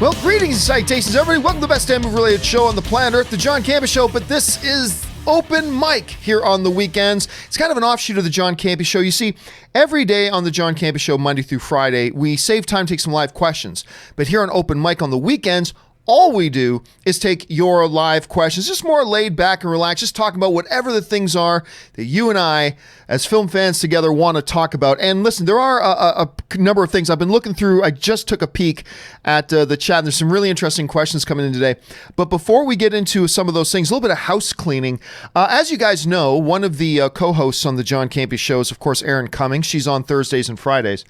Well, greetings and salutations, everybody. Welcome to the best damn movie-related show on the planet Earth, the John Campea Show. But this is open mic here on the weekends. It's kind of an offshoot of the John Campea Show. You see, every day on the John Campea Show, Monday through Friday, we save time to take some live questions. But here on open mic on the weekends, all we do is take your live questions, just more laid back and relaxed, just talking about whatever the things are that you and I, as film fans together, want to talk about. And listen, there are a number of things I've been looking through. I just took a peek at the chat, and there's some really interesting questions coming in today. But before we get into some of those things, a little bit of house cleaning. As you guys know, one of the co-hosts on the John Campea Show is, of course, Erin Cummings. She's on Thursdays and Fridays.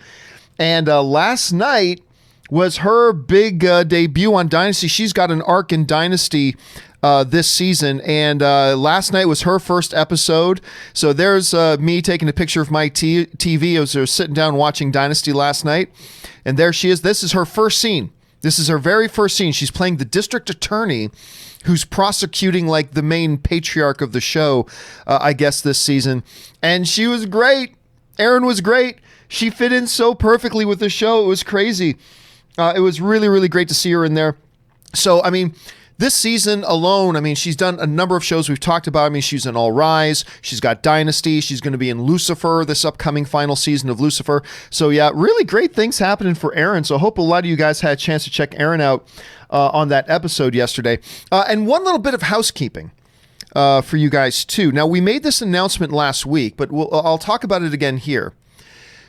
And last night was her big debut on Dynasty. She's got an arc in Dynasty this season, and last night was her first episode. So there's me taking a picture of my TV as I was sitting down watching Dynasty last night, and there she is. This is her first scene. This is her very first scene. She's playing the district attorney who's prosecuting like the main patriarch of the show, I guess, this season. And she was great. Erin was great. She fit in so perfectly with the show. It was crazy. It was really, really great to see her in there. So, I mean, this season alone, I mean, she's done a number of shows we've talked about. I mean, she's in All Rise. She's got Dynasty. She's going to be in Lucifer, this upcoming final season of Lucifer. So, yeah, really great things happening for Erin. So I hope a lot of you guys had a chance to check Erin out on that episode yesterday. And one little bit of housekeeping for you guys, too. Now, we made this announcement last week, but I'll talk about it again here.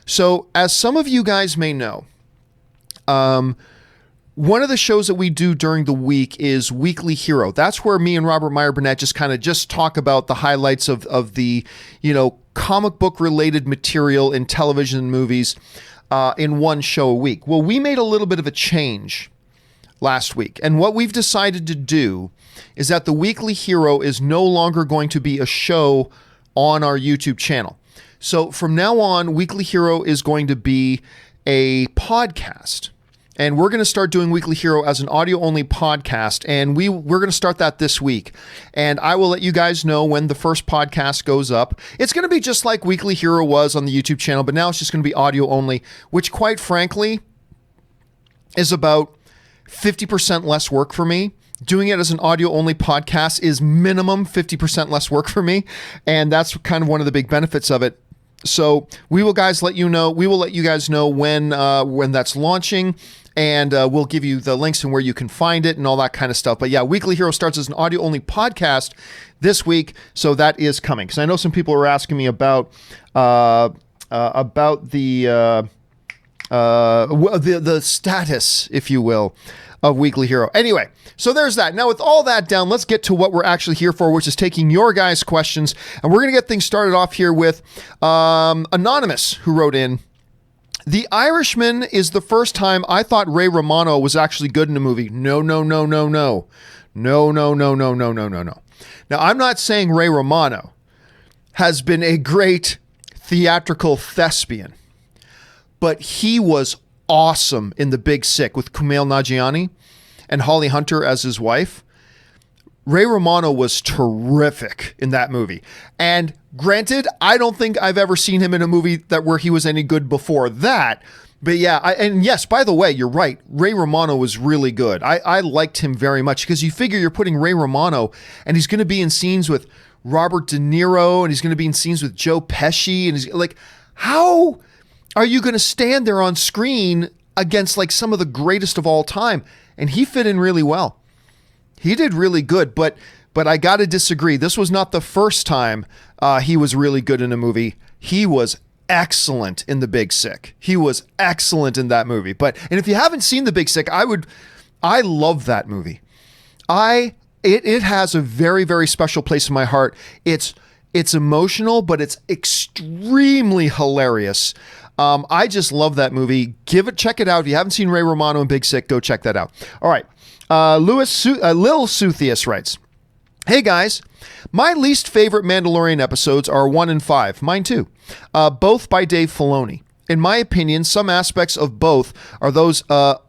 So, as some of you guys may know, one of the shows that we do during the week is Weekly Hero. That's where me and Robert Meyer Burnett just talk about the highlights of the, comic book related material in television and movies in one show a week. Well, we made a little bit of a change last week. And what we've decided to do is that the Weekly Hero is no longer going to be a show on our YouTube channel. So from now on, Weekly Hero is going to be a podcast. And we're going to start doing Weekly Hero as an audio-only podcast, and we're going to start that this week. And I will let you guys know when the first podcast goes up. It's going to be just like Weekly Hero was on the YouTube channel, but now it's just going to be audio-only, which quite frankly is about 50% less work for me. Doing it as an audio-only podcast is minimum 50% less work for me, and that's kind of one of the big benefits of it. So we will let you guys know when that's launching, and we'll give you the links and where you can find it and all that kind of stuff. But yeah, Weekly Hero starts as an audio-only podcast this week, so that is coming. Because I know some people are asking me about the status, if you will, of Weekly Hero. Anyway, so there's that. Now, with all that down, let's get to what we're actually here for, which is taking your guys' questions. And we're going to get things started off here with Anonymous, who wrote in, "The Irishman is the first time I thought Ray Romano was actually good in a movie. No. No. Now, I'm not saying Ray Romano has been a great theatrical thespian, but he was awesome in The Big Sick with Kumail Nanjiani and Holly Hunter as his wife. Ray Romano was terrific in that movie. And granted, I don't think I've ever seen him in a movie where he was any good before that. But yeah, and yes, by the way, you're right. Ray Romano was really good. I liked him very much because you figure you're putting Ray Romano and he's going to be in scenes with Robert De Niro and he's going to be in scenes with Joe Pesci. And he's like, how are you going to stand there on screen against like some of the greatest of all time? And he fit in really well. He did really good, but I got to disagree. This was not the first time he was really good in a movie. He was excellent in The Big Sick. He was excellent in that movie. And if you haven't seen The Big Sick, I love that movie. It has a very, very special place in my heart. It's emotional, but it's extremely hilarious. I just love that movie. Check it out. If you haven't seen Ray Romano and Big Sick, go check that out. All right. Lil Suthius writes, "Hey guys, my least favorite Mandalorian episodes are 1 and 5. Mine too. Both by Dave Filoni. In my opinion, some aspects of both are those of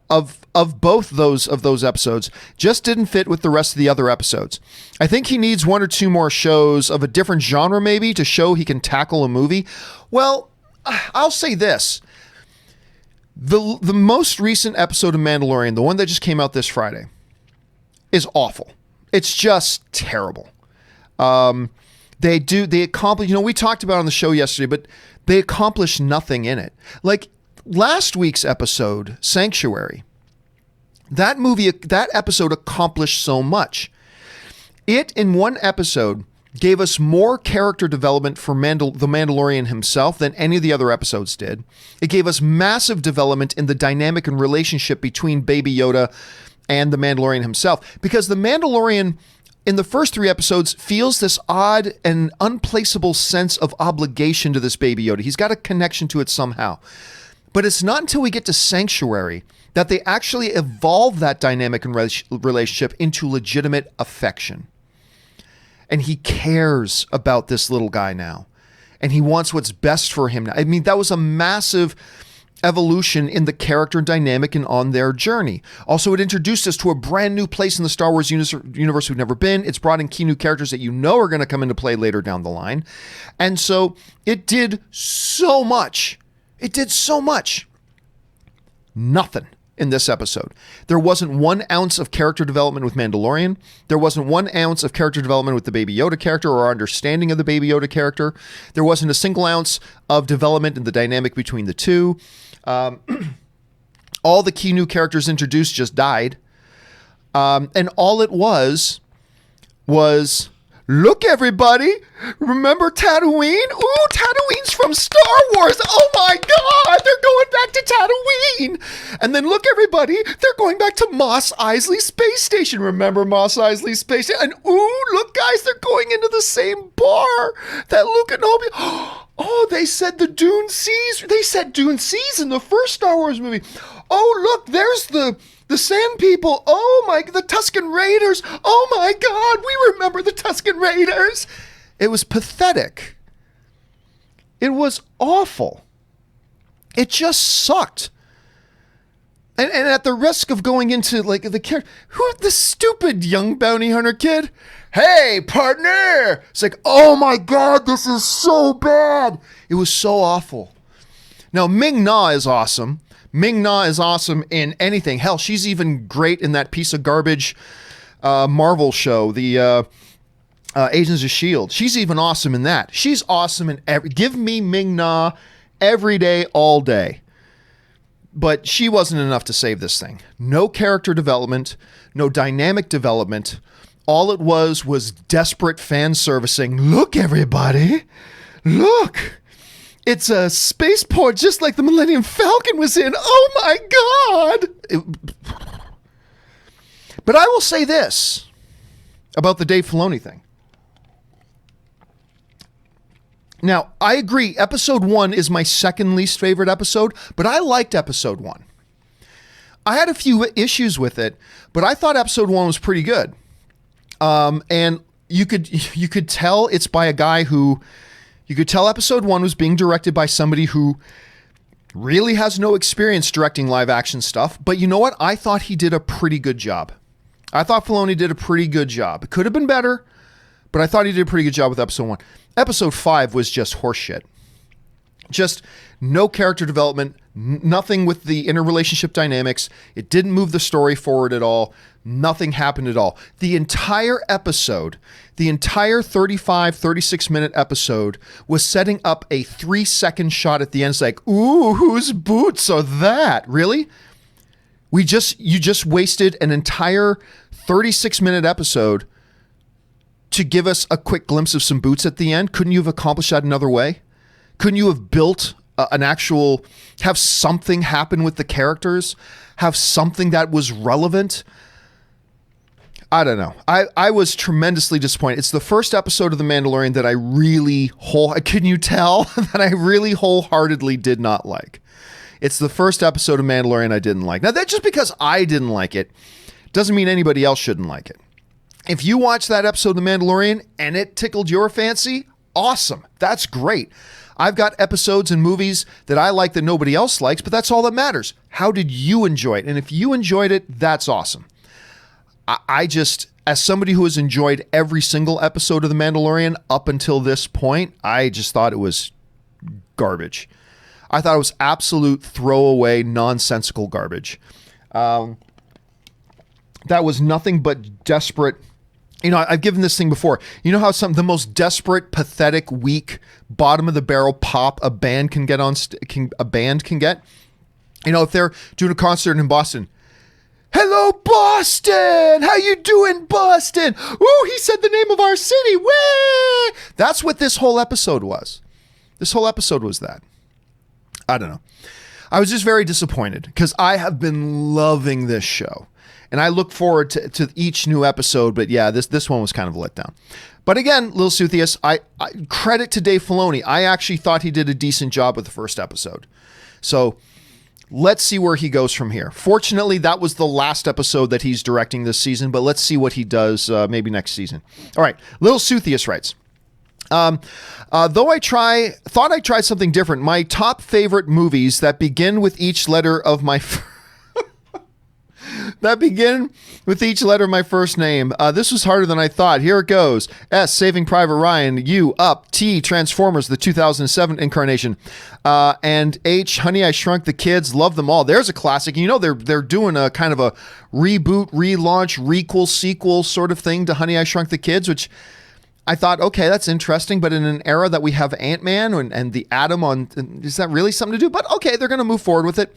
both those episodes just didn't fit with the rest of the other episodes. I think he needs 1 or 2 more shows of a different genre maybe to show he can tackle a movie. Well, I'll say this. The most recent episode of Mandalorian, the one that just came out this Friday, is awful. It's just terrible. They accomplish, we talked about it on the show yesterday, but they accomplished nothing in it. Like last week's episode, Sanctuary, that episode accomplished so much. It, in one episode, gave us more character development for the Mandalorian himself than any of the other episodes did. It gave us massive development in the dynamic and relationship between Baby Yoda and the Mandalorian himself. Because the Mandalorian, in the first 3 episodes, feels this odd and unplaceable sense of obligation to this Baby Yoda. He's got a connection to it somehow. But it's not until we get to Sanctuary that they actually evolve that dynamic and relationship into legitimate affection. And he cares about this little guy now. And he wants what's best for him now. I mean, that was a massive evolution in the character dynamic and on their journey. Also, it introduced us to a brand new place in the Star Wars universe we've never been. It's brought in key new characters that are going to come into play later down the line. And so it did so much. It did so much. Nothing in this episode. There wasn't 1 ounce of character development with Mandalorian. There wasn't 1 ounce of character development with the Baby Yoda character or our understanding of the Baby Yoda character. There wasn't a single ounce of development in the dynamic between the two. All the key new characters introduced just died. And all it was, look, everybody, remember Tatooine? Ooh, Tatooine's from Star Wars. Oh my God, they're going back to Tatooine. And then look, everybody, they're going back to Mos Eisley Space Station. Remember Mos Eisley Space Station? And ooh, look, guys, they're going into the same bar that Luke and Obi. Oh, they said the Dune Seas. They said Dune Seas in the first Star Wars movie. Oh, look, there's the Sand People. Oh my, the Tusken Raiders. Oh my God, we remember the Tusken Raiders. It was pathetic. It was awful. It just sucked. And at the risk of going into like the character, the stupid young bounty hunter kid. Hey, partner. It's like, oh my God, this is so bad. It was so awful. Now, Ming-Na is awesome. Ming-Na is awesome in anything. Hell, she's even great in that piece of garbage Marvel show, the Agents of S.H.I.E.L.D. She's even awesome in that. She's awesome in give me Ming-Na every day, all day. But she wasn't enough to save this thing. No character development, no dynamic development. All it was desperate fan servicing. Look, everybody. Look. It's a spaceport just like the Millennium Falcon was in. Oh my God. But I will say this about the Dave Filoni thing. Now, I agree, episode 1 is my second least favorite episode, but I liked episode 1. I had a few issues with it, but I thought episode 1 was pretty good. And you could tell it's by a guy who, you could tell episode 1 was being directed by somebody who really has no experience directing live action stuff. But you know what? I thought he did a pretty good job. I thought Filoni did a pretty good job. It could have been better, but I thought he did a pretty good job with episode 1. Episode 5 was just horseshit. Just no character development, nothing with the interrelationship dynamics. It didn't move the story forward at all. Nothing happened at all. The entire episode, the entire 35, 36-minute episode was setting up a 3-second shot at the end. It's like, ooh, whose boots are that? Really? You just wasted an entire 36-minute episode to give us a quick glimpse of some boots at the end. Couldn't you have accomplished that another way? Couldn't you have built have something happen with the characters? Have something that was relevant? I don't know. I was tremendously disappointed. It's the first episode of The Mandalorian that I really can you tell that I really wholeheartedly did not like. It's the first episode of Mandalorian I didn't like. Now, that just because I didn't like it doesn't mean anybody else shouldn't like it. If you watch that episode of The Mandalorian and it tickled your fancy, awesome. That's great. I've got episodes and movies that I like that nobody else likes, but that's all that matters. How did you enjoy it? And if you enjoyed it, that's awesome. I just, as somebody who has enjoyed every single episode of The Mandalorian up until this point, I just thought it was garbage. I thought it was absolute throwaway, nonsensical garbage. That was nothing but desperate. You know, I've given this thing before. You know how the most desperate, pathetic, weak, bottom of the barrel pop a band can get get. You know, if they're doing a concert in Boston. Hello, Boston! How you doing, Boston? Ooh, he said the name of our city. Way! That's what this whole episode was. This whole episode was that. I don't know. I was just very disappointed because I have been loving this show. And I look forward to each new episode. But yeah, this one was kind of a letdown. But again, Lil Suthius, I credit to Dave Filoni. I actually thought he did a decent job with the first episode. So let's see where he goes from here. Fortunately, that was the last episode that he's directing this season, but let's see what he does maybe next season. All right, Lil Suthius writes, though I thought I tried something different, my top favorite movies that begin with each letter of my first name. This was harder than I thought. Here it goes. S, Saving Private Ryan. U, Up. T, Transformers, the 2007 incarnation. And H, Honey, I Shrunk the Kids. Love them all. There's a classic. You know, they're doing a kind of a reboot, relaunch, requel, sequel sort of thing to Honey, I Shrunk the Kids, which I thought, okay, that's interesting. But in an era that we have Ant-Man and the Atom on, is that really something to do? But okay, they're going to move forward with it.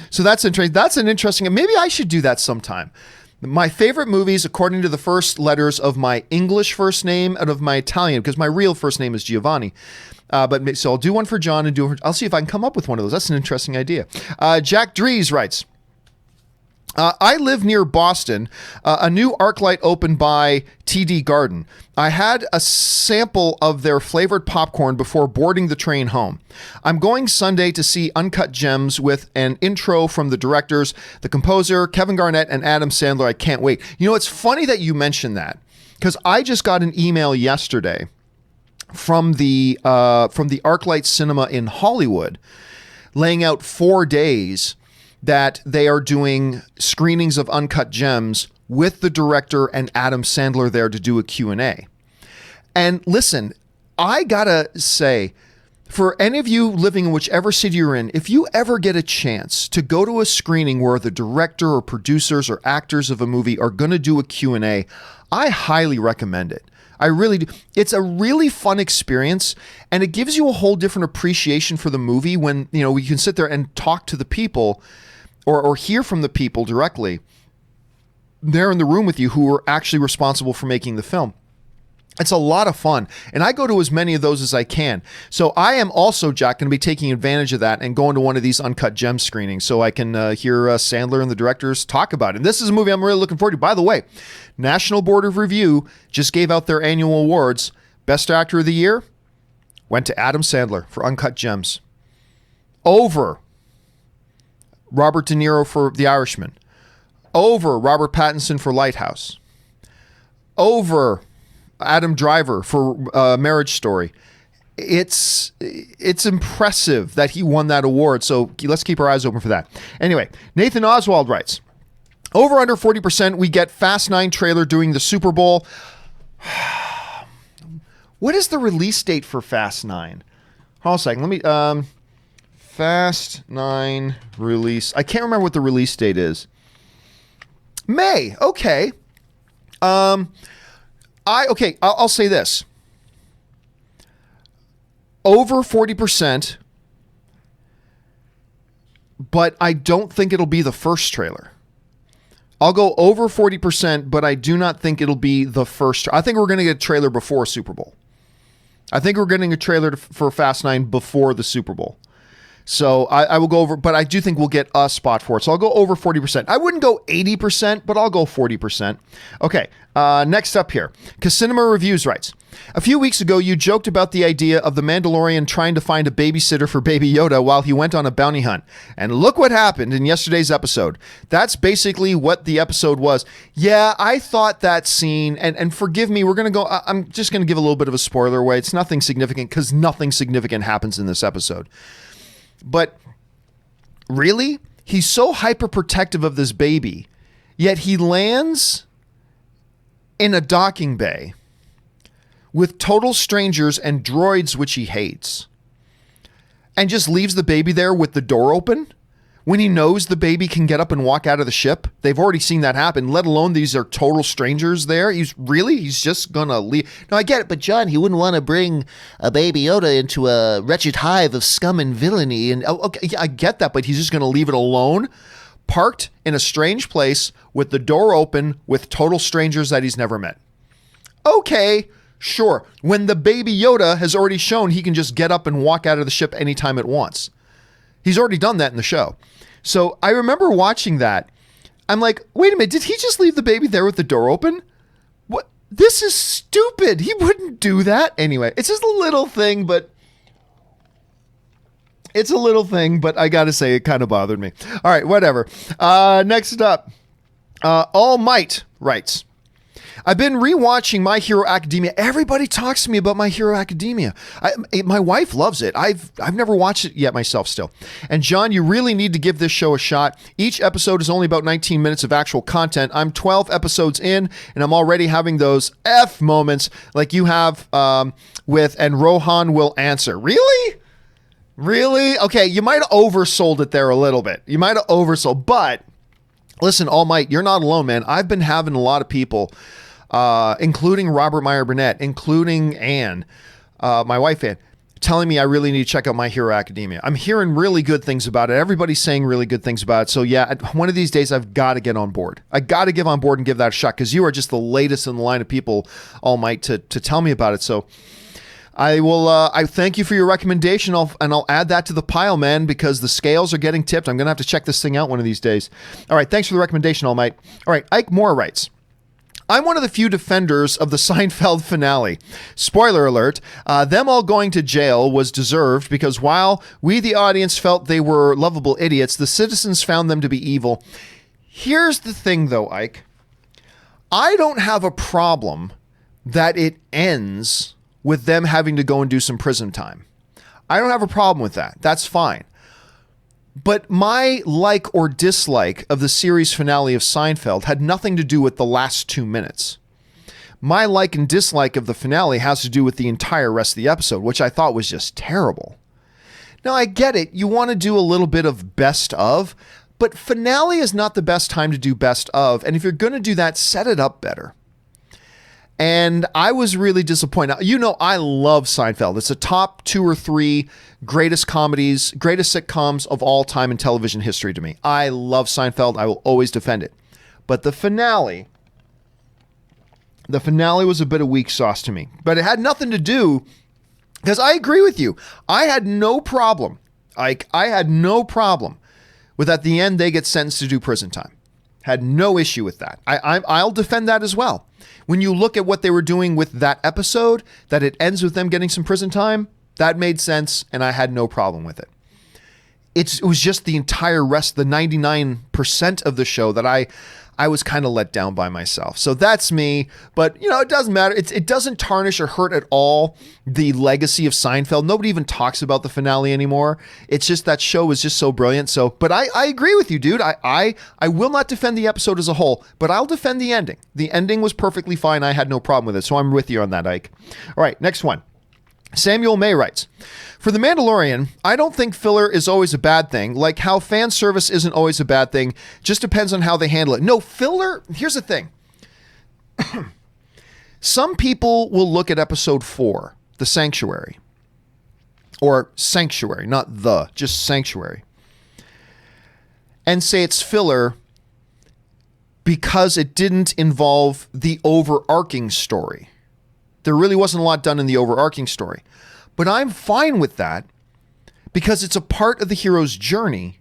So that's interesting. That's an interesting, and maybe I should do that sometime. My favorite movies, according to the first letters of my English first name and of my Italian, because my real first name is Giovanni. So I'll do one for John and I'll see if I can come up with one of those. That's an interesting idea. Jack Dries writes, I live near Boston. A new ArcLight opened by TD Garden. I had a sample of their flavored popcorn before boarding the train home. I'm going Sunday to see Uncut Gems with an intro from the directors, the composer, Kevin Garnett, and Adam Sandler. I can't wait. You know, it's funny that you mentioned that because I just got an email yesterday from the ArcLight Cinema in Hollywood laying out 4 days that they are doing screenings of Uncut Gems with the director and Adam Sandler there to do a Q&A. And listen, I gotta say, for any of you living in whichever city you're in, if you ever get a chance to go to a screening where the director or producers or actors of a movie are going to do a Q&A, I highly recommend it. I really do. It's a really fun experience, and it gives you a whole different appreciation for the movie when, you know, we can sit there and talk to the people or hear from the people directly. They're in the room with you who are actually responsible for making the film. It's a lot of fun, and I go to as many of those as I can. So I am also, Jack, going to be taking advantage of that and going to one of these Uncut Gems screenings so I can hear Sandler and the directors talk about it. And this is a movie I'm really looking forward to. By the way, National Board of Review just gave out their annual awards. Best Actor of the Year went to Adam Sandler for Uncut Gems. Over Robert De Niro for The Irishman. Over Robert Pattinson for Lighthouse. Over Adam Driver for Marriage Story. It's impressive that he won that award, so let's keep our eyes open for that. Anyway, Nathan Oswald writes, over under 40%, we get Fast 9 trailer during the Super Bowl. What is the release date for Fast 9? Hold on a second. Let me... Fast 9 release. I can't remember what the release date is. May. Okay. I'll say this. Over 40%, but I don't think it'll be the first trailer. I'll go over 40%, but I do not think it'll be the first. I think we're going to get a trailer before Super Bowl. I think we're getting a trailer for Fast 9 before the Super Bowl. So I will go over, but I do think we'll get a spot for it. So I'll go over 40%. I wouldn't go 80%, but I'll go 40%. Okay, next up here. Casinema Reviews writes, a few weeks ago, you joked about the idea of the Mandalorian trying to find a babysitter for Baby Yoda while he went on a bounty hunt. And look what happened in yesterday's episode. That's basically what the episode was. Yeah, I thought that scene, and forgive me, I'm just going to give a little bit of a spoiler away. It's nothing significant because nothing significant happens in this episode. But really, he's so hyper protective of this baby, yet he lands in a docking bay with total strangers and droids which he hates. and just leaves the baby there with the door open when he knows the baby can get up and walk out of the ship? They've already seen that happen, let alone these are total strangers there. He's just gonna leave. No, I get it, but John, he wouldn't want to bring a baby Yoda into a wretched hive of scum and villainy. And okay, yeah, I get that, but he's just gonna leave it alone, parked in a strange place with the door open with total strangers that he's never met. Okay, sure. When the baby Yoda has already shown he can just get up and walk out of the ship anytime it wants. He's already done that in the show. So I remember watching that. I'm like, wait a minute, did he just leave the baby there with the door open? What? This is stupid. He wouldn't do that. Anyway, it's just a little thing, but I got to say it kind of bothered me. All right, whatever. Next up, All Might writes, I've been rewatching My Hero Academia. Everybody talks to me about My Hero Academia. My wife loves it. I've never watched it yet myself still. And John, you really need to give this show a shot. Each episode is only about 19 minutes of actual content. I'm 12 episodes in, and I'm already having those F moments like you have with "and Rohan will answer." Really? Really? Okay, you might have oversold it there a little bit. You might have oversold, but listen, All Might, you're not alone, man. I've been having a lot of people, including Robert Meyer Burnett, including Anne, my wife Anne, telling me I really need to check out My Hero Academia. I'm hearing really good things about it. Everybody's saying really good things about it. So yeah, one of these days I've got to get on board. I got to get on board and give that a shot because you are just the latest in the line of people, All Might, to tell me about it. So I will. I thank you for your recommendation, and I'll add that to the pile, man, because the scales are getting tipped. I'm going to have to check this thing out one of these days. All right, thanks for the recommendation, All Might. All right, Ike Moore writes, I'm one of the few defenders of the Seinfeld finale. Spoiler alert, them all going to jail was deserved because while we, the audience, felt they were lovable idiots, the citizens found them to be evil. Here's the thing, though, Ike. I don't have a problem that it ends with them having to go and do some prison time. I don't have a problem with that. That's fine. But my like or dislike of the series finale of Seinfeld had nothing to do with the last 2 minutes. My like and dislike of the finale has to do with the entire rest of the episode, which I thought was just terrible. Now, I get it. You want to do a little bit of best of, but finale is not the best time to do best of. And if you're going to do that, set it up better. And I was really disappointed. You know, I love Seinfeld. It's a top 2 or 3 greatest comedies, greatest sitcoms of all time in television history to me. I love Seinfeld. I will always defend it. But the finale was a bit of weak sauce to me. But it had nothing to do, because I agree with you. I had no problem. I had no problem with at the end they get sentenced to do prison time. Had no issue with that. I'll defend that as well. When you look at what they were doing with that episode, that it ends with them getting some prison time, that made sense, and I had no problem with it. It was just the entire rest, the 99% of the show that I was kind of let down by myself. So that's me, but you know, it doesn't matter. It doesn't tarnish or hurt at all the legacy of Seinfeld. Nobody even talks about the finale anymore. It's just that show was just so brilliant. So, but I agree with you, dude. I will not defend the episode as a whole, but I'll defend the ending. The ending was perfectly fine. I had no problem with it. So I'm with you on that, Ike. All right, next one. Samuel May writes, for The Mandalorian, I don't think filler is always a bad thing, like how fan service isn't always a bad thing, just depends on how they handle it. No, filler, here's the thing. Some people will look at episode 4, The Sanctuary, or Sanctuary, not the, just Sanctuary, and say it's filler because it didn't involve the overarching story. There really wasn't a lot done in the overarching story. But I'm fine with that because it's a part of the hero's journey,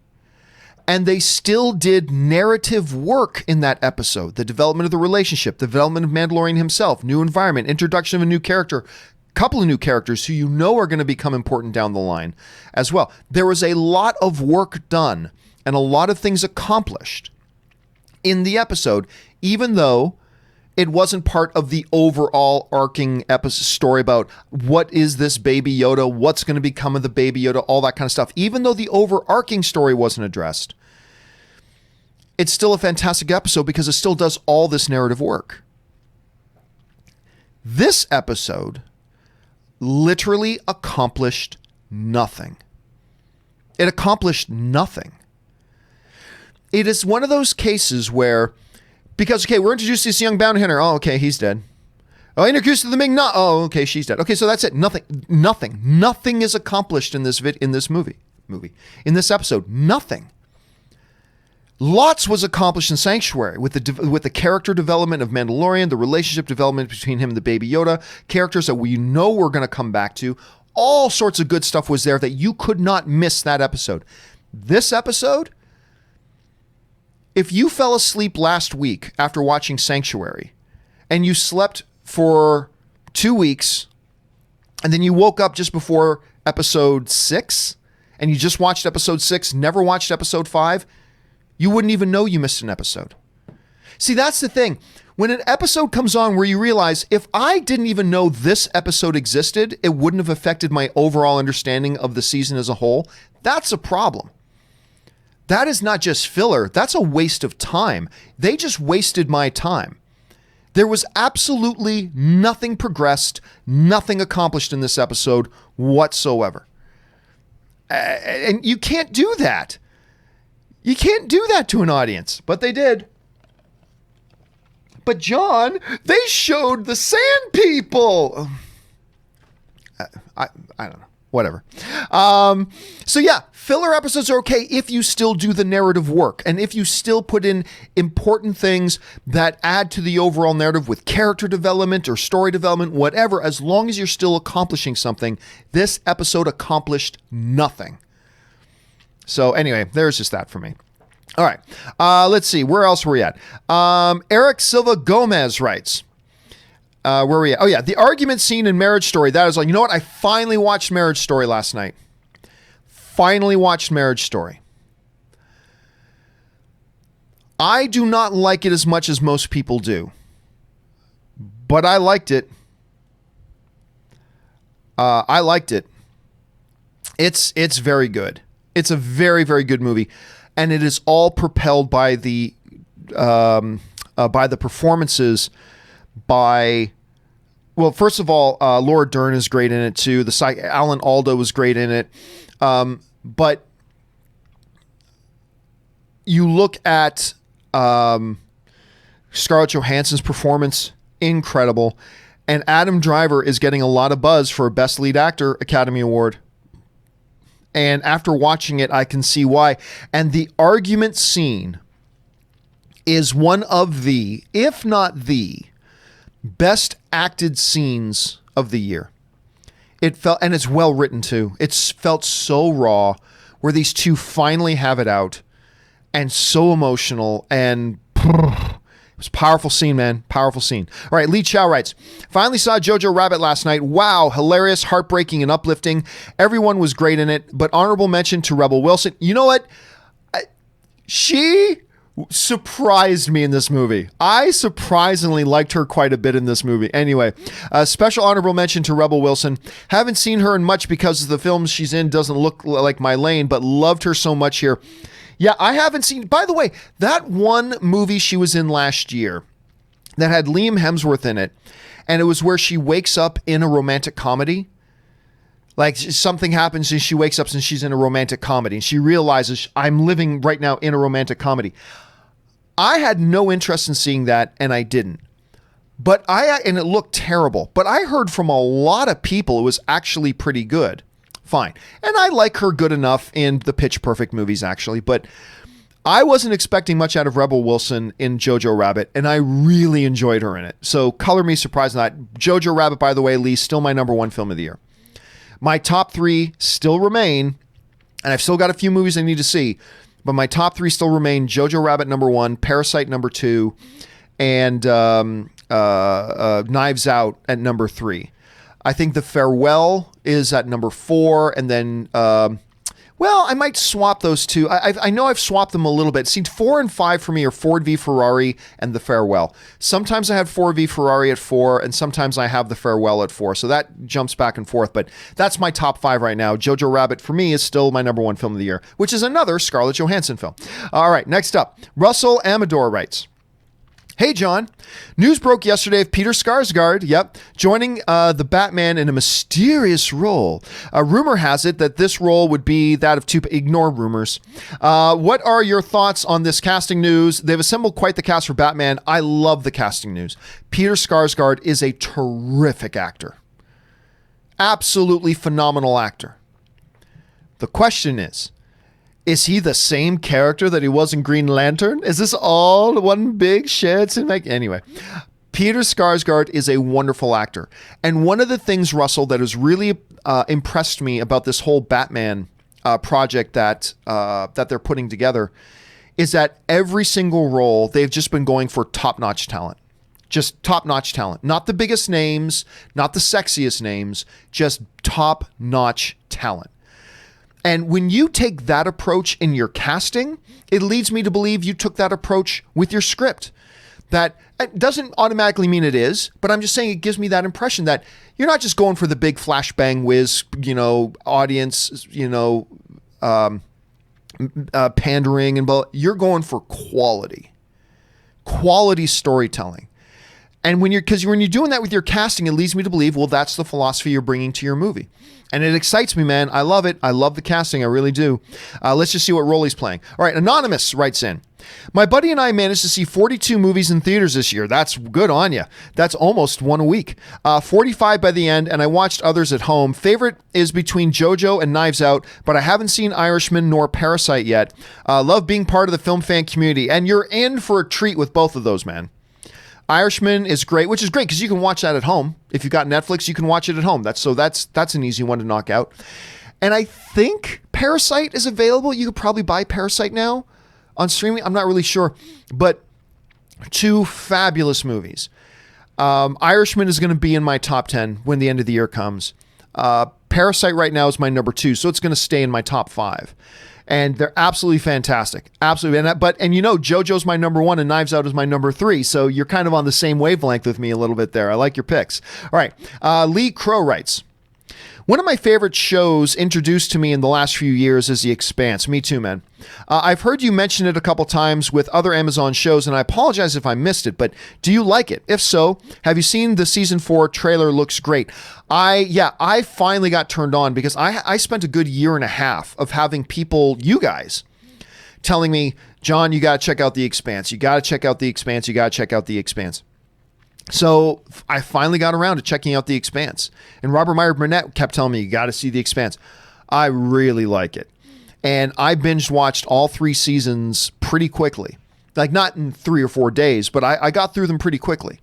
and they still did narrative work in that episode. The development of the relationship, the development of Mandalorian himself, new environment, introduction of a new character, couple of new characters who you know are going to become important down the line as well. There was a lot of work done and a lot of things accomplished in the episode, even though it wasn't part of the overall arcing episode story about what is this baby Yoda, what's going to become of the baby Yoda, all that kind of stuff. Even though the overarching story wasn't addressed, it's still a fantastic episode because it still does all this narrative work. This episode literally accomplished nothing. It accomplished nothing. It is one of those cases where, because, okay, we're introduced to this young bounty hunter. Oh, okay, he's dead. Oh, introduced to the Ming Na. Oh, okay, she's dead. Okay, so that's it. Nothing is accomplished in this movie. In this episode. Nothing. Lots was accomplished in Sanctuary with the character development of Mandalorian, the relationship development between him and the Baby Yoda, characters that we know we're going to come back to. All sorts of good stuff was there that you could not miss that episode. This episode, if you fell asleep last week after watching Sanctuary and you slept for 2 weeks and then you woke up just before episode 6 and you just watched episode 6, never watched episode 5, you wouldn't even know you missed an episode. See, that's the thing. When an episode comes on where you realize, if I didn't even know this episode existed, it wouldn't have affected my overall understanding of the season as a whole, that's a problem. That is not just filler. That's a waste of time. They just wasted my time. There was absolutely nothing progressed, nothing accomplished in this episode whatsoever. And you can't do that. You can't do that to an audience, but they did. But John, they showed the sand people. I don't know. Whatever. So yeah, filler episodes are okay if you still do the narrative work and if you still put in important things that add to the overall narrative with character development or story development, whatever, as long as you're still accomplishing something. This episode accomplished nothing. So anyway, there's just that for me. All right. Let's see. Where else were we at? Eric Silva Gomez writes, where were we at? Oh yeah. The argument scene in Marriage Story. That is like, you know what? I finally watched Marriage Story last night. Finally watched Marriage Story. I do not like it as much as most people do, but I liked it. I liked it. It's very good. It's a very, very good movie. And it is all propelled by the performances well, first of all, Laura Dern is great in it too. Alan Alda was great in it. But you look at Scarlett Johansson's performance, incredible. And Adam Driver is getting a lot of buzz for Best Lead Actor Academy Award. And after watching it, I can see why. And the argument scene is one of the, if not the, best acted scenes of the year. It felt, and it's well written too. It's felt so raw, where these two finally have it out, and so emotional, and it was a powerful scene, man. Powerful scene. All right, Lee Chow writes, finally saw Jojo Rabbit last night. Wow, hilarious, heartbreaking, and uplifting. Everyone was great in it, but honorable mention to Rebel Wilson. You know what? She surprised me in this movie. I surprisingly liked her quite a bit in this movie. Anyway, special honorable mention to Rebel Wilson. Haven't seen her in much because the films she's in doesn't look like my lane, but loved her so much here. Yeah, I haven't seen... By the way, that one movie she was in last year that had Liam Hemsworth in it, and it was where she wakes up in a romantic comedy. Like, something happens and she wakes up and she's in a romantic comedy, and she realizes, I'm living right now in a romantic comedy. I had no interest in seeing that, and I didn't. And it looked terrible. But I heard from a lot of people it was actually pretty good. Fine. And I like her good enough in the Pitch Perfect movies, actually. But I wasn't expecting much out of Rebel Wilson in Jojo Rabbit, and I really enjoyed her in it. So color me surprised not. Jojo Rabbit, by the way, Lee, still my number one film of the year. My top three still remain, and I've still got a few movies I need to see, but my top three still remain Jojo Rabbit number 1, Parasite number 2, and Knives Out at number 3. I think The Farewell is at number 4, and then, I might swap those two. I know I've swapped them a little bit. See, 4 and 5 for me are Ford v Ferrari and The Farewell. Sometimes I have Ford v Ferrari at 4, and sometimes I have The Farewell at 4, so that jumps back and forth, but that's my top 5 right now. Jojo Rabbit, for me, is still my number 1 film of the year, which is another Scarlett Johansson film. All right, next up, Russell Amador writes, Hey, John. News broke yesterday of Peter Skarsgård, joining the Batman in a mysterious role. Rumor has it that this role would be that of ignore rumors. What are your thoughts on this casting news? They've assembled quite the cast for Batman. I love the casting news. Peter Skarsgård is a terrific actor. Absolutely phenomenal actor. The question is he the same character that he was in Green Lantern? Is this all one big shit? Anyway, Peter Skarsgård is a wonderful actor. And one of the things, Russell, that has really impressed me about this whole Batman project that they're putting together is that every single role, they've just been going for top-notch talent. Just top-notch talent. Not the biggest names, not the sexiest names, just top-notch talent. And when you take that approach in your casting, it leads me to believe you took that approach with your script. That it doesn't automatically mean it is, but I'm just saying it gives me that impression that you're not just going for the big flashbang whiz, audience, pandering and you're going for quality storytelling. And when you're doing that with your casting, it leads me to believe, well, that's the philosophy you're bringing to your movie. And it excites me, man. I love it. I love the casting. I really do. Let's just see what role he's playing. All right. Anonymous writes in. My buddy and I managed to see 42 movies in theaters this year. That's good on you. That's almost one a week. 45 by the end, and I watched others at home. Favorite is between Jojo and Knives Out, but I haven't seen Irishman nor Parasite yet. Love being part of the film fan community, and you're in for a treat with both of those, man. Irishman is great, which is great because you can watch that at home. If you've got Netflix, you can watch it at home. That's an easy one to knock out. And I think Parasite is available. You could probably buy Parasite now on streaming. I'm not really sure, but two fabulous movies. Irishman is going to be in my top 10 when the end of the year comes. Parasite right now is my number 2, so it's going to stay in my top 5. And they're absolutely fantastic. Absolutely. And Jojo's my number 1 and Knives Out is my number 3. So you're kind of on the same wavelength with me a little bit there. I like your picks. All right. Lee Crow writes, one of my favorite shows introduced to me in the last few years is The Expanse. Me too, man. I've heard you mention it a couple times with other Amazon shows, and I apologize if I missed it, but do you like it? If so, have you seen the season 4 trailer? Looks great. I finally got turned on because I spent a good year and a half of having people, you guys, telling me, John, you got to check out The Expanse. You got to check out The Expanse. You got to check out The Expanse. So I finally got around to checking out The Expanse. And Robert Meyer Burnett kept telling me, you got to see The Expanse. I really like it. And I binge watched all 3 seasons pretty quickly. Like not in 3 or 4 days, but I got through them pretty quickly.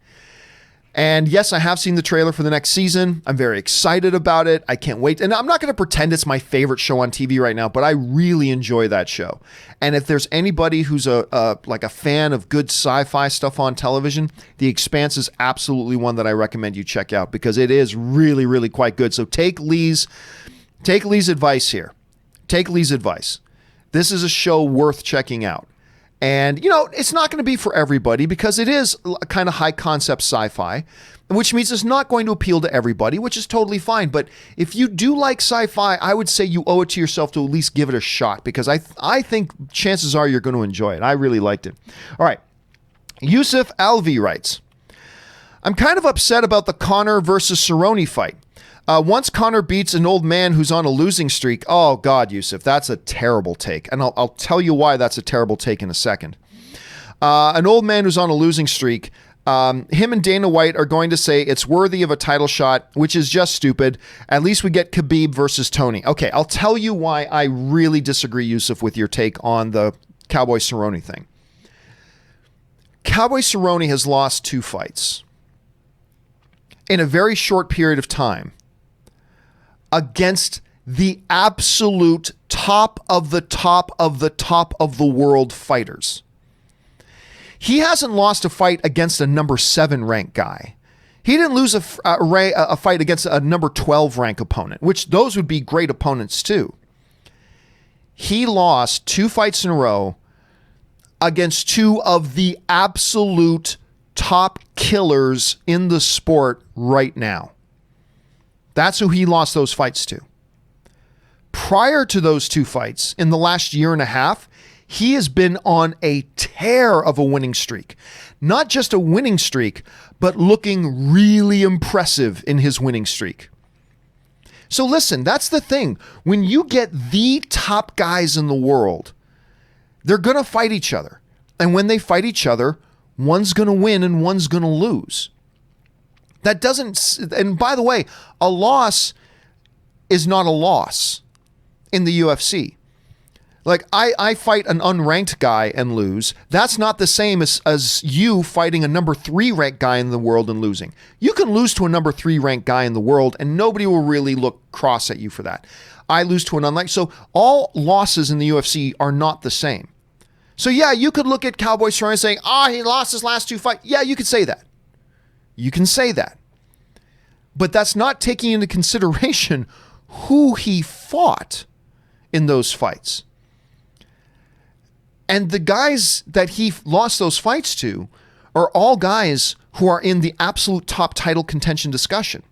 And yes, I have seen the trailer for the next season. I'm very excited about it. I can't wait. And I'm not going to pretend it's my favorite show on TV right now, but I really enjoy that show. And if there's anybody who's a fan of good sci-fi stuff on television, The Expanse is absolutely one that I recommend you check out because it is really, really quite good. So take Lee's advice here. Take Lee's advice. This is a show worth checking out. And, it's not going to be for everybody because it is a kind of high concept sci-fi, which means it's not going to appeal to everybody, which is totally fine. But if you do like sci-fi, I would say you owe it to yourself to at least give it a shot because I think chances are you're going to enjoy it. I really liked it. All right. Yusuf Alvi writes, I'm kind of upset about the Connor versus Cerrone fight. Once Connor beats an old man who's on a losing streak, oh God, Yusuf, that's a terrible take. And I'll tell you why that's a terrible take in a second. An old man who's on a losing streak, him and Dana White are going to say it's worthy of a title shot, which is just stupid. At least we get Khabib versus Tony. Okay, I'll tell you why I really disagree, Yusuf, with your take on the Cowboy Cerrone thing. Cowboy Cerrone has lost 2 fights in a very short period of time against the absolute top of the top of the top of the world fighters. He hasn't lost a fight against a number 7 ranked guy. He didn't lose a fight against a number 12 ranked opponent, which those would be great opponents too. He lost 2 fights in a row against 2 of the absolute top killers in the sport right now. That's who he lost those fights to. Prior to those 2 fights, in the last year and a half, he has been on a tear of a winning streak. Not just a winning streak, but looking really impressive in his winning streak. So listen, that's the thing. When you get the top guys in the world, they're going to fight each other. And when they fight each other, one's going to win and one's going to lose. That doesn't, and by the way, a loss is not a loss in the UFC. Like, I fight an unranked guy and lose. That's not the same as you fighting a number 3 ranked guy in the world and losing. You can lose to a number 3 ranked guy in the world and nobody will really look cross at you for that. I lose to an unranked. So all losses in the UFC are not the same. So yeah, you could look at Cowboy Cerrone saying, he lost his last 2 fights. Yeah, you could say that. You can say that. But that's not taking into consideration who he fought in those fights. And the guys that he lost those fights to are all guys who are in the absolute top title contention discussion.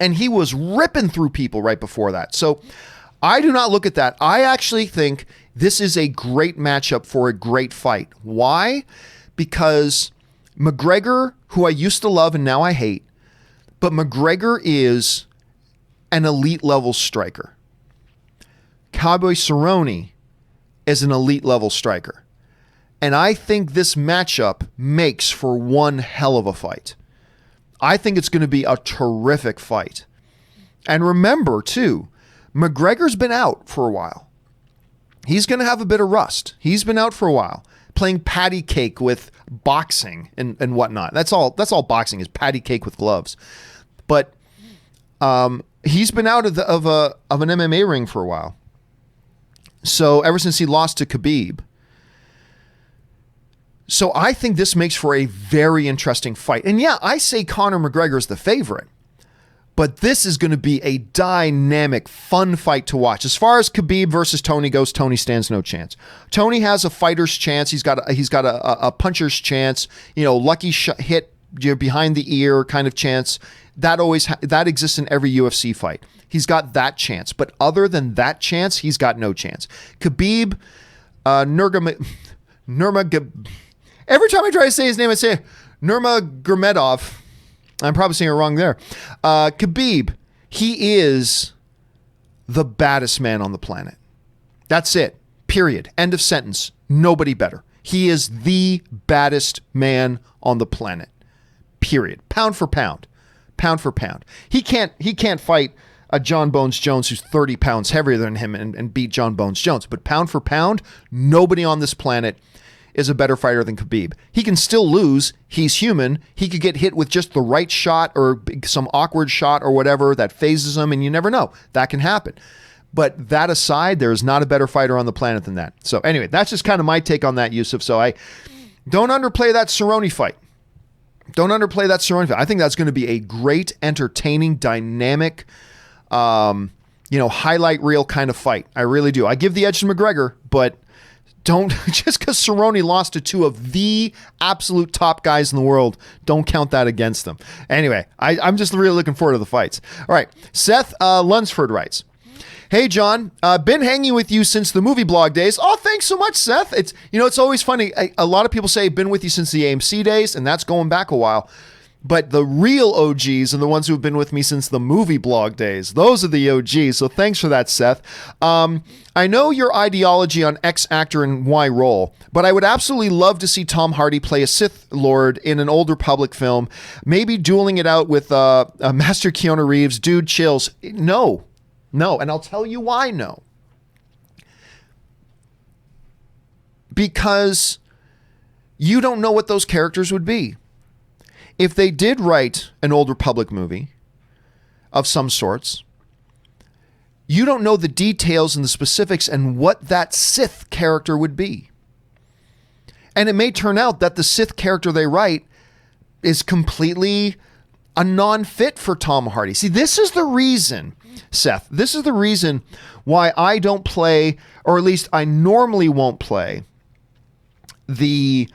And he was ripping through people right before that. So I do not look at that. I actually think this is a great matchup for a great fight. Why? Because McGregor, who I used to love and now I hate, but McGregor is an elite level striker. Cowboy Cerrone is an elite level striker. And I think this matchup makes for one hell of a fight. I think it's going to be a terrific fight. And remember, too, McGregor's been out for a while. He's going to have a bit of rust. He's been out for a while, playing patty cake with boxing and whatnot. That's all boxing is, patty cake with gloves. But he's been out of an MMA ring for a while. So ever since he lost to Khabib. So I think this makes for a very interesting fight. And yeah, I say Conor McGregor is the favorite. But this is going to be a dynamic, fun fight to watch. As far as Khabib versus Tony goes, Tony stands no chance. Tony has a fighter's chance. He's got a puncher's chance. Lucky hit behind the ear kind of chance. That exists in every UFC fight. He's got that chance. But other than that chance, he's got no chance. Khabib, every time I try to say his name, I say Nurmagomedov. I'm probably saying it wrong there. Khabib, he is the baddest man on the planet. That's it. Period. End of sentence. Nobody better. He is the baddest man on the planet. Period. Pound for pound. Pound for pound. He can't fight a John Bones Jones who's 30 pounds heavier than him and beat John Bones Jones. But pound for pound, nobody on this planet is a better fighter than Khabib. He can still lose. He's human. He could get hit with just the right shot or some awkward shot or whatever that phases him, and you never know. That can happen. But that aside, there is not a better fighter on the planet than that. So anyway, that's just kind of my take on that, Yusuf. So I don't underplay that Cerrone fight. Don't underplay that Cerrone fight. I think that's going to be a great, entertaining, dynamic, highlight reel kind of fight. I really do. I give the edge to McGregor, but don't, just because Cerrone lost to 2 of the absolute top guys in the world, don't count that against them. Anyway, I'm just really looking forward to the fights. All right, Seth Lunsford writes, "Hey, John, been hanging with you since the movie blog days." Oh, thanks so much, Seth. It's always funny. A lot of people say been with you since the AMC days, and that's going back a while. But the real OGs are the ones who've been with me since the movie blog days. Those are the OGs. So thanks for that, Seth. I know your ideology on X actor and Y role, but I would absolutely love to see Tom Hardy play a Sith Lord in an Old Republic film, maybe dueling it out with Master Keanu Reeves. Dude, chills. No. And I'll tell you why no. Because you don't know what those characters would be. If they did write an Old Republic movie of some sorts, you don't know the details and the specifics and what that Sith character would be. And it may turn out that the Sith character they write is completely a non-fit for Tom Hardy. See, this is the reason, Seth, this is the reason why I don't play, or at least I normally won't play, the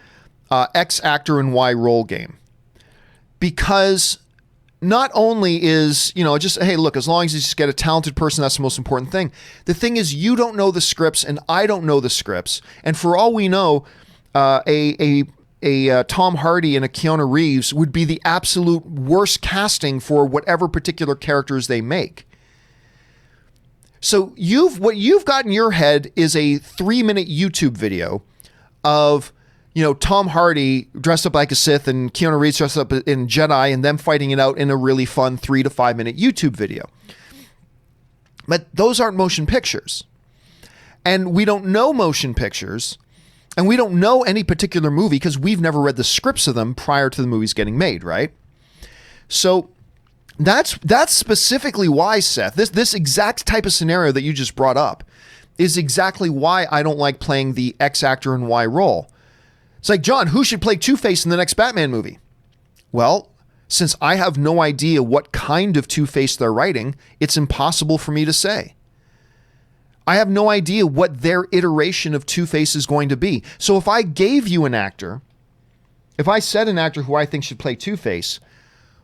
X actor and Y role game. Because not only is, just, hey, look, as long as you just get a talented person, that's the most important thing. The thing is, you don't know the scripts and I don't know the scripts. And for all we know, a Tom Hardy and a Keanu Reeves would be the absolute worst casting for whatever particular characters they make. So what you've got in your head is a 3-minute YouTube video of, Tom Hardy dressed up like a Sith and Keanu Reeves dressed up in Jedi and them fighting it out in a really fun 3 to 5 minute YouTube video. But those aren't motion pictures. And we don't know motion pictures, and we don't know any particular movie because we've never read the scripts of them prior to the movies getting made, right? So that's specifically why, Seth, this exact type of scenario that you just brought up is exactly why I don't like playing the X actor in Y role. It's like, John, who should play Two-Face in the next Batman movie? Well, since I have no idea what kind of Two-Face they're writing, it's impossible for me to say. I have no idea what their iteration of Two-Face is going to be. So if I gave you an actor, if I said an actor who I think should play Two-Face,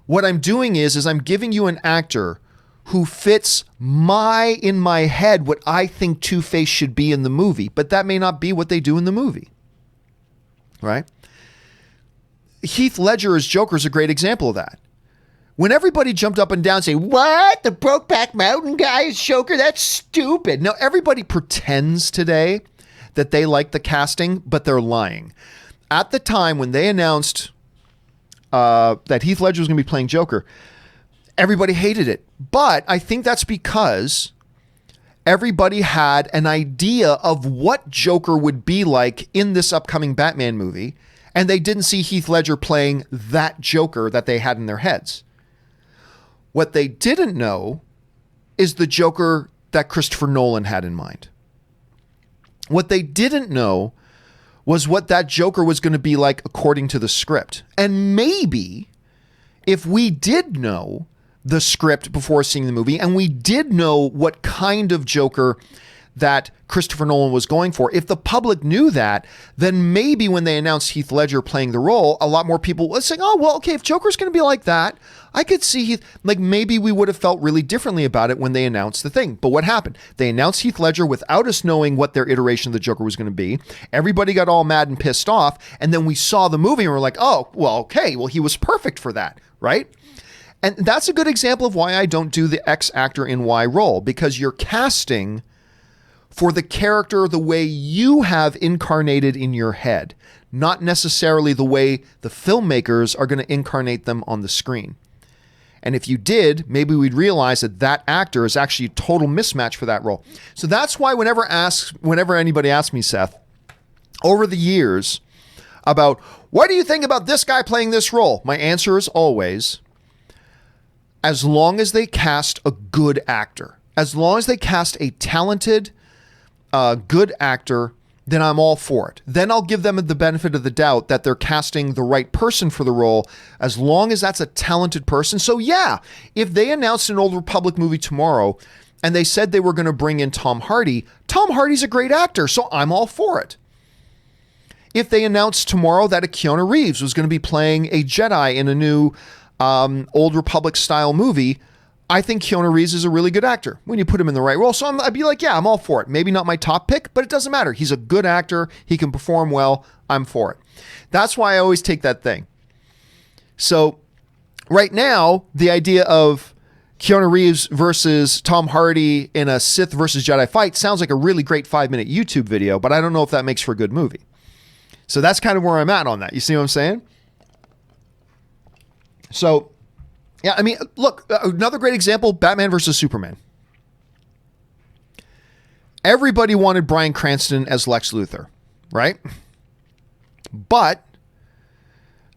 what I'm doing is I'm giving you an actor who fits in my head what I think Two-Face should be in the movie, but that may not be what they do in the movie. Right? Heath Ledger as Joker is a great example of that. When everybody jumped up and down saying, what? The Brokeback Mountain guy is Joker? That's stupid. Now, everybody pretends today that they like the casting, but they're lying. At the time when they announced that Heath Ledger was going to be playing Joker, everybody hated it. But I think that's because everybody had an idea of what Joker would be like in this upcoming Batman movie, and they didn't see Heath Ledger playing that Joker that they had in their heads. What they didn't know is the Joker that Christopher Nolan had in mind. What they didn't know was what that Joker was going to be like according to the script. And maybe if we did know the script before seeing the movie, and we did know what kind of Joker that Christopher Nolan was going for, if the public knew that, then maybe when they announced Heath Ledger playing the role, a lot more people were saying, oh, well, okay, if Joker's going to be like that, I could see Heath, like maybe we would have felt really differently about it when they announced the thing. But what happened? They announced Heath Ledger without us knowing what their iteration of the Joker was going to be. Everybody got all mad and pissed off. And then we saw the movie and we're like, oh, well, okay, well, he was perfect for that, right? And that's a good example of why I don't do the X actor in Y role, because you're casting for the character the way you have incarnated in your head, not necessarily the way the filmmakers are going to incarnate them on the screen. And if you did, maybe we'd realize that that actor is actually a total mismatch for that role. So that's why whenever anybody asks me, Seth, over the years about, what do you think about this guy playing this role? My answer is always, as long as they cast a good actor, as long as they cast a talented, good actor, then I'm all for it. Then I'll give them the benefit of the doubt that they're casting the right person for the role, as long as that's a talented person. So yeah, if they announced an Old Republic movie tomorrow and they said they were going to bring in Tom Hardy's a great actor, so I'm all for it. If they announced tomorrow that a Keanu Reeves was going to be playing a Jedi in a new Old Republic style movie, I think Keanu Reeves is a really good actor when you put him in the right role. So I'd be like, yeah, I'm all for it. Maybe not my top pick, but it doesn't matter. He's a good actor. He can perform well. I'm for it. That's why I always take that thing. So right now, the idea of Keanu Reeves versus Tom Hardy in a Sith versus Jedi fight sounds like a really great 5-minute YouTube video, but I don't know if that makes for a good movie. So that's kind of where I'm at on that. You see what I'm saying? So, yeah, I mean, look, another great example, Batman versus Superman. Everybody wanted Bryan Cranston as Lex Luthor, right? But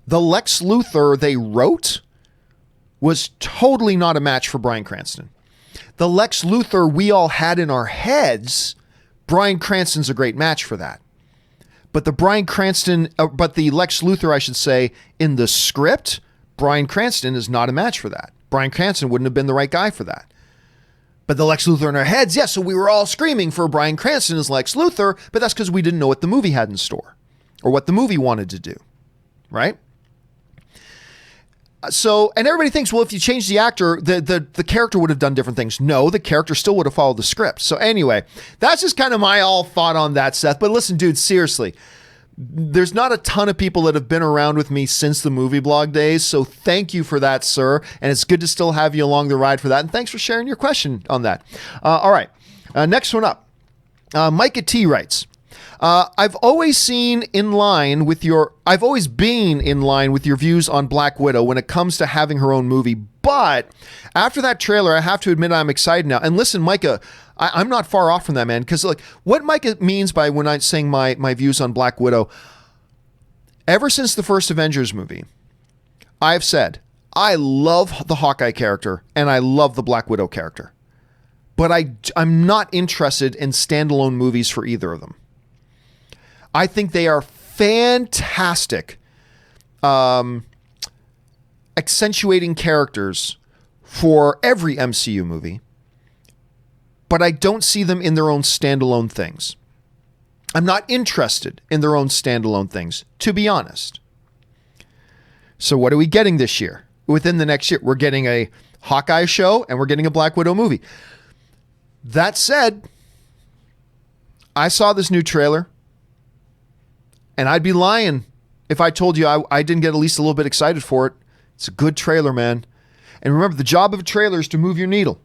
the Lex Luthor they wrote was totally not a match for Bryan Cranston. The Lex Luthor we all had in our heads, Bryan Cranston's a great match for that. But the Lex Luthor, I should say, in the script, Bryan Cranston is not a match for that. Bryan Cranston wouldn't have been the right guy for that. But the Lex Luthor in our heads, yes, so we were all screaming for Bryan Cranston as Lex Luthor, but that's because we didn't know what the movie had in store or what the movie wanted to do, right? And everybody thinks, well, if you change the actor, the character would have done different things. No, the character still would have followed the script. So anyway, that's just kind of my all thought on that, Seth. But listen, dude, seriously, there's not a ton of people that have been around with me since the movie blog days. So thank you for that, sir. And it's good to still have you along the ride for that. And thanks for sharing your question on that. All right. Next one up. Micah T writes, I've always been in line with your views on Black Widow when it comes to having her own movie. But after that trailer, I have to admit I'm excited now. And listen, Micah, I'm not far off from that, man. Because like what Micah means by when I'm saying my views on Black Widow, ever since the first Avengers movie, I've said I love the Hawkeye character and I love the Black Widow character. But I'm not interested in standalone movies for either of them. I think they are fantastic accentuating characters for every MCU movie, but I don't see them in their own standalone things. I'm not interested in their own standalone things, to be honest. So what are we getting this year? Within the next year, we're getting a Hawkeye show and we're getting a Black Widow movie. That said, I saw this new trailer, and I'd be lying if I told you I didn't get at least a little bit excited for it. It's a good trailer, man. And remember, the job of a trailer is to move your needle.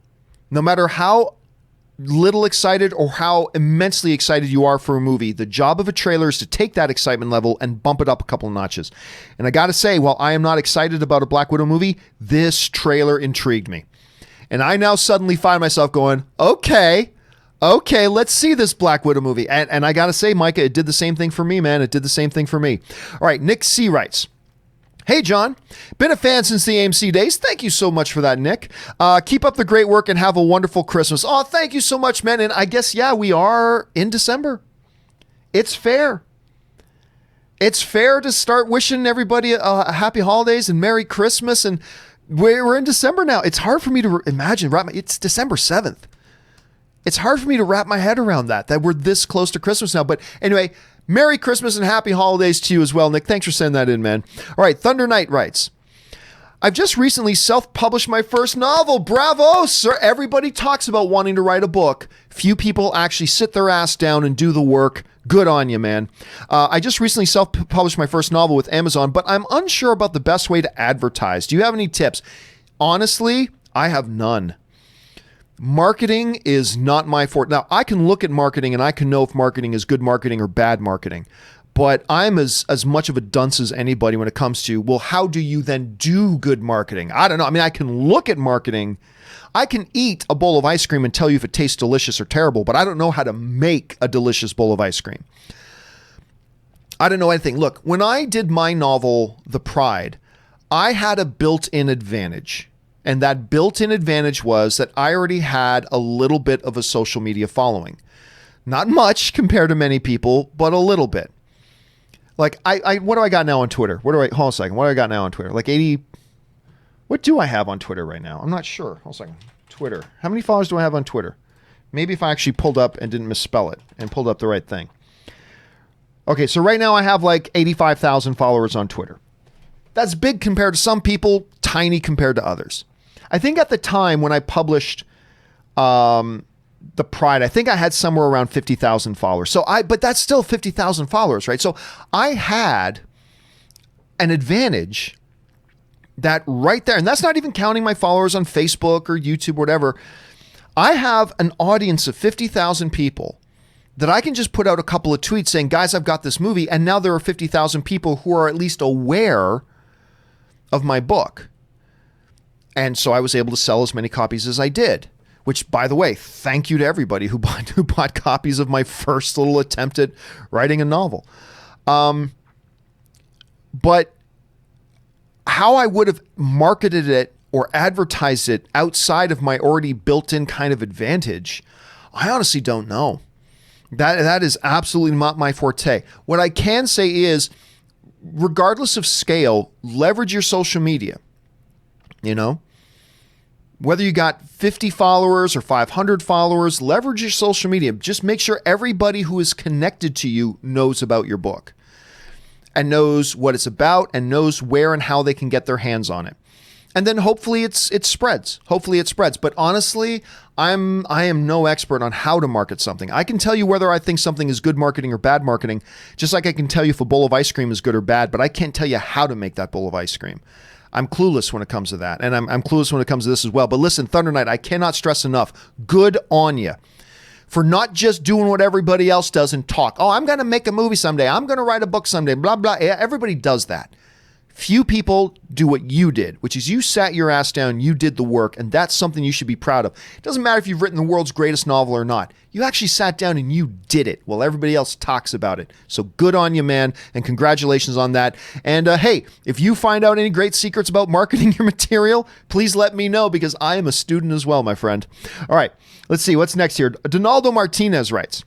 No matter how little excited or how immensely excited you are for a movie, the job of a trailer is to take that excitement level and bump it up a couple of notches. And I got to say, while I am not excited about a Black Widow movie, this trailer intrigued me. And I now suddenly find myself going, okay, let's see this Black Widow movie. And I got to say, Micah, it did the same thing for me, man. It did the same thing for me. All right, Nick C. writes, hey, John, been a fan since the AMC days. Thank you so much for that, Nick. Keep up the great work and have a wonderful Christmas. Oh, thank you so much, man. And I guess, yeah, we are in December. It's fair. It's fair to start wishing everybody a happy holidays and Merry Christmas. And we're in December now. It's hard for me to imagine. It's December 7th. It's hard for me to wrap my head around that we're this close to Christmas now. But anyway, Merry Christmas and happy holidays to you as well, Nick. Thanks for sending that in, man. All right, Thunder Knight writes, I've just recently self-published my first novel. Bravo, sir. Everybody talks about wanting to write a book. Few people actually sit their ass down and do the work. Good on you, man. I just recently self-published my first novel with Amazon, but I'm unsure about the best way to advertise. Do you have any tips? Honestly, I have none. Marketing is not my forte. Now, I can look at marketing and I can know if marketing is good marketing or bad marketing, but I'm as much of a dunce as anybody when it comes to, well, how do you then do good marketing? I don't know. I mean, I can look at marketing. I can eat a bowl of ice cream and tell you if it tastes delicious or terrible, but I don't know how to make a delicious bowl of ice cream. I don't know anything. Look, when I did my novel, The Pride, I had a built-in advantage. And that built-in advantage was that I already had a little bit of a social media following. Not much compared to many people, but a little bit. Like, what do I got now on Twitter? Hold on a second. What do I got now on Twitter? Like 80... What do I have on Twitter right now? I'm not sure. Hold on a second. Twitter. How many followers do I have on Twitter? Maybe if I actually pulled up and didn't misspell it and pulled up the right thing. Okay, so right now I have like 85,000 followers on Twitter. That's big compared to some people, tiny compared to others. I think at the time when I published The Pride, I think I had somewhere around 50,000 followers. But that's still 50,000 followers, right? So I had an advantage that right there, and that's not even counting my followers on Facebook or YouTube, or whatever. I have an audience of 50,000 people that I can just put out a couple of tweets saying, guys, I've got this movie. And now there are 50,000 people who are at least aware of my book. And so I was able to sell as many copies as I did, which, by the way, thank you to everybody who bought copies of my first little attempt at writing a novel. But how I would have marketed it or advertised it outside of my already built-in kind of advantage, I honestly don't know. That is absolutely not my forte. What I can say is, regardless of scale, leverage your social media. You know, whether you got 50 followers or 500 followers, leverage your social media. Just make sure everybody who is connected to you knows about your book and knows what it's about and knows where and how they can get their hands on it. And then hopefully it spreads. Hopefully it spreads. But honestly, I am no expert on how to market something. I can tell you whether I think something is good marketing or bad marketing, just like I can tell you if a bowl of ice cream is good or bad, but I can't tell you how to make that bowl of ice cream. I'm clueless when it comes to that. And I'm clueless when it comes to this as well. But listen, Thunder Knight, I cannot stress enough. Good on you for not just doing what everybody else does and talk. Oh, I'm going to make a movie someday. I'm going to write a book someday. Blah, blah. Yeah, everybody does that. Few people do what you did, which is you sat your ass down, you did the work, and that's something you should be proud of. It doesn't matter if you've written the world's greatest novel or not. You actually sat down and you did it while everybody else talks about it. So good on you, man, and congratulations on that. And hey, if you find out any great secrets about marketing your material, please let me know because I am a student as well, my friend. All right, let's see what's next here. Donaldo Martinez writes,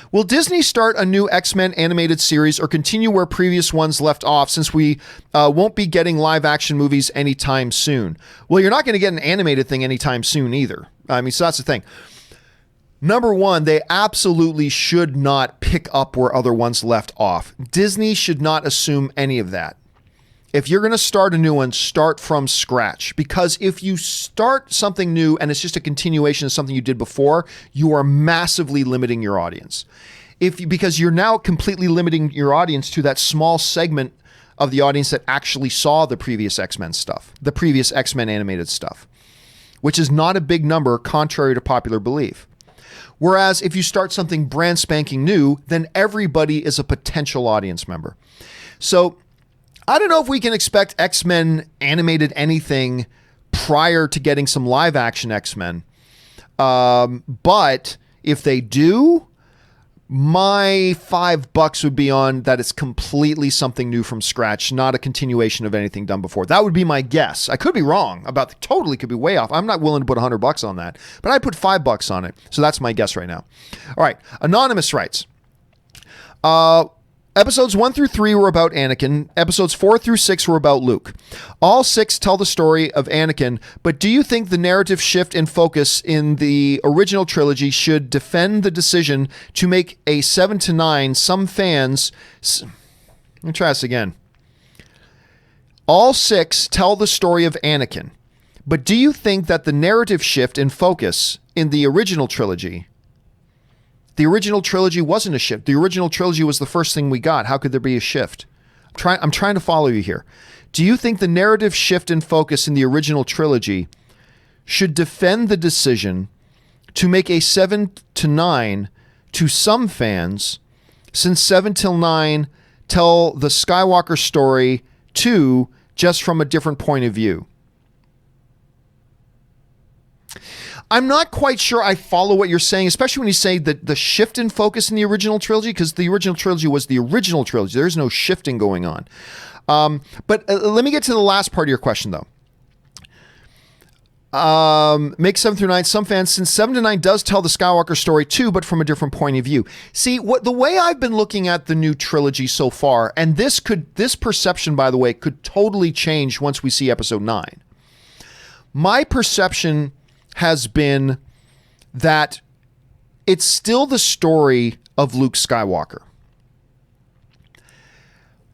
will Disney start a new X-Men animated series or continue where previous ones left off since we won't be getting live action movies anytime soon? Well, you're not going to get an animated thing anytime soon either. I mean, so that's the thing. Number one, they absolutely should not pick up where other ones left off. Disney should not assume any of that. If you're going to start a new one, start from scratch. Because if you start something new and it's just a continuation of something you did before, you are massively limiting your audience. Because you're now completely limiting your audience to that small segment of the audience that actually saw the previous X-Men stuff, the previous X-Men animated stuff, which is not a big number contrary to popular belief. Whereas if you start something brand spanking new, then everybody is a potential audience member. So I don't know if we can expect X-Men animated anything prior to getting some live action X-Men. But if they do, my $5 would be on that it's completely something new from scratch, not a continuation of anything done before. That would be my guess. I could be wrong totally could be way off. I'm not willing to put $100 on that, but I put $5 on it. So that's my guess right now. All right. Anonymous writes, episodes 1 through 3 were about Anakin. Episodes 4 through 6 were about Luke. All 6 tell the story of Anakin, but do you think the narrative shift and focus in the original trilogy should defend the decision to make a 7 to 9? Some fans... Let me try this again. All 6 tell the story of Anakin, but do you think that the narrative shift and focus in the original trilogy... The original trilogy wasn't a shift. The original trilogy was the first thing we got. How could there be a shift? I'm trying to follow you here. Do you think the narrative shift and focus in the original trilogy should defend the decision to make a 7 to 9 to some fans, since 7 till 9 tell the Skywalker story too, just from a different point of view? I'm not quite sure I follow what you're saying, especially when you say that the shift in focus in the original trilogy, because the original trilogy was the original trilogy. There's no shifting going on. But let me get to the last part of your question, though. Make 7 through 9 some fans, since 7 to 9 does tell the Skywalker story too, but from a different point of view. See, the way I've been looking at the new trilogy so far, and this perception, by the way, could totally change once we see episode 9. My perception has been that it's still the story of Luke Skywalker.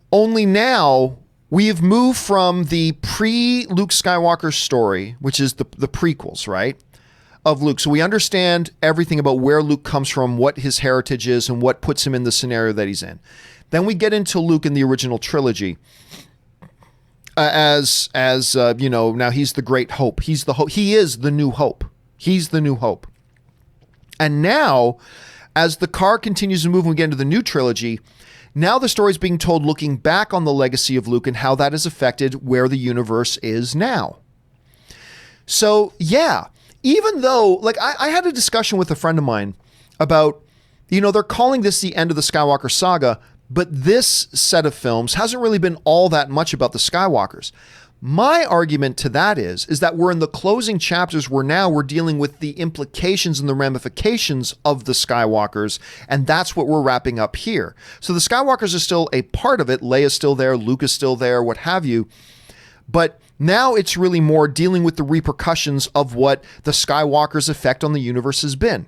Only now we've moved from the pre-Luke Skywalker story, which is the prequels, right, of Luke. So we understand everything about where Luke comes from, what his heritage is, and what puts him in the scenario that he's in. Then we get into Luke in the original trilogy. As you know, now he's the great hope. He's the hope. He is the new hope. He's the new hope. And now, as the car continues to move and we get into the new trilogy, now the story is being told looking back on the legacy of Luke and how that has affected where the universe is now. So yeah, even though, like, I had a discussion with a friend of mine about, you know, they're calling this the end of the Skywalker Saga, but this set of films hasn't really been all that much about the Skywalkers. My argument to that is that we're in the closing chapters where now we're dealing with the implications and the ramifications of the Skywalkers, and that's what we're wrapping up here. So the Skywalkers are still a part of it. Leia's still there, Luke is still there, what have you. But now it's really more dealing with the repercussions of what the Skywalkers' effect on the universe has been.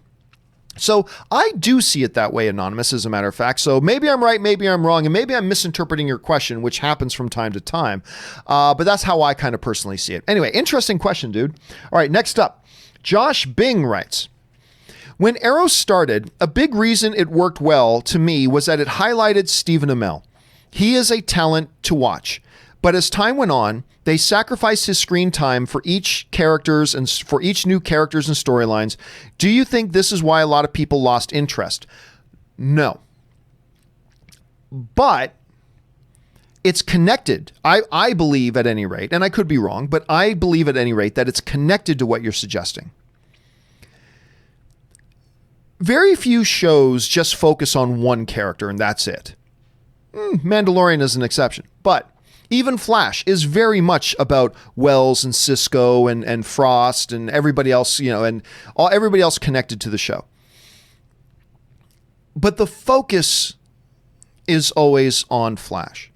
So I do see it that way, Anonymous, as a matter of fact. So maybe I'm right, maybe I'm wrong, and maybe I'm misinterpreting your question, which happens from time to time. But that's how I kind of personally see it. Anyway, interesting question, dude. All right, next up, Josh Bing writes, when Arrow started, a big reason it worked well to me was that it highlighted Stephen Amell. He is a talent to watch. But as time went on, they sacrificed his screen time for each characters and for each new characters and storylines. Do you think this is why a lot of people lost interest? No. But it's connected. I believe at any rate, and I could be wrong, but I believe at any rate that it's connected to what you're suggesting. Very few shows just focus on one character and that's it. Mandalorian is an exception, but even Flash is very much about Wells and Cisco and Frost and everybody else, and everybody else connected to the show. But the focus is always on Flash.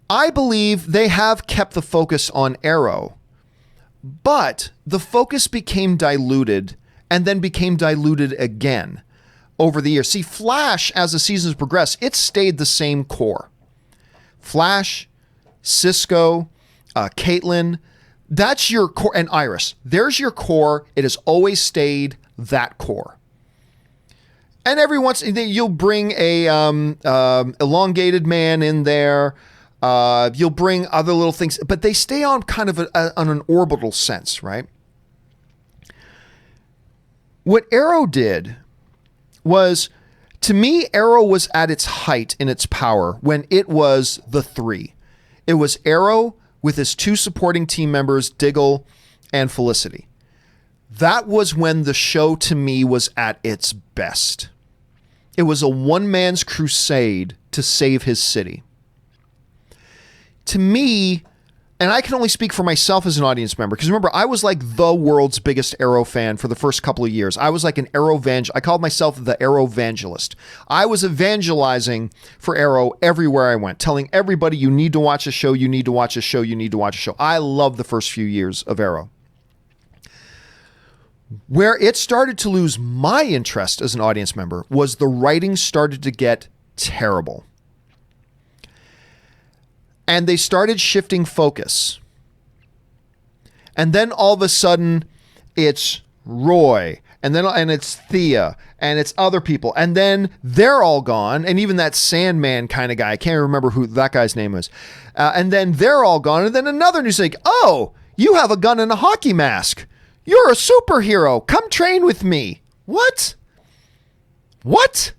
I believe they have kept the focus on Arrow, but the focus became diluted and then became diluted again over the years. See, Flash, as the seasons progressed, it stayed the same core. Flash, Cisco, Caitlin, that's your core, and Iris. There's your core. It has always stayed that core. And every once you'll bring a elongated man in there. You'll bring other little things, but they stay on kind of on an orbital sense, right? What Arrow did was, to me, Arrow was at its height in its power when it was the three. It was Arrow with his two supporting team members, Diggle and Felicity. That was when the show, to me, was at its best. It was a one-man's crusade to save his city. To me, and I can only speak for myself as an audience member, because remember, I was like the world's biggest Arrow fan for the first couple of years. I was like an I called myself the Arrow evangelist. I was evangelizing for Arrow everywhere I went, telling everybody, you need to watch a show, you need to watch a show, you need to watch a show. I loved the first few years of Arrow. Where it started to lose my interest as an audience member was the writing started to get terrible. And they started shifting focus. And then all of a sudden, it's Roy, and it's Thea, and it's other people. And then they're all gone, and even that Sandman kind of guy, I can't remember who that guy's name is. And then they're all gone, and then another news like, oh, you have a gun and a hockey mask. You're a superhero. Come train with me. What? What?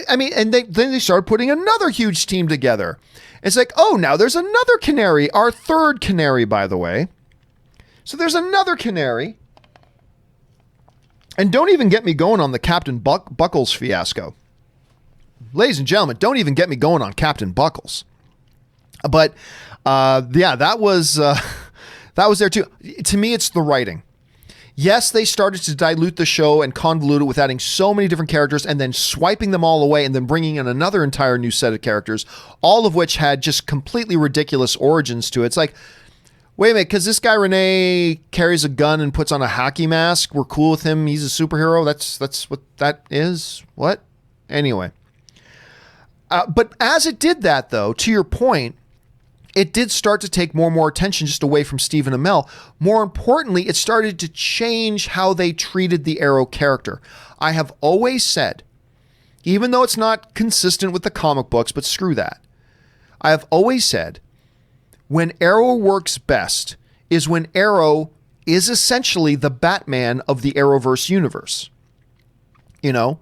I mean, and then they started putting another huge team together. It's like, oh, now there's another canary, our third canary, by the way. So there's another canary. And don't even get me going on the Captain Buckles fiasco. Ladies and gentlemen, don't even get me going on Captain Buckles. But yeah, that was there too. To me, it's the writing. Yes, they started to dilute the show and convolute it with adding so many different characters and then swiping them all away and then bringing in another entire new set of characters, all of which had just completely ridiculous origins to it. It's like, wait a minute, because this guy Renee carries a gun and puts on a hockey mask, we're cool with him, he's a superhero? That's what that is? What? Anyway. But as it did that, though, to your point, it did start to take more and more attention just away from Stephen Amell. More importantly, it started to change how they treated the Arrow character. I have always said, even though it's not consistent with the comic books, but screw that. I have always said, when Arrow works best is when Arrow is essentially the Batman of the Arrowverse universe. You know?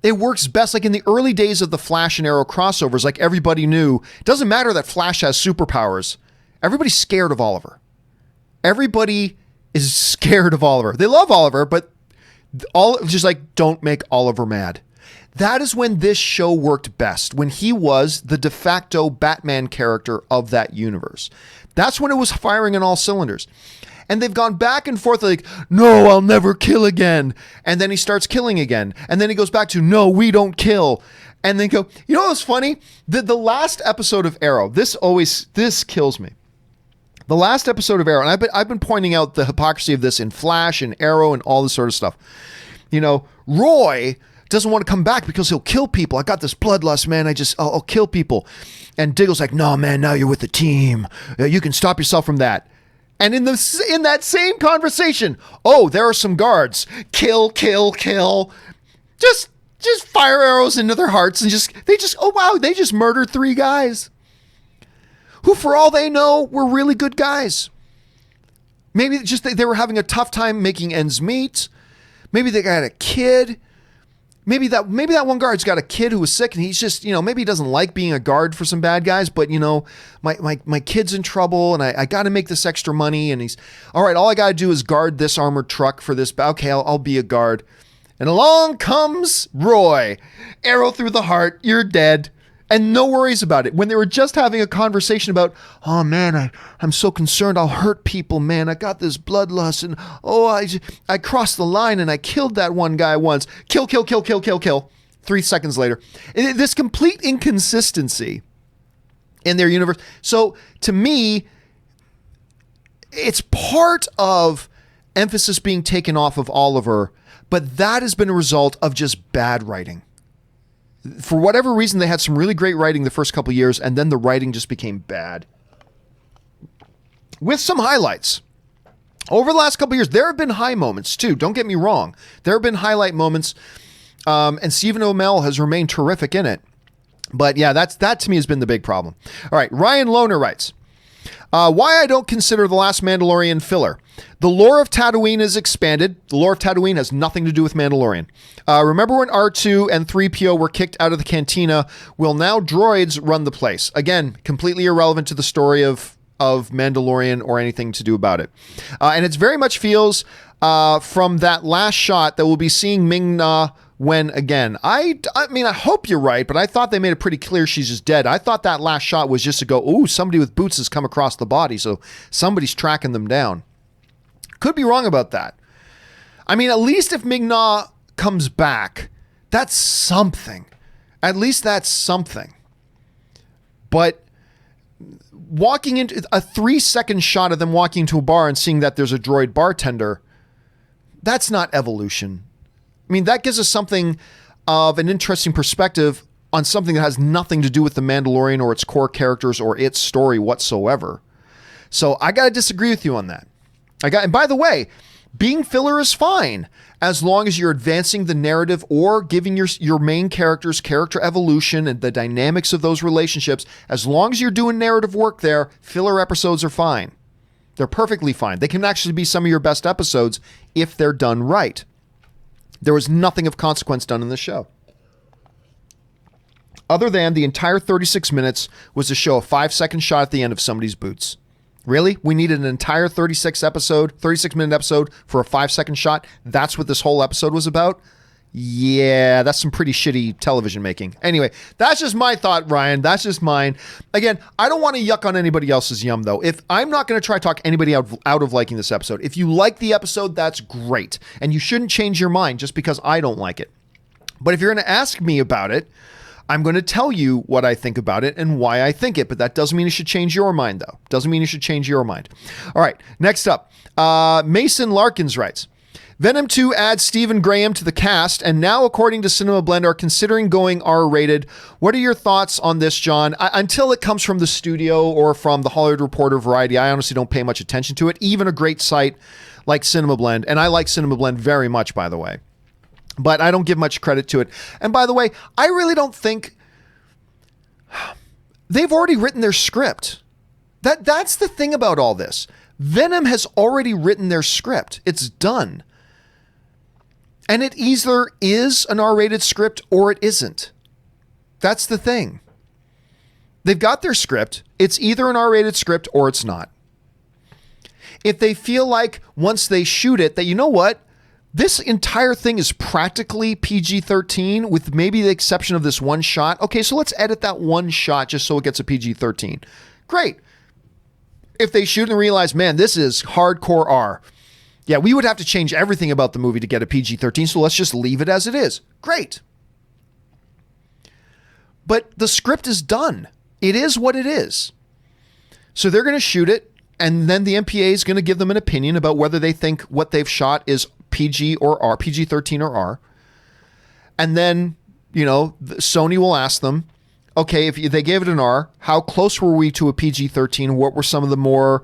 It works best like in the early days of the Flash and Arrow crossovers, like everybody knew. It doesn't matter that Flash has superpowers. Everybody's scared of Oliver. Everybody is scared of Oliver. They love Oliver, but just like, don't make Oliver mad. That is when this show worked best, when he was the de facto Batman character of that universe. That's when it was firing on all cylinders. And they've gone back and forth like, no, I'll never kill again. And then he starts killing again. And then he goes back to, no, we don't kill. And then go, you know what's funny? The last episode of Arrow, this kills me. The last episode of Arrow, and I've been pointing out the hypocrisy of this in Flash and Arrow and all this sort of stuff. You know, Roy doesn't want to come back because he'll kill people. I got this bloodlust, man. I'll kill people. And Diggle's like, no, man, now you're with the team. You can stop yourself from that. And in that same conversation, oh, there are some guards. Kill. Just fire arrows into their hearts and they just murdered 3 guys who, for all they know, were really good guys. Maybe just they were having a tough time making ends meet. Maybe they got a kid. Maybe that one guard's got a kid who was sick and he's just, maybe he doesn't like being a guard for some bad guys, but my kid's in trouble and I got to make this extra money, and he's all right. All I got to do is guard this armored truck for this. Okay, I'll be a guard. And along comes Roy, arrow through the heart. You're dead. And no worries about it. When they were just having a conversation about, oh man, I'm so concerned I'll hurt people, man. I got this bloodlust and I crossed the line and I killed that one guy once. Kill. 3 seconds later. This complete inconsistency in their universe. So to me, it's part of emphasis being taken off of Oliver, but that has been a result of just bad writing. For whatever reason, they had some really great writing the first couple of years, and then the writing just became bad. With some highlights. Over the last couple of years, there have been high moments, too. Don't get me wrong. There have been highlight moments, and Stephen Amell has remained terrific in it. But yeah, that to me has been the big problem. All right, Ryan Lohner writes, why I don't consider The Last Mandalorian filler. The lore of Tatooine is expanded. The lore of Tatooine has nothing to do with Mandalorian. Remember when R2 and 3PO were kicked out of the cantina? Will now droids run the place? Again, completely irrelevant to the story of Mandalorian or anything to do about it. And it very much feels from that last shot that we'll be seeing Ming-Na when again. I mean, I hope you're right, but I thought they made it pretty clear she's just dead. I thought that last shot was just to go, ooh, somebody with boots has come across the body, so somebody's tracking them down. Could be wrong about that. I mean, at least if Ming-Na comes back, that's something. At least that's something. But walking into a 3-second shot of them walking into a bar and seeing that there's a droid bartender, that's not evolution. I mean, that gives us something of an interesting perspective on something that has nothing to do with The Mandalorian or its core characters or its story whatsoever. So I got to disagree with you on that. And by the way, being filler is fine as long as you're advancing the narrative or giving your main characters character evolution and the dynamics of those relationships. As long as you're doing narrative work there, filler episodes are fine. They're perfectly fine. They can actually be some of your best episodes if they're done right. There was nothing of consequence done in the show. Other than the entire 36 minutes was to show a 5-second shot at the end of somebody's boots. Really? We needed an entire 36-minute episode for a 5-second shot? That's what this whole episode was about? Yeah, that's some pretty shitty television making. Anyway, that's just my thought, Ryan. That's just mine. Again, I don't want to yuck on anybody else's yum, though. If I'm not going to try to talk anybody out of liking this episode. If you like the episode, that's great. And you shouldn't change your mind just because I don't like it. But if you're going to ask me about it, I'm going to tell you what I think about it and why I think it, but that doesn't mean you should change your mind, though. Doesn't mean you should change your mind. All right, next up, Mason Larkins writes, Venom 2 adds Stephen Graham to the cast, and now, according to Cinema Blend, are considering going R-rated. What are your thoughts on this, John? Until it comes from the studio or from the Hollywood Reporter Variety, I honestly don't pay much attention to it, even a great site like Cinema Blend, and I like Cinema Blend very much, by the way. But I don't give much credit to it. And by the way, I really don't think they've already written their script. That's the thing about all this. Venom has already written their script. It's done. And it either is an R-rated script or it isn't. That's the thing. They've got their script. It's either an R-rated script or it's not. If they feel like once they shoot it that, you know what? This entire thing is practically PG-13 with maybe the exception of this one shot. Okay, so let's edit that one shot just so it gets a PG-13. Great. If they shoot and realize, man, this is hardcore R. Yeah, we would have to change everything about the movie to get a PG-13, so let's just leave it as it is. Great. But the script is done. It is what it is. So they're going to shoot it. And then the MPA is going to give them an opinion about whether they think what they've shot is PG or R, PG-13 or R. And then, Sony will ask them, okay, if they gave it an R, how close were we to a PG-13? What were some of the more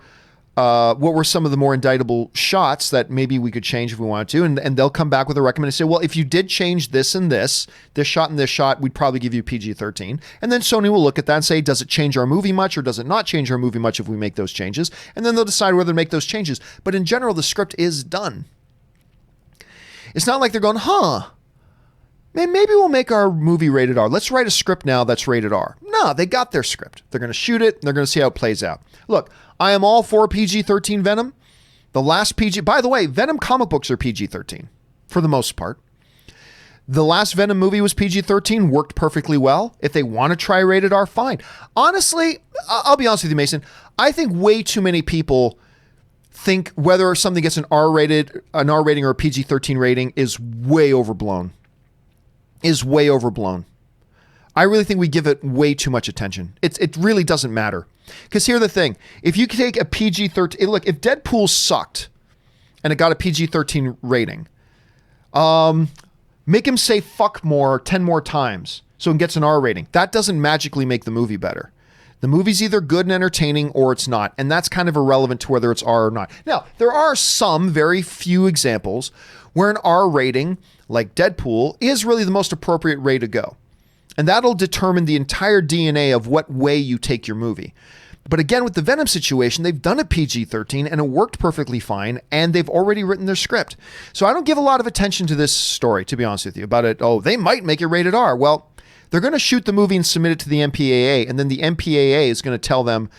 indictable shots that maybe we could change if we wanted to? And they'll come back with a recommendation and say, well, if you did change this and this shot and this shot, we'd probably give you PG-13. And then Sony will look at that and say, does it change our movie much or does it not change our movie much if we make those changes? And then they'll decide whether to make those changes. But in general, the script is done. It's not like they're going, man, maybe we'll make our movie rated R. Let's write a script now that's rated R. No, they got their script. They're going to shoot it and they're going to see how it plays out. Look, I am all for PG-13 Venom. The last by the way, Venom comic books are PG-13 for the most part. The last Venom movie was PG-13, worked perfectly well. If they want to try rated R, fine. Honestly, I'll be honest with you, Mason. I think way too many people think whether something gets an R rating or a PG-13 rating is way overblown. I really think we give it way too much attention. It really doesn't matter. Because here's the thing. If you take a PG-13... Look, if Deadpool sucked and it got a PG-13 rating, make him say fuck more 10 more times so it gets an R rating. That doesn't magically make the movie better. The movie's either good and entertaining or it's not. And that's kind of irrelevant to whether it's R or not. Now, there are some very few examples where an R rating, like Deadpool, is really the most appropriate way to go. And that'll determine the entire DNA of what way you take your movie. But again, with the Venom situation, they've done a PG-13 and it worked perfectly fine, and they've already written their script. So I don't give a lot of attention to this story, to be honest with you, about it. Oh, they might make it rated R. Well, they're going to shoot the movie and submit it to the MPAA, and then the MPAA is going to tell them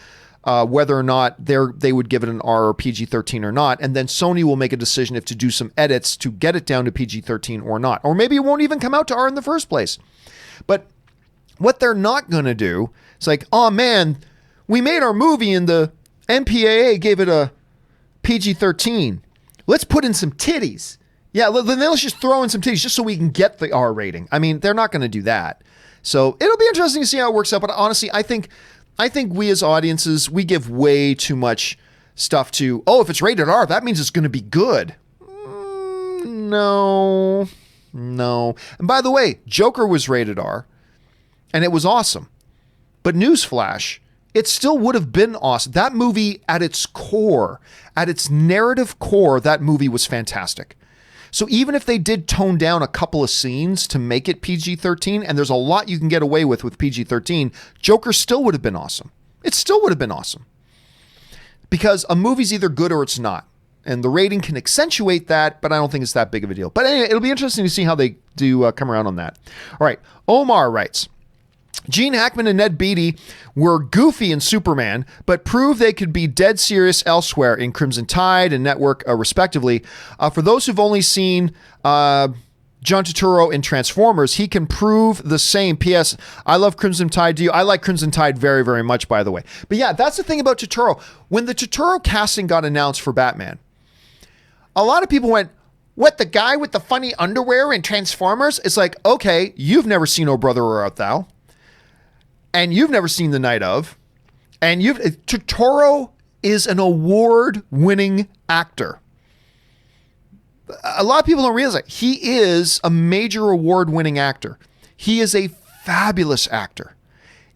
whether or not they would give it an R or PG-13 or not, and then Sony will make a decision if to do some edits to get it down to PG-13 or not. Or maybe it won't even come out to R in the first place. But what they're not going to do is like, oh man, we made our movie and the MPAA gave it a PG-13. Let's put in some titties. Yeah, then let's just throw in some titties just so we can get the R rating. I mean, they're not going to do that. So it'll be interesting to see how it works out. But honestly, I think we as audiences, we give way too much stuff to, if it's rated R, that means it's going to be good. No. And by the way, Joker was rated R, and it was awesome. But newsflash, it still would have been awesome. That movie, at its core, at its narrative core, that movie was fantastic. So even if they did tone down a couple of scenes to make it PG-13, and there's a lot you can get away with PG-13, Joker still would have been awesome. It still would have been awesome. Because a movie's either good or it's not. And the rating can accentuate that, but I don't think it's that big of a deal. But anyway, it'll be interesting to see how they do come around on that. All right, Omar writes, Gene Hackman and Ned Beatty were goofy in Superman, but proved they could be dead serious elsewhere in Crimson Tide and Network, respectively. For those who've only seen John Turturro in Transformers, he can prove the same. P.S. I love Crimson Tide. I like Crimson Tide very, very much, by the way. But yeah, that's the thing about Turturro. When the Turturro casting got announced for Batman, a lot of people went, what, the guy with the funny underwear in Transformers? It's like, okay, you've never seen O Brother, Where Art Thou? And you've never seen The Night Of. And Turturro is an award-winning actor. A lot of people don't realize that. He is a major award-winning actor. He is a fabulous actor.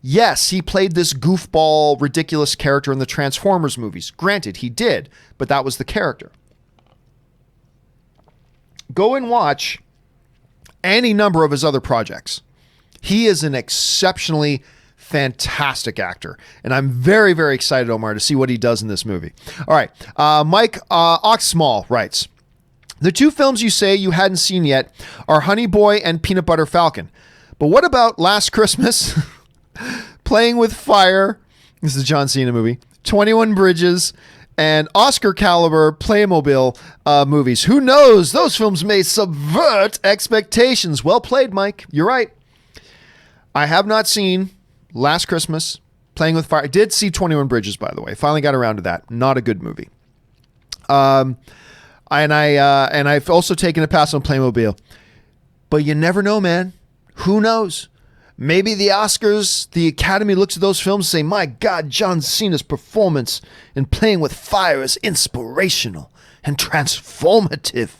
Yes, he played this goofball, ridiculous character in the Transformers movies. Granted, he did, but that was the character. Go and watch any number of his other projects. He is an exceptionally fantastic actor, and I'm very, very excited, Omar, to see what he does in this movie. All right, Mike Oxsmall writes, the two films you say you hadn't seen yet are Honey Boy and Peanut Butter Falcon. But what about Last Christmas, Playing with Fire, this is a John Cena movie, 21 Bridges, and Oscar caliber Playmobil movies? Who knows? Those films may subvert expectations. Well played, Mike. You're right. I have not seen Last Christmas, Playing with Fire. I did see 21 Bridges, by the way. Finally got around to that. Not a good movie. And I've also taken a pass on Playmobil. But you never know, man. Who knows? Maybe the Oscars, the Academy looks at those films and say, my God, John Cena's performance in Playing with Fire is inspirational and transformative.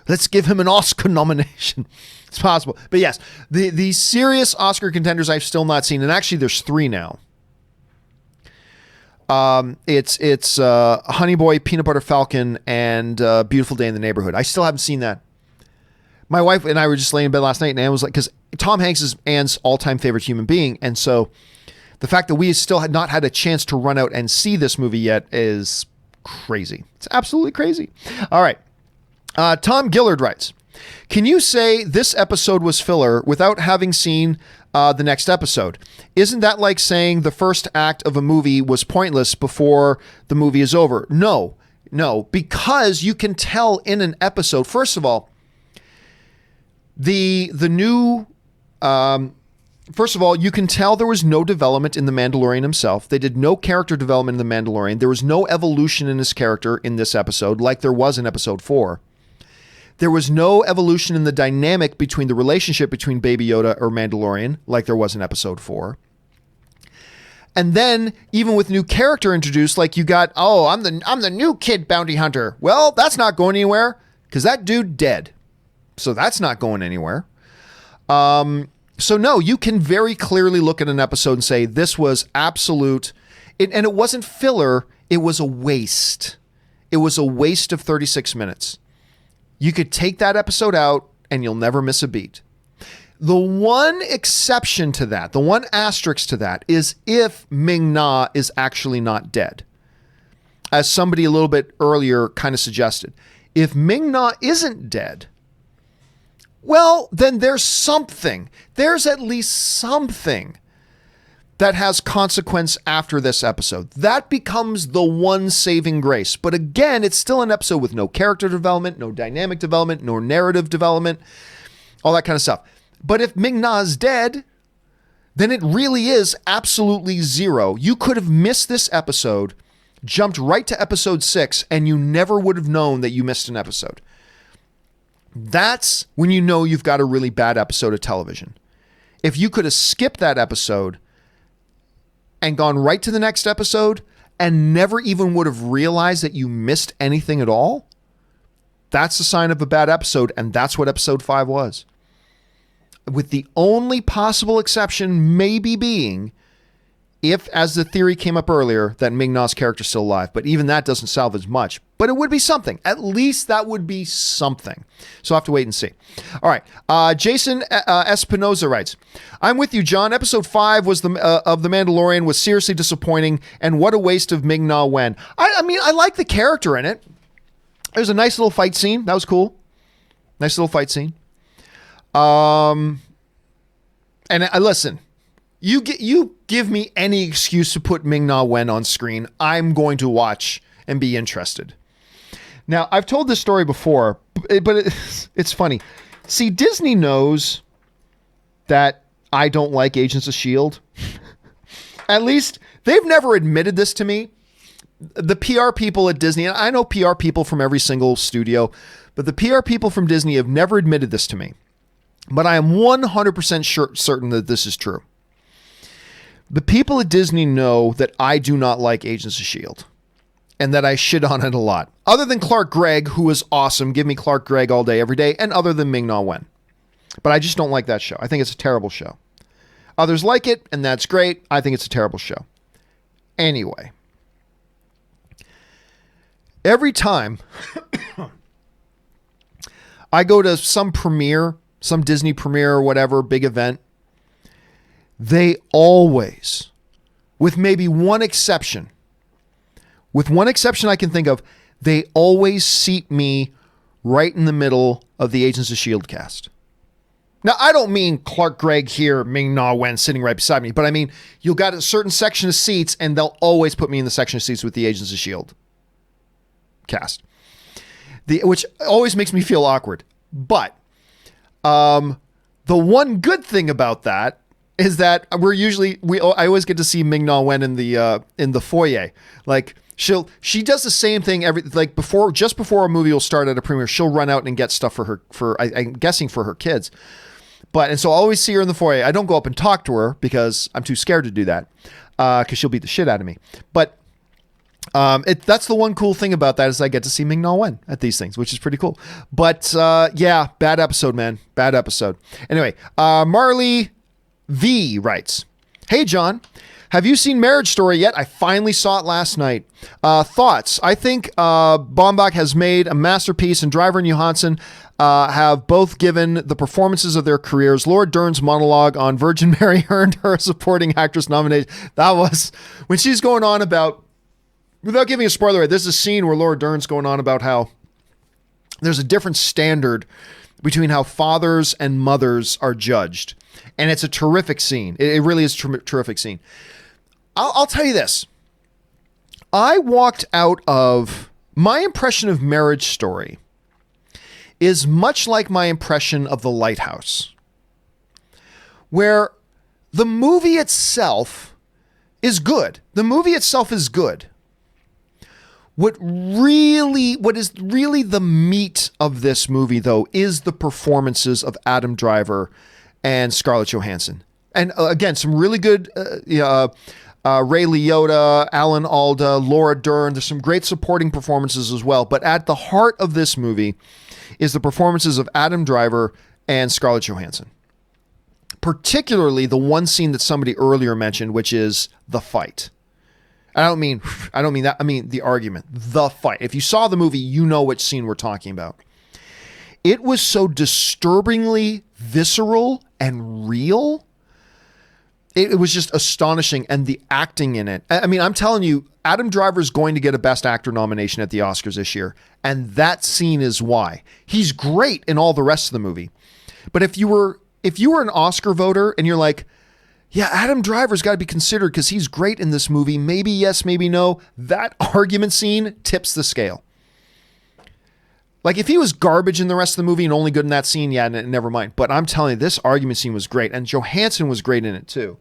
Let's give him an Oscar nomination. It's possible. But yes, the serious Oscar contenders I've still not seen, and actually there's 3 now. It's Honey Boy, Peanut Butter Falcon, and Beautiful Day in the Neighborhood. I still haven't seen that. My wife and I were just laying in bed last night, and Anne was like, because Tom Hanks is Anne's all-time favorite human being, and so the fact that we still had not had a chance to run out and see this movie yet is crazy. It's absolutely crazy. All right. Tom Gillard writes, can you say this episode was filler without having seen the next episode? Isn't that like saying the first act of a movie was pointless before the movie is over? No, because you can tell in an episode, first of all, first of all, you can tell there was no development in the Mandalorian himself. They did no character development in the Mandalorian. There was no evolution in his character in this episode, like there was in episode 4. There was no evolution in the dynamic between the relationship between Baby Yoda or Mandalorian, like there was in episode 4. And then, even with new character introduced, like you got, I'm the new kid bounty hunter. Well, that's not going anywhere because that dude dead. So that's not going anywhere. So no, you can very clearly look at an episode and say this was absolute, and it wasn't filler. It was a waste. It was a waste of 36 minutes. You could take that episode out and you'll never miss a beat. The one exception to that, the one asterisk to that is if Ming-Na is actually not dead. As somebody a little bit earlier kind of suggested. If Ming-Na isn't dead, well, then there's something. There's at least something that has consequence after this episode. That becomes the one saving grace. But again, it's still an episode with no character development, no dynamic development, no narrative development, all that kind of stuff. But if Ming-Na is dead, then it really is absolutely zero. You could have missed this episode, jumped right to episode 6, and you never would have known that you missed an episode. That's when you know you've got a really bad episode of television. If you could have skipped that episode and gone right to the next episode and never even would have realized that you missed anything at all, that's a sign of a bad episode, and that's what episode 5 was. With the only possible exception maybe being if, as the theory came up earlier, that Ming-Na's character is still alive. But even that doesn't salvage much. But it would be something. At least that would be something. So I'll have to wait and see. All right. Jason Espinoza writes, I'm with you, John. Episode 5 was of The Mandalorian was seriously disappointing. And what a waste of Ming-Na Wen. I mean, I like the character in it. There's a nice little fight scene. That was cool. Nice little fight scene. And listen, you give me any excuse to put Ming-Na Wen on screen, I'm going to watch and be interested. Now, I've told this story before, but it's funny. See, Disney knows that I don't like Agents of S.H.I.E.L.D. At least, they've never admitted this to me. The PR people at Disney, and I know PR people from every single studio, but the PR people from Disney have never admitted this to me. But I am 100% certain that this is true. The people at Disney know that I do not like Agents of S.H.I.E.L.D. and that I shit on it a lot. Other than Clark Gregg, who is awesome. Give me Clark Gregg all day, every day. And other than Ming-Na Wen. But I just don't like that show. I think it's a terrible show. Others like it, and that's great. I think it's a terrible show. Anyway. Every time I go to some premiere, some Disney premiere or whatever, big event, they always, with maybe one exception I can think of, they always seat me right in the middle of the Agents of S.H.I.E.L.D. cast. Now, I don't mean Clark Gregg here, Ming-Na Wen sitting right beside me, but I mean, you'll got a certain section of seats and they'll always put me in the section of seats with the Agents of S.H.I.E.L.D. cast. Which always makes me feel awkward. But the one good thing about that is that I always get to see Ming-Na Wen in the foyer. Like she does the same thing just before a movie will start at a premiere. She'll run out and get stuff I'm guessing for her kids. And so I always see her in the foyer. I don't go up and talk to her because I'm too scared to do that because she'll beat the shit out of me. But that's the one cool thing about that is I get to see Ming-Na Wen at these things, which is pretty cool. But yeah, bad episode, man. Bad episode. Anyway, Marley V writes, "Hey, John. Have you seen Marriage Story yet? I finally saw it last night. Thoughts? I think Baumbach has made a masterpiece, and Driver and Johansson have both given the performances of their careers. Laura Dern's monologue on Virgin Mary earned her a supporting actress nomination." That was when she's going on about, without giving a spoiler, there's a scene where Laura Dern's going on about how there's a different standard between how fathers and mothers are judged. And it's a terrific scene. It really is a terrific scene. I'll tell you this. I walked out of, my impression of Marriage Story is much like my impression of The Lighthouse, where the movie itself is good. The movie itself is good. What is really the meat of this movie, though, is the performances of Adam Driver and Scarlett Johansson. And again, some really good Ray Liotta, Alan Alda, Laura Dern. There's some great supporting performances as well. But at the heart of this movie is the performances of Adam Driver and Scarlett Johansson. Particularly the one scene that somebody earlier mentioned, which is the fight. I don't mean that. I mean the argument, the fight. If you saw the movie, you know which scene we're talking about. It was so disturbingly visceral and real. It was just astonishing. And the acting in it. I mean, I'm telling you, Adam Driver is going to get a Best Actor nomination at the Oscars this year. And that scene is why. He's great in all the rest of the movie. But if you were an Oscar voter and you're like, yeah, Adam Driver's got to be considered because he's great in this movie, maybe yes, maybe no, that argument scene tips the scale. Like if he was garbage in the rest of the movie and only good in that scene, yeah, never mind. But I'm telling you, this argument scene was great. And Johansson was great in it too.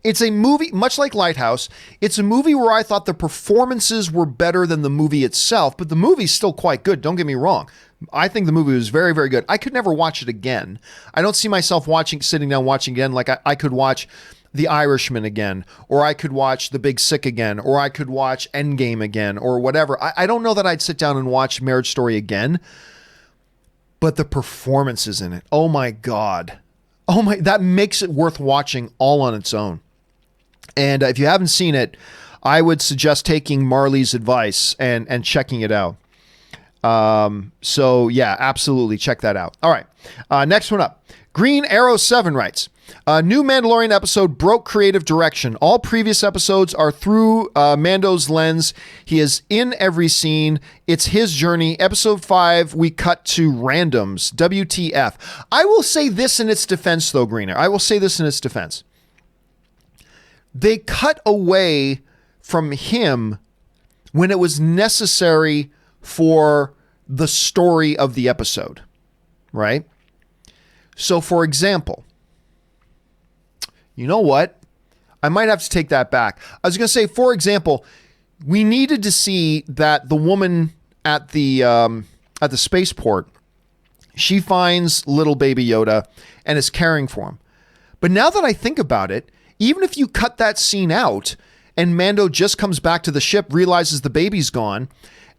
It's a movie, much like Lighthouse, it's a movie where I thought the performances were better than the movie itself, but the movie's still quite good, don't get me wrong. I think the movie was very, very good. I could never watch it again. I don't see myself sitting down watching again like I could watch The Irishman again, or I could watch The Big Sick again, or I could watch Endgame again, or whatever. I don't know that I'd sit down and watch Marriage Story again, but the performances in it, oh my God. That makes it worth watching all on its own. And if you haven't seen it, I would suggest taking Marley's advice and checking it out. So yeah, absolutely check that out. All right. Next one up. Green Arrow 7 writes, new Mandalorian episode broke creative direction. All previous episodes are through Mando's lens. He is in every scene. It's his journey. Episode 5, we cut to randoms. WTF. I will say this in its defense, though, Greener. I will say this in its defense. They cut away from him when it was necessary for the story of the episode, right? So, for example, you know what? I might have to take that back. I was going to say, for example, we needed to see that the woman at the spaceport, she finds little baby Yoda and is caring for him. But now that I think about it, even if you cut that scene out and Mando just comes back to the ship, realizes the baby's gone,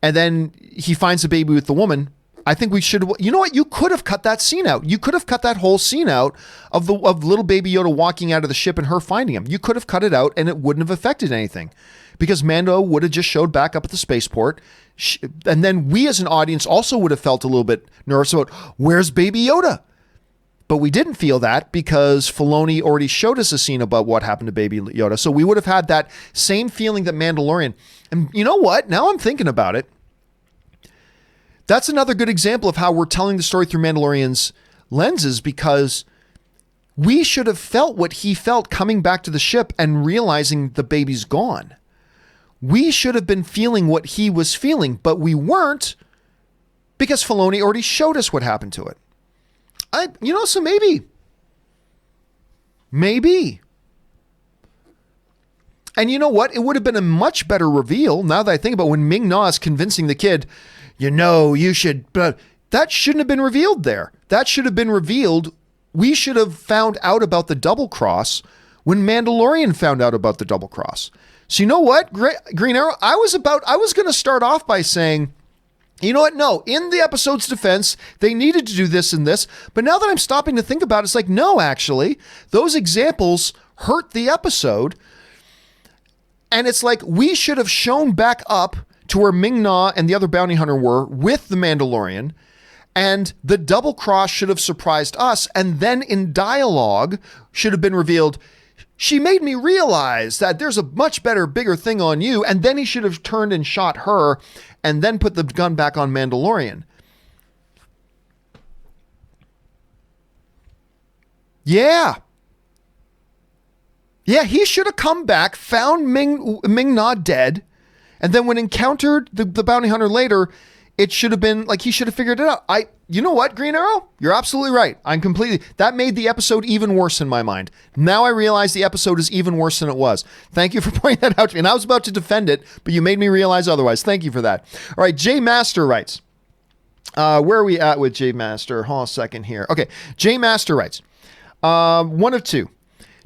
and then he finds the baby with the woman, I think we should, you know what? You could have cut that scene out. You could have cut that whole scene out of little baby Yoda walking out of the ship and her finding him. You could have cut it out and it wouldn't have affected anything because Mando would have just showed back up at the spaceport. And then we as an audience also would have felt a little bit nervous about where's baby Yoda? But we didn't feel that because Filoni already showed us a scene about what happened to baby Yoda. So we would have had that same feeling that Mandalorian. And you know what? Now I'm thinking about it. That's another good example of how we're telling the story through Mandalorian's lenses because we should have felt what he felt coming back to the ship and realizing the baby's gone. We should have been feeling what he was feeling, but we weren't because Filoni already showed us what happened to it. So maybe. And you know what? It would have been a much better reveal now that I think about when Ming-Na is convincing the kid, you should, That shouldn't have been revealed there. That should have been revealed. We should have found out about the double cross when Mandalorian found out about the double cross. So you know what, Green Arrow? I was going to start off by saying, you know what? No, in the episode's defense, they needed to do this and this. But now that I'm stopping to think about it, it's like, no, actually, those examples hurt the episode. And it's like, we should have shown back up to where Ming-Na and the other bounty hunter were with the Mandalorian. And the double cross should have surprised us. And then in dialogue should have been revealed, she made me realize that there's a much better, bigger thing on you. And then he should have turned and shot her and then put the gun back on Mandalorian. Yeah. Yeah, he should have come back, found Ming-Na dead, and then when encountered the bounty hunter later, it should have been like he should have figured it out. You know what, Green Arrow? You're absolutely right. That made the episode even worse in my mind. Now I realize the episode is even worse than it was. Thank you for pointing that out to me. And I was about to defend it, but you made me realize otherwise. Thank you for that. All right, Jay Master writes. Where are we at with Jay Master? Hold on a second here. Okay, Jay Master writes. One of two.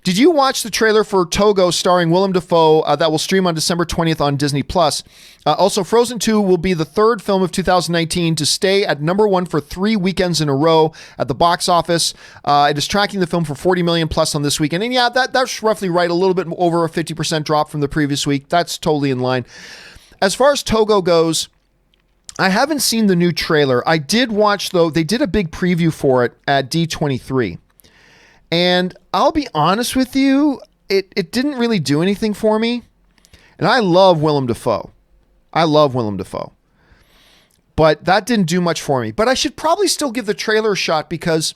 Did you watch the trailer for Togo starring Willem Dafoe that will stream on December 20th on Disney+? Also, Frozen 2 will be the third film of 2019 to stay at number one for 3 weekends in a row at the box office. It is tracking the film for 40 million plus on this weekend. And yeah, that's roughly right. A little bit over a 50% drop from the previous week. That's totally in line. As far as Togo goes, I haven't seen the new trailer. I did watch, though, they did a big preview for it at D23. And I'll be honest with you, it didn't really do anything for me. And I love Willem Dafoe. But that didn't do much for me. But I should probably still give the trailer a shot because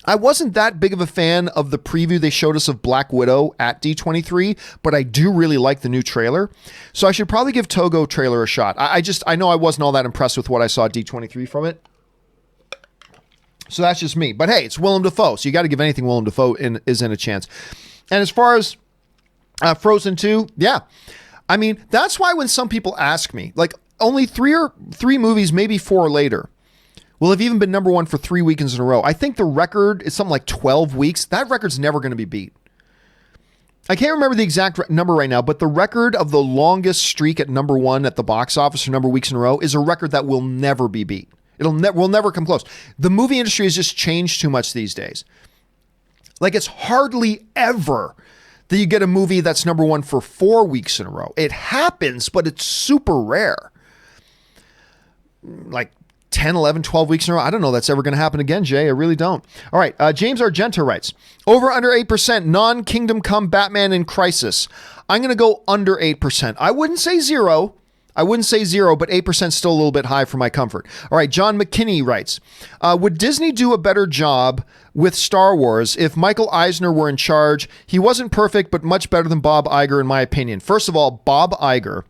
I wasn't that big of a fan of the preview they showed us of Black Widow at D23, but I do really like the new trailer. So I should probably give Togo trailer a shot. I know I wasn't all that impressed with what I saw at D23 from it. So that's just me. But hey, it's Willem Dafoe. So you got to give anything Willem Dafoe is in a chance. And as far as Frozen 2, yeah. I mean, that's why when some people ask me, like only three movies, maybe 4 later, will have even been number one for 3 weekends in a row. I think the record is something like 12 weeks. That record's never going to be beat. I can't remember the exact number right now, but the record of the longest streak at number one at the box office for number of weeks in a row is a record that will never be beat. We'll never come close. The movie industry has just changed too much these days. Like it's hardly ever that you get a movie that's number one for 4 weeks in a row. It happens, but it's super rare. Like 10, 11, 12 weeks in a row. I don't know that's ever going to happen again, Jay. I really don't. All right. James Argenta writes, over under 8%, non-Kingdom Come Batman in Crisis. I'm going to go under 8%. I wouldn't say zero, but 8% is still a little bit high for my comfort. All right, John McKinney writes, would Disney do a better job with Star Wars if Michael Eisner were in charge? He wasn't perfect, but much better than Bob Iger, in my opinion. First of all, Bob Iger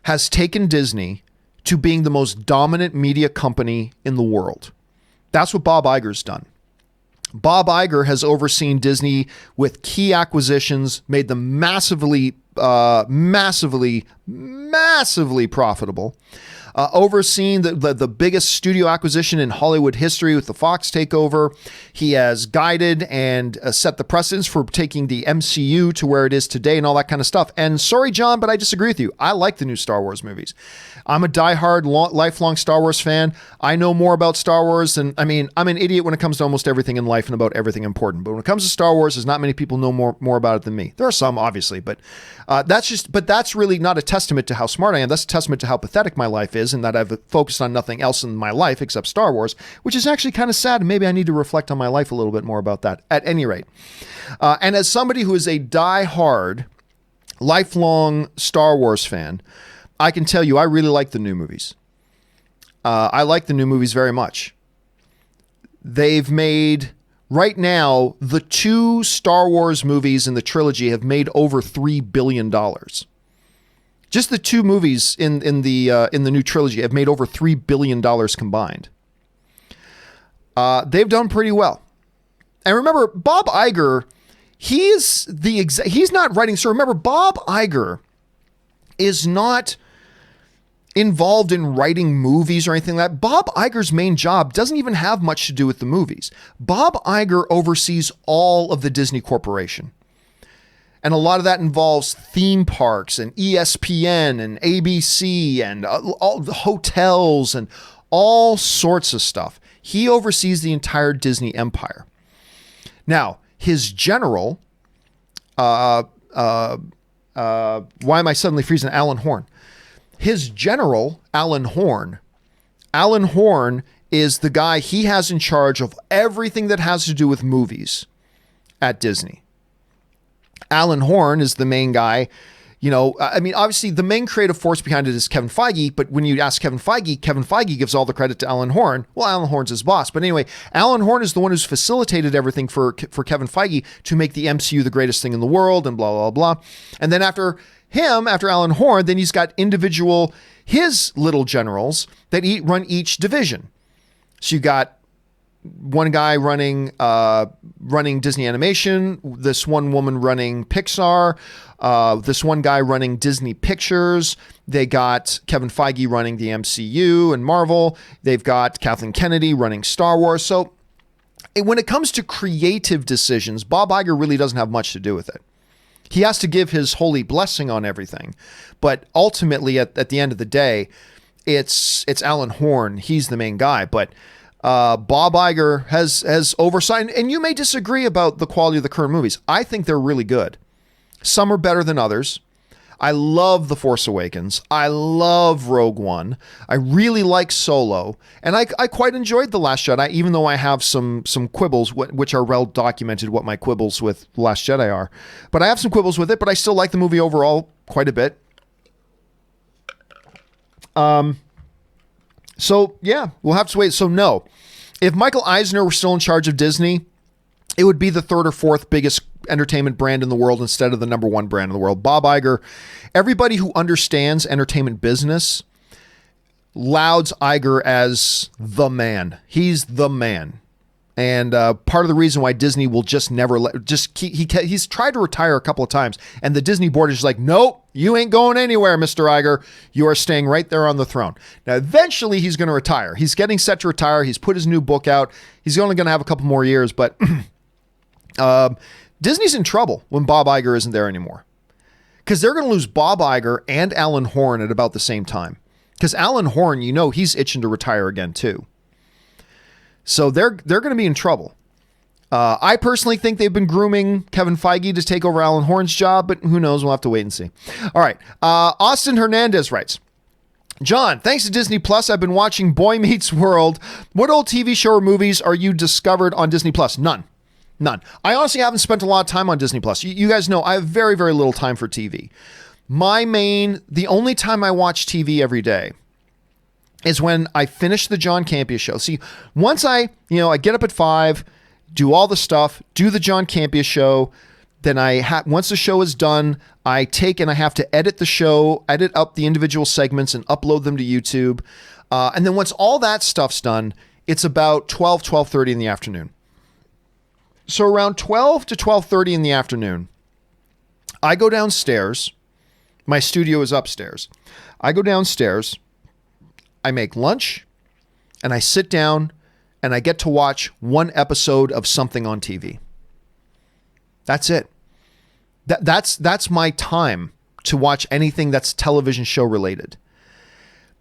has taken Disney to being the most dominant media company in the world. That's what Bob Iger's done. Bob Iger has overseen Disney with key acquisitions, made them massively profitable, overseen the biggest studio acquisition in Hollywood history with the Fox takeover. He has guided and set the precedence for taking the MCU to where it is today and all that kind of stuff. And sorry, John, but I disagree with you. I like the new Star Wars movies. I'm a diehard, lifelong Star Wars fan. I know more about Star Wars than, I'm an idiot when it comes to almost everything in life and about everything important. But when it comes to Star Wars, there's not many people know more about it than me. There are some, obviously, but that's really not a testament to how smart I am. That's a testament to how pathetic my life is and that I've focused on nothing else in my life except Star Wars, which is actually kind of sad. Maybe I need to reflect on my life a little bit more about that. At any rate, and as somebody who is a diehard, lifelong Star Wars fan, I can tell you I really like the new movies. I like the new movies very much. They've made, right now, the 2 Star Wars movies in the trilogy have made over $3 billion. Just the 2 movies in the new trilogy have made over $3 billion combined. They've done pretty well. And remember, Bob Iger, he's not writing. So remember, Bob Iger is not involved in writing movies or anything like that. Bob Iger's main job doesn't even have much to do with the movies. Bob Iger oversees all of the Disney Corporation. And a lot of that involves theme parks and ESPN and ABC and all the hotels and all sorts of stuff. He oversees the entire Disney empire. Now, his general, why am I suddenly freezing? Alan Horn. His general, Alan Horn is the guy, he has in charge of everything that has to do with movies at Disney. Alan Horn is the main guy. You know, I mean, obviously the main creative force behind it is Kevin Feige, but when you ask Kevin Feige gives all the credit to Alan Horn. Well, Alan Horn's his boss. But anyway, Alan Horn is the one who's facilitated everything for Kevin Feige to make the MCU the greatest thing in the world and blah, blah, blah. And then after Alan Horn, then he's got his little generals that run each division. So you got one guy running Disney Animation, this one woman running Pixar, this one guy running Disney Pictures. They got Kevin Feige running the MCU and Marvel. They've got Kathleen Kennedy running Star Wars. So when it comes to creative decisions, Bob Iger really doesn't have much to do with it. He has to give his holy blessing on everything. But ultimately, at the end of the day, it's Alan Horn. He's the main guy. But Bob Iger has oversight, and you may disagree about the quality of the current movies. I think they're really good. Some are better than others. I love The Force Awakens. I love Rogue One. I really like Solo, and I quite enjoyed The Last Jedi, even though I have some quibbles, which are well documented, what my quibbles with The Last Jedi are. But I have some quibbles with it, but I still like the movie overall quite a bit. So yeah, we'll have to wait. So no, if Michael Eisner were still in charge of Disney, it would be the third or fourth biggest entertainment brand in the world instead of the number one brand in the world. Bob Iger, everybody who understands entertainment business lauds Iger as the man. He's the man. And part of the reason why Disney will just never he's tried to retire a couple of times, and the Disney board is just like, nope, you ain't going anywhere, Mr. Iger. You are staying right there on the throne. Now, eventually he's going to retire. He's getting set to retire. He's put his new book out. He's only going to have a couple more years, but Disney's in trouble when Bob Iger isn't there anymore, because they're going to lose Bob Iger and Alan Horn at about the same time. Because Alan Horn, you know, he's itching to retire again too. So they're going to be in trouble. I personally think they've been grooming Kevin Feige to take over Alan Horn's job, but who knows? We'll have to wait and see. All right. Austin Hernandez writes, John, thanks to Disney Plus, I've been watching Boy Meets World. What old TV show or movies are you discovered on Disney Plus? None. I honestly haven't spent a lot of time on Disney Plus. You guys know I have very, very little time for TV. The only time I watch TV every day is when I finish the John Campea Show. See, once I get up at 5, do all the stuff, do the John Campea Show, then once the show is done, I take and I have to edit the show, edit up the individual segments and upload them to YouTube. And then once all that stuff's done, it's about 12:30 in the afternoon. So around 12 to 12:30 in the afternoon, I go downstairs. My studio is upstairs. I go downstairs, I make lunch, and I sit down and I get to watch one episode of something on TV. That's it. That's my time to watch anything that's television show related.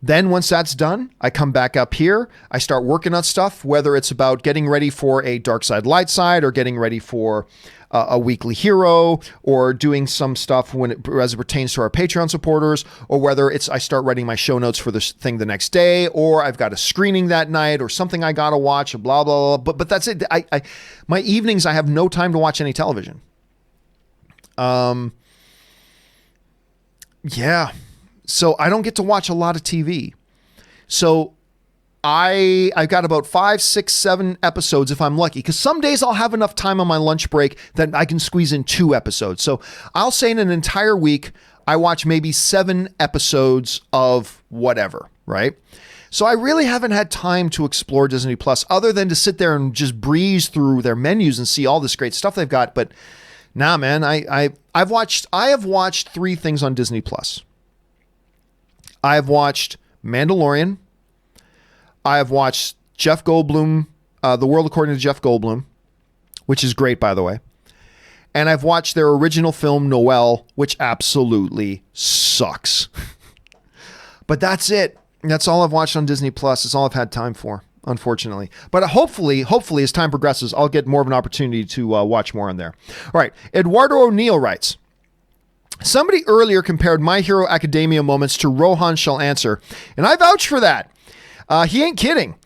Then once that's done, I come back up here. I start working on stuff, whether it's about getting ready for a Dark Side, Light Side, or getting ready for a weekly hero, or doing some stuff as it pertains to our Patreon supporters, or whether it's I start writing my show notes for this thing the next day, or I've got a screening that night, or something I got to watch, blah, blah, blah. But that's it. My evenings, I have no time to watch any television. Yeah. So I don't get to watch a lot of TV. So I've got about 5, 6, 7 episodes if I'm lucky, because some days I'll have enough time on my lunch break that I can squeeze in 2 episodes. So I'll say in an entire week, I watch maybe 7 episodes of whatever, right? So I really haven't had time to explore Disney Plus other than to sit there and just breeze through their menus and see all this great stuff they've got. But nah, man, I have watched 3 things on Disney Plus. I have watched Mandalorian. I have watched Jeff Goldblum, The World According to Jeff Goldblum, which is great, by the way. And I've watched their original film, Noelle, which absolutely sucks. But that's it. That's all I've watched on Disney Plus. It's all I've had time for, unfortunately. But hopefully, as time progresses, I'll get more of an opportunity to watch more on there. All right. Eduardo O'Neill writes, somebody earlier compared My Hero Academia moments to Rohan Shall Answer, and I vouch for that. He ain't kidding.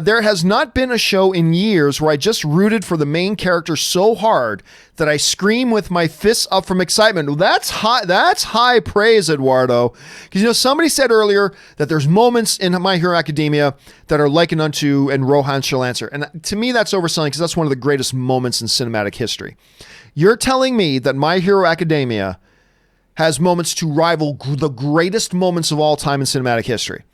There has not been a show in years where I just rooted for the main character so hard that I scream with my fists up from excitement. Well, that's high praise, Eduardo. Because, somebody said earlier that there's moments in My Hero Academia that are likened unto and Rohan Shall Answer. And to me, that's overselling because that's one of the greatest moments in cinematic history. You're telling me that My Hero Academia has moments to rival the greatest moments of all time in cinematic history.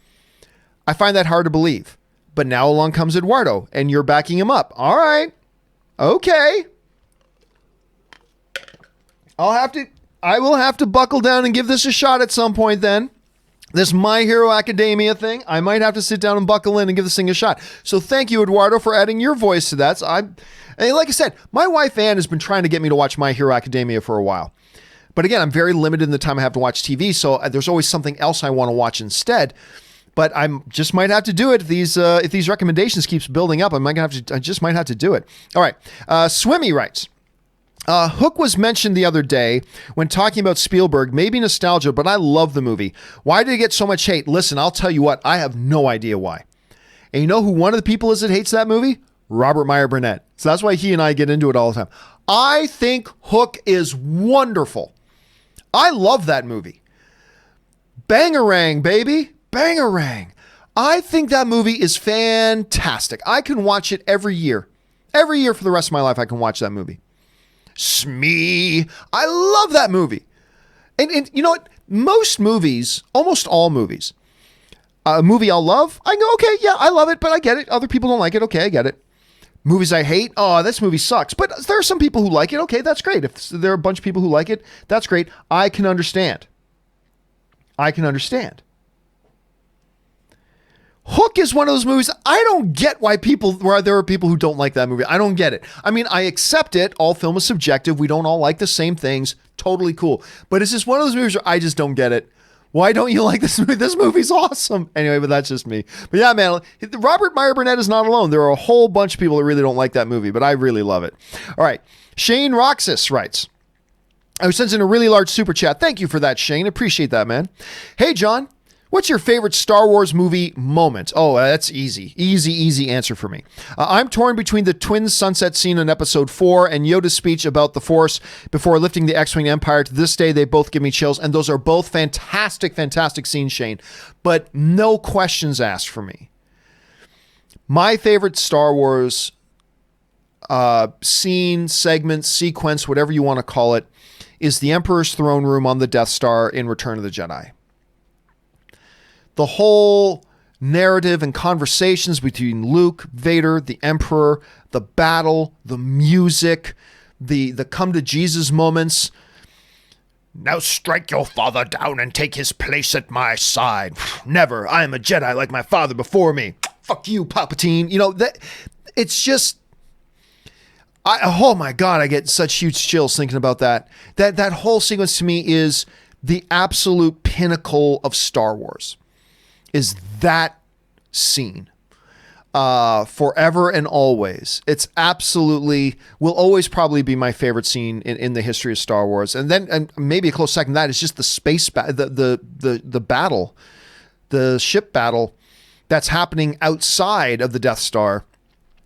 I find that hard to believe. But now along comes Eduardo, and you're backing him up. All right. Okay. I will have to buckle down and give this a shot at some point then. This My Hero Academia thing, I might have to sit down and buckle in and give this thing a shot. So thank you, Eduardo, for adding your voice to that. And like I said, my wife Ann has been trying to get me to watch My Hero Academia for a while. But again, I'm very limited in the time I have to watch TV, so there's always something else I want to watch instead. But I just might have to do it if these recommendations keeps building up. I just might have to do it. All right. Swimmy writes, Hook was mentioned the other day when talking about Spielberg, maybe nostalgia, but I love the movie. Why did it get so much hate? Listen, I'll tell you what, I have no idea why. And you know who one of the people is that hates that movie? Robert Meyer Burnett. So that's why he and I get into it all the time. I think Hook is wonderful. I love that movie. Bangarang, baby. Bangarang. I think that movie is fantastic. I can watch it every year. Every year for the rest of my life, I can watch that movie. Smee. I love that movie. And you know what? Most movies, almost all movies, a movie I'll love, I go, okay, yeah, I love it, but I get it. Other people don't like it. Okay, I get it. Movies I hate, oh, this movie sucks. But there are some people who like it. Okay, that's great. If there are a bunch of people who like it, that's great. I can understand. Hook is one of those movies, I don't get why there are people who don't like that movie. I don't get it. I mean, I accept it. All film is subjective. We don't all like the same things. Totally cool. But it's just one of those movies where I just don't get it. Why don't you like this movie? This movie's awesome. Anyway, but that's just me. But yeah, man, Robert Meyer Burnett is not alone. There are a whole bunch of people that really don't like that movie, but I really love it. All right. Shane Roxas writes, I was sending a really large super chat. Thank you for that, Shane. Appreciate that, man. Hey, John. What's your favorite Star Wars movie moment? Oh, that's easy. Easy answer for me. I'm torn between the twin sunset scene in episode 4 and Yoda's speech about the Force before lifting the X-Wing Empire. To this day, they both give me chills, and those are both fantastic scenes, Shane. But no questions asked for me. My favorite Star Wars scene, segment, sequence, whatever you want to call it, is the Emperor's throne room on the Death Star in Return of the Jedi. The whole narrative and conversations between Luke, Vader, the Emperor, the battle, the music, the come to Jesus moments. Now strike your father down and take his place at my side. Never. I am a Jedi like my father before me. Fuck you, Palpatine. You know, it's just... oh my God, I get such huge chills thinking about that. That whole sequence to me is the absolute pinnacle of Star Wars. Is that scene forever and always. It's absolutely will always probably be my favorite scene in the history of Star Wars. And then and maybe a close second to that is just the space the battle, the ship battle that's happening outside of the Death Star.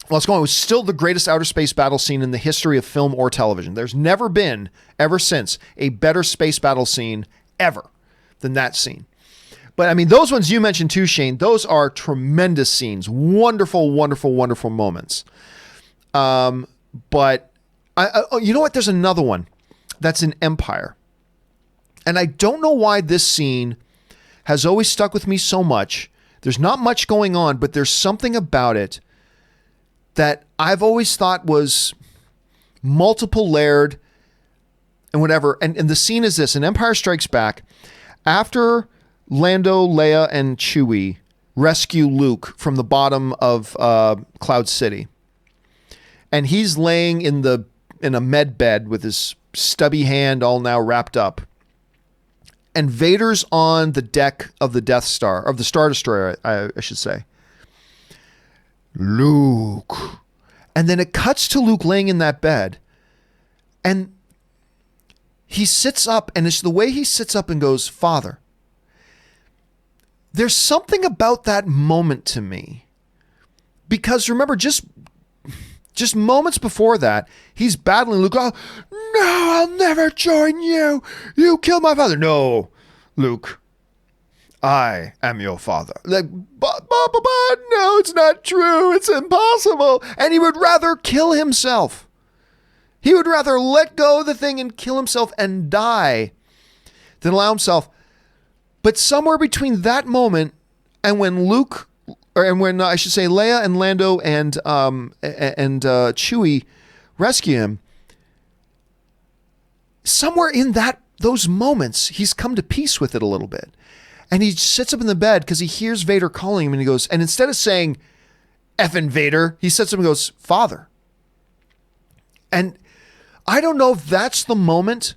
Well, it's going. It was still the greatest outer space battle scene in the history of film or television. There's never been, ever since, a better space battle scene ever than that scene. But I mean, those ones you mentioned too, Shane, those are tremendous scenes. Wonderful moments. But you know what? There's another one that's in Empire. And I don't know why this scene has always stuck with me so much. There's not much going on, but there's something about it that I've always thought was multiple layered and whatever. And the scene is this: in Empire Strikes Back, after Lando, Leia, and Chewie rescue Luke from the bottom of Cloud City. And he's laying in a med bed with his stubby hand all now wrapped up. And Vader's on the deck of the Death Star, of the Star Destroyer, I should say. Luke. And then it cuts to Luke laying in that bed. And he sits up, and it's the way he sits up and goes, Father. There's something about that moment to me. Because remember, just moments before that, he's battling Luke. Oh, no, I'll never join you. You killed my father. No, Luke, I am your father. Like, but, no, it's not true. It's impossible. And he would rather kill himself. He would rather let go of the thing and kill himself and die than allow himself. But somewhere between that moment and when I should say Leia and Lando and Chewie rescue him, somewhere in those moments, he's come to peace with it a little bit. And he sits up in the bed because he hears Vader calling him, and he goes, and instead of saying, effing Vader, he sits up and goes, Father. And I don't know if that's the moment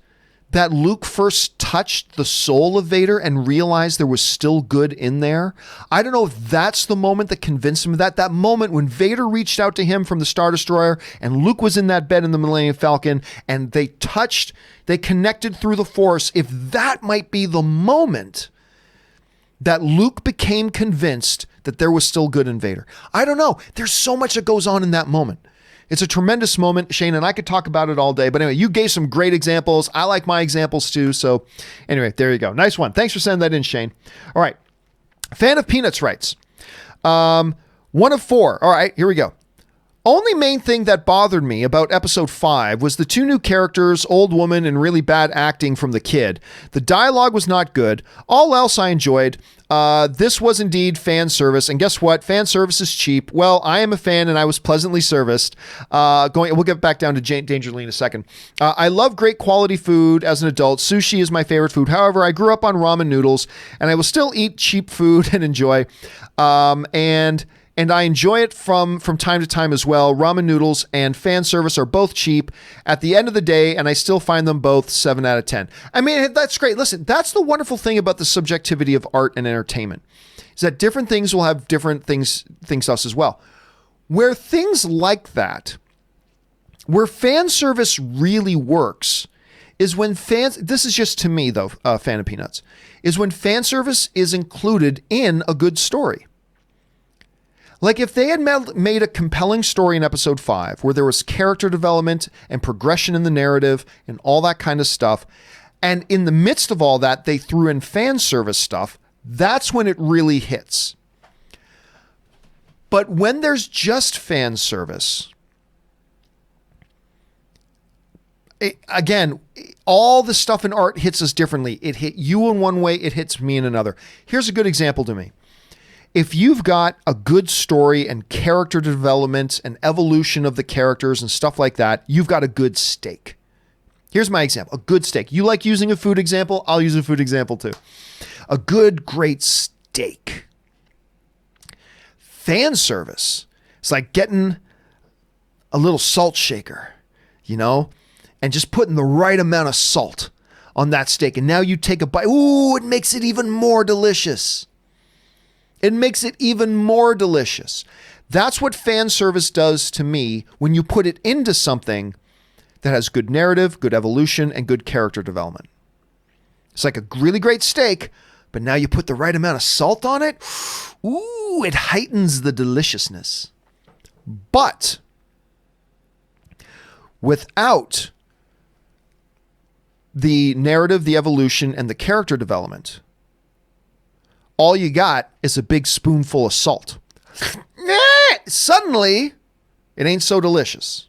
that Luke first touched the soul of Vader and realized there was still good in there. I don't know if that's the moment that convinced him of that. That moment when Vader reached out to him from the Star Destroyer and Luke was in that bed in the Millennium Falcon and they connected through the Force. If that might be the moment that Luke became convinced that there was still good in Vader. I don't know. There's so much that goes on in that moment. It's a tremendous moment, Shane, and I could talk about it all day. But anyway, you gave some great examples. I like my examples too. So anyway, there you go. Nice one. Thanks for sending that in, Shane. All right. Fan of Peanuts writes, 1 of 4. All right, here we go. Only main thing that bothered me about episode 5 was the 2 new characters, old woman and really bad acting from the kid. The dialogue was not good. All else I enjoyed. This was indeed fan service. And guess what? Fan service is cheap. Well, I am a fan and I was pleasantly serviced. We'll get back down to Danger Lee in a second. I love great quality food as an adult. Sushi is my favorite food. However, I grew up on ramen noodles and I will still eat cheap food and enjoy. And I enjoy it from time to time as well. Ramen noodles and fan service are both cheap at the end of the day, and I still find them both 7 out of 10. I mean, that's great. Listen, that's the wonderful thing about the subjectivity of art and entertainment, is that different things will have different things to us as well. Where things like that, where fan service really works, is when this is just to me though, Fan of Peanuts, is when fan service is included in a good story. Like if they had made a compelling story in episode 5 where there was character development and progression in the narrative and all that kind of stuff, and in the midst of all that, they threw in fan service stuff, that's when it really hits. But when there's just fan service, again, all the stuff in art hits us differently. It hit you in one way, it hits me in another. Here's a good example to me. If you've got a good story and character development and evolution of the characters and stuff like that, you've got a good steak. Here's my example, a good steak. You like using a food example? I'll use a food example too. A good, great steak. Fan service. It's like getting a little salt shaker, and just putting the right amount of salt on that steak. And now you take a bite. Ooh, it makes it even more delicious. It makes it even more delicious. That's what fan service does to me when you put it into something that has good narrative, good evolution, and good character development. It's like a really great steak, but now you put the right amount of salt on it. Ooh, it heightens the deliciousness. But without the narrative, the evolution, and the character development, all you got is a big spoonful of salt. Suddenly, it ain't so delicious.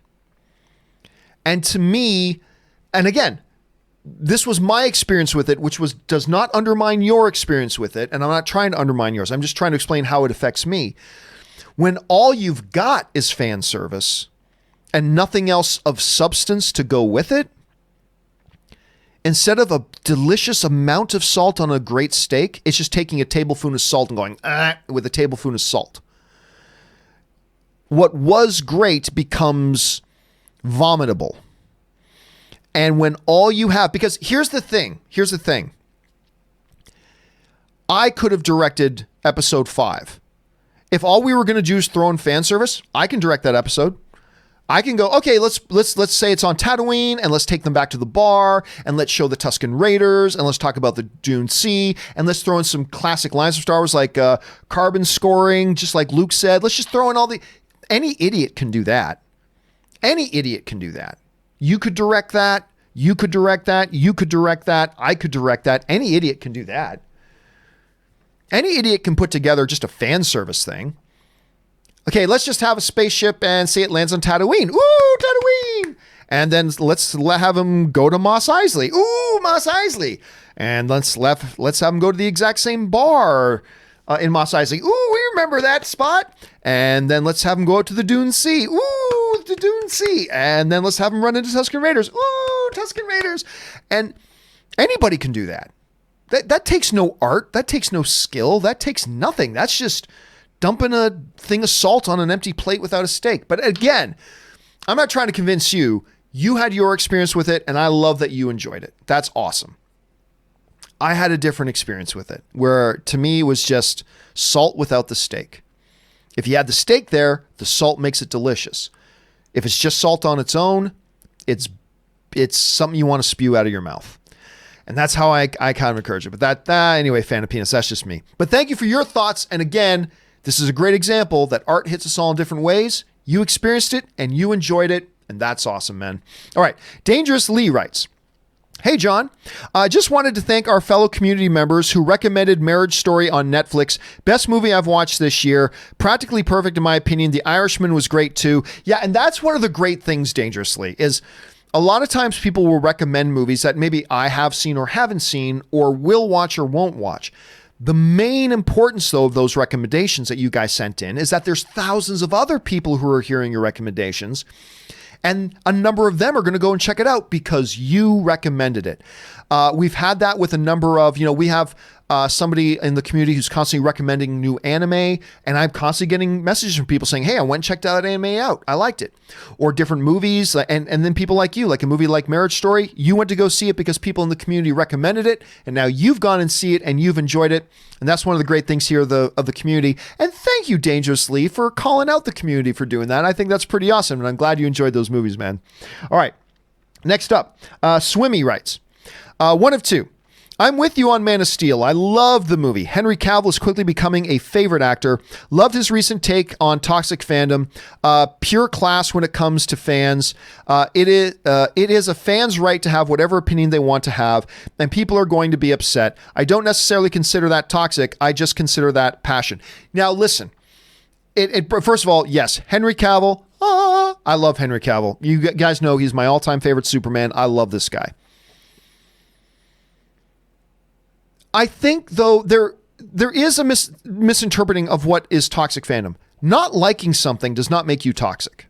And to me, and again, this was my experience with it, which does not undermine your experience with it, and I'm not trying to undermine yours. I'm just trying to explain how it affects me. When all you've got is fan service and nothing else of substance to go with it, instead of a delicious amount of salt on a great steak, it's just taking a tablespoon of salt and going with a tablespoon of salt. What was great becomes vomitable. And when all you have, because here's the thing. I could have directed episode 5. If all we were going to do is throw in fan service, I can direct that episode. I can go, okay, let's say it's on Tatooine, and let's take them back to the bar, and let's show the Tusken Raiders, and let's talk about the Dune Sea, and let's throw in some classic lines of Star Wars like carbon scoring, just like Luke said. Let's just throw in any idiot can do that. Any idiot can do that. You could direct that. You could direct that. You could direct that. I could direct that. Any idiot can do that. Any idiot can put together just a fan service thing. Okay, let's just have a spaceship and say it lands on Tatooine. Ooh, Tatooine! And then let's have him go to Mos Eisley. Ooh, Mos Eisley! And let's have him go to the exact same bar in Mos Eisley. Ooh, we remember that spot. And then let's have him go out to the Dune Sea. Ooh, the Dune Sea. And then let's have him run into Tusken Raiders. Ooh, Tusken Raiders. And anybody can do that. That takes no art. That takes no skill. That takes nothing. That's just dumping a thing of salt on an empty plate without a steak. But again, I'm not trying to convince you. You had your experience with it, and I love that you enjoyed it. That's awesome. I had a different experience with it, where to me it was just salt without the steak. If you had the steak there, the salt makes it delicious. If it's just salt on its own, it's something you want to spew out of your mouth. And that's how I kind of encourage it. But anyway, fan of penis, that's just me. But thank you for your thoughts. And again, this is a great example that art hits us all in different ways. You experienced it and you enjoyed it. And that's awesome, man. All right. Dangerous Lee writes, hey, John, I just wanted to thank our fellow community members who recommended Marriage Story on Netflix. Best movie I've watched this year. Practically perfect in my opinion. The Irishman was great too. Yeah, and that's one of the great things, Dangerously, is a lot of times people will recommend movies that maybe I have seen or haven't seen or will watch or won't watch. The main importance, though, of those recommendations that you guys sent in is that there's thousands of other people who are hearing your recommendations, and a number of them are going to go and check it out because you recommended it. We've had that with a number of, we have somebody in the community who's constantly recommending new anime, and I'm constantly getting messages from people saying, hey, I went and checked that anime out. I liked it. Or different movies, and then people like you, like a movie like Marriage Story, you went to go see it because people in the community recommended it, and now you've gone and see it, and you've enjoyed it. And that's one of the great things here of the community. And thank you, Dangerously, for calling out the community for doing that. I think that's pretty awesome, and I'm glad you enjoyed those movies, man. All right. Next up, Swimmy writes, one of two. I'm with you on Man of Steel. I love the movie. Henry Cavill is quickly becoming a favorite actor. Loved his recent take on toxic fandom. Pure class when it comes to fans. It is a fan's right to have whatever opinion they want to have, and people are going to be upset. I don't necessarily consider that toxic. I just consider that passion. Now, listen. First of all, yes, Henry Cavill. I love Henry Cavill. You guys know he's my all-time favorite Superman. I love this guy. I think, though, there is a misinterpreting of what is toxic fandom. Not liking something does not make you toxic.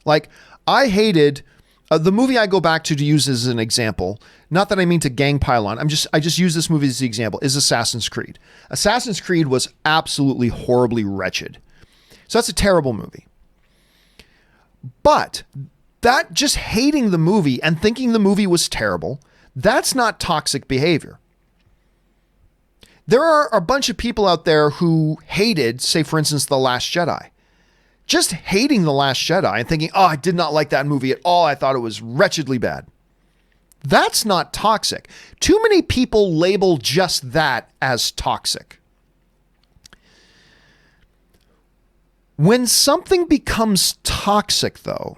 Like, I hated the movie I go back to use as an example. Not that I mean to gang pile on. I just use this movie as the example. Is Assassin's Creed. Assassin's Creed was absolutely horribly wretched. So that's a terrible movie. But that just hating the movie and thinking the movie was terrible, that's not toxic behavior. There are a bunch of people out there who hated, say, for instance, The Last Jedi. Just hating The Last Jedi and thinking, I did not like that movie at all. I thought it was wretchedly bad. That's not toxic. Too many people label just that as toxic. When something becomes toxic, though,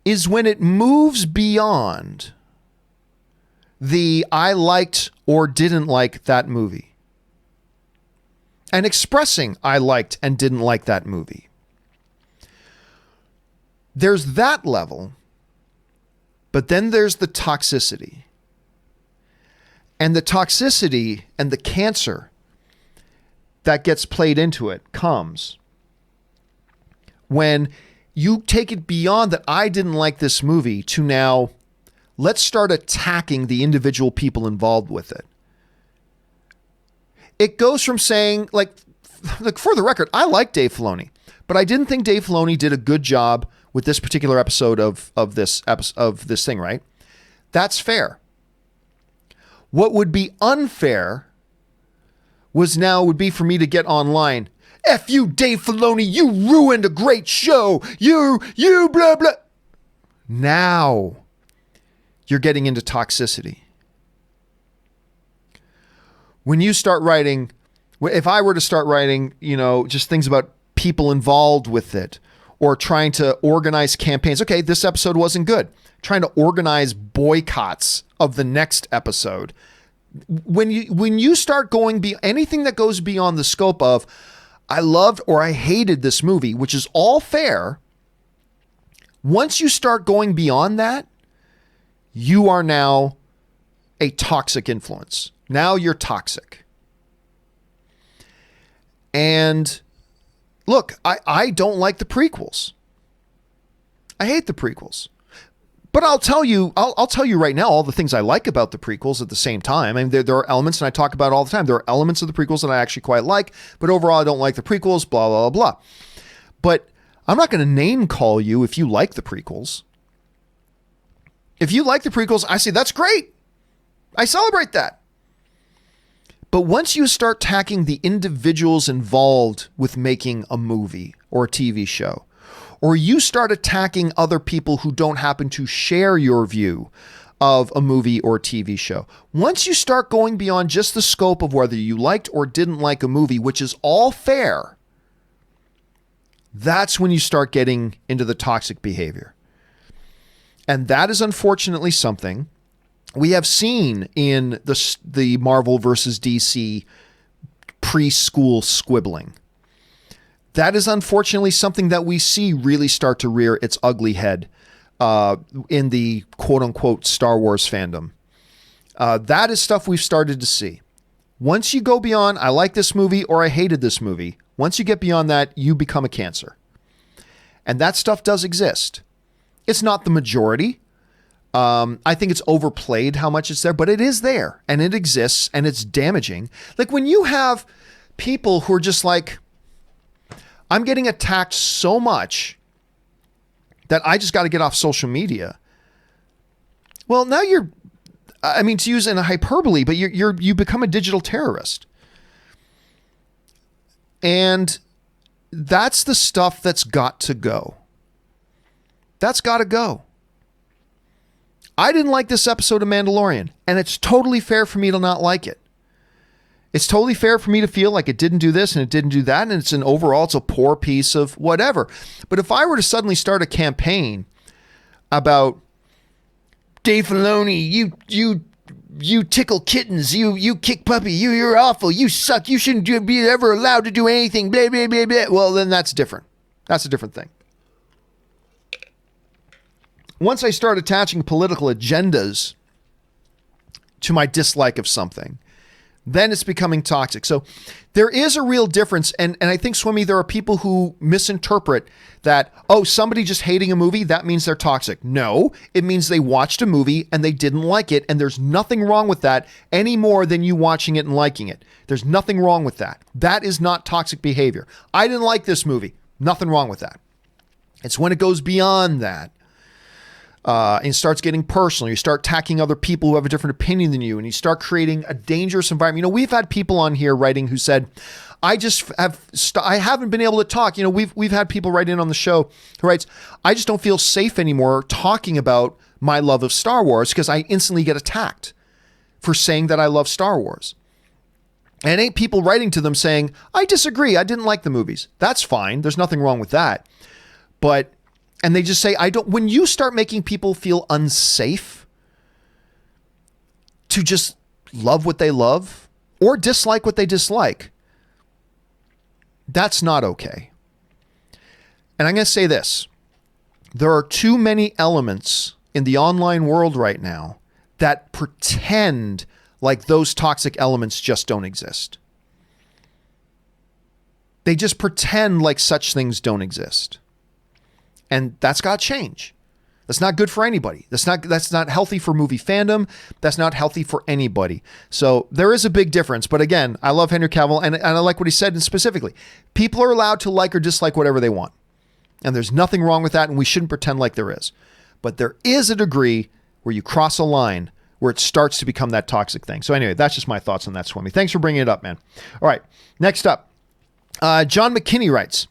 is when it moves beyond the I liked or didn't like that movie. And expressing I liked and didn't like that movie. There's that level, but then there's the toxicity. And the toxicity and the cancer that gets played into it comes when you take it beyond that I didn't like this movie to now Let's start attacking the individual people involved with it. It goes from saying, like for the record, I like Dave Filoni, but I didn't think Dave Filoni did a good job with this particular episode of this thing, right? That's fair. What would be unfair would be for me to get online. F you, Dave Filoni, you ruined a great show. You blah, blah. Now you're getting into toxicity. When you start writing, if I were to start writing, just things about people involved with it or trying to organize campaigns. Okay, this episode wasn't good. Trying to organize boycotts of the next episode. When you start going anything that goes beyond the scope of I loved or I hated this movie, which is all fair. Once you start going beyond that, you are now a toxic influence. Now you're toxic. And look, I don't like the prequels. I hate the prequels. But I'll tell you right now all the things I like about the prequels at the same time. I mean, there are elements, and I talk about it all the time. There are elements of the prequels that I actually quite like, but overall I don't like the prequels, blah, blah, blah, blah. But I'm not going to name call you if you like the prequels. If you like the prequels, I say that's great. I celebrate that. But once you start attacking the individuals involved with making a movie or a TV show, or you start attacking other people who don't happen to share your view of a movie or TV show, once you start going beyond just the scope of whether you liked or didn't like a movie, which is all fair, that's when you start getting into the toxic behavior. And that is unfortunately something we have seen in the Marvel versus DC preschool squibbling. That is unfortunately something that we see really start to rear its ugly head in the quote-unquote Star Wars fandom. That is stuff we've started to see. Once you go beyond, I like this movie or I hated this movie, once you get beyond that, you become a cancer. And that stuff does exist. It's not the majority. I think it's overplayed how much it's there, but it is there and it exists and it's damaging. Like when you have people who are just like, I'm getting attacked so much that I just got to get off social media. Well, now to use in a hyperbole, but you become a digital terrorist. And that's the stuff that's got to go. That's got to go. I didn't like this episode of Mandalorian, and it's totally fair for me to not like it. It's totally fair for me to feel like it didn't do this and it didn't do that, and it's a poor piece of whatever. But if I were to suddenly start a campaign about Dave Filoni, you tickle kittens, you kick puppy, you're awful, you suck, you shouldn't be ever allowed to do anything, blah, blah, blah, blah. Well, then that's different. That's a different thing. Once I start attaching political agendas to my dislike of something, then it's becoming toxic. So there is a real difference. And I think, Swimmy, there are people who misinterpret that, somebody just hating a movie, that means they're toxic. No, it means they watched a movie and they didn't like it. And there's nothing wrong with that any more than you watching it and liking it. There's nothing wrong with that. That is not toxic behavior. I didn't like this movie. Nothing wrong with that. It's when it goes beyond that. And starts getting personal. You start attacking other people who have a different opinion than you, and you start creating a dangerous environment. We've had people on here writing who said, I haven't been able to talk. We've had people write in on the show who writes, I just don't feel safe anymore talking about my love of Star Wars because I instantly get attacked for saying that I love Star Wars. And ain't people writing to them saying, I disagree. I didn't like the movies. That's fine. There's nothing wrong with that. And they just say, when you start making people feel unsafe to just love what they love or dislike what they dislike, that's not okay. And I'm going to say this. There are too many elements in the online world right now that pretend like those toxic elements just don't exist. They just pretend like such things don't exist. And that's got to change. That's not good for anybody. That's not healthy for movie fandom. That's not healthy for anybody. So there is a big difference. But again, I love Henry Cavill, and I like what he said specifically. People are allowed to like or dislike whatever they want. And there's nothing wrong with that, and we shouldn't pretend like there is. But there is a degree where you cross a line where it starts to become that toxic thing. So anyway, that's just my thoughts on that, Swimmy. Thanks for bringing it up, man. All right, next up. John McKinney writes,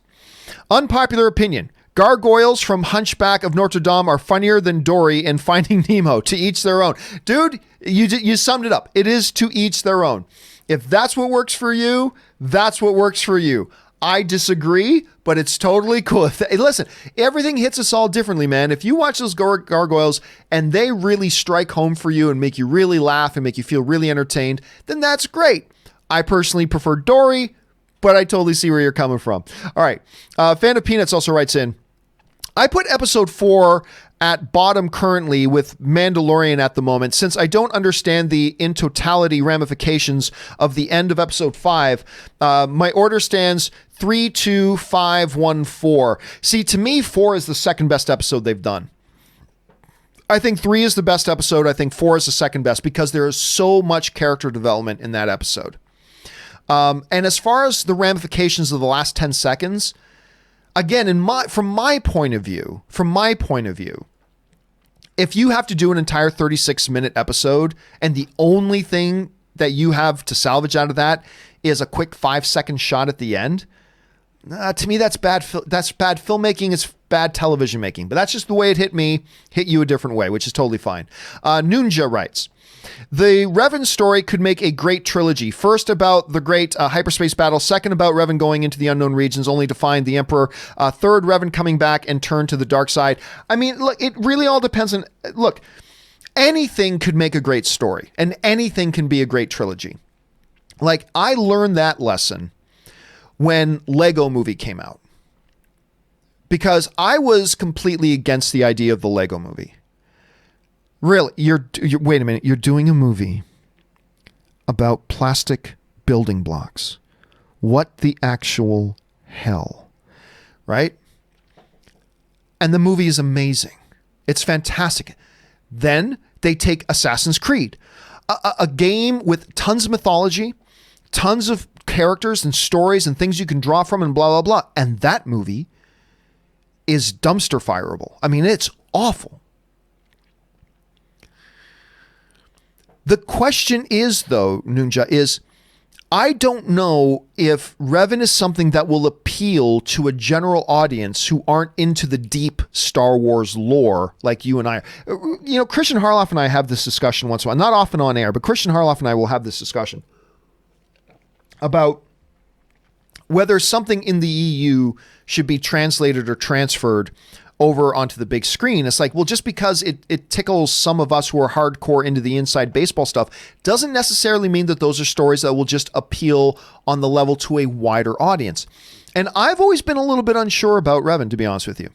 unpopular opinion. Gargoyles from Hunchback of Notre Dame are funnier than Dory in Finding Nemo. To each their own. Dude, you summed it up. It is to each their own. If that's what works for you, that's what works for you. I disagree, but it's totally cool. Listen, everything hits us all differently, man. If you watch those gargoyles and they really strike home for you and make you really laugh and make you feel really entertained, then that's great. I personally prefer Dory, but I totally see where you're coming from. All right. Fan of Peanuts also writes in, I put episode 4 at bottom currently with Mandalorian at the moment, since I don't understand the in totality ramifications of the end of episode 5. My order stands 3, 2, 5, 1, 4. See, to me, 4 is the second best episode they've done. I think 3 is the best episode. I think 4 is the second best because there is so much character development in that episode. And as far as the ramifications of the last 10 seconds, again, from my point of view, if you have to do an entire 36-minute episode and the only thing that you have to salvage out of that is a quick 5-second shot at the end, to me, that's bad. That's bad filmmaking. It's bad television making. But that's just the way it hit me. Hit you a different way, which is totally fine. Nunja writes, the Revan story could make a great trilogy. First about the great hyperspace battle. Second about Revan going into the unknown regions only to find the Emperor. Third, Revan coming back and turn to the dark side. I mean, look, it really all depends on... Look, anything could make a great story. And anything can be a great trilogy. Like, I learned that lesson when Lego Movie came out. Because I was completely against the idea of the Lego Movie. Really, you're wait a minute, you're doing a movie about plastic building blocks. What the actual hell, right? And the movie is amazing. It's fantastic. Then they take Assassin's Creed, a game with tons of mythology, tons of characters and stories and things you can draw from and blah, blah, blah. And that movie is dumpster fireable. I mean, it's awful. The question is, though, Nunja, is I don't know if Revan is something that will appeal to a general audience who aren't into the deep Star Wars lore like you and I. You know, Christian Harloff and I have this discussion once in a while, not often on air, but Christian Harloff and I will have this discussion about whether something in the EU should be translated or transferred over onto the big screen. It's like, well, just because it tickles some of us who are hardcore into the inside baseball stuff doesn't necessarily mean that those are stories that will just appeal on the level to a wider audience. And I've always been a little bit unsure about Revan, to be honest with you.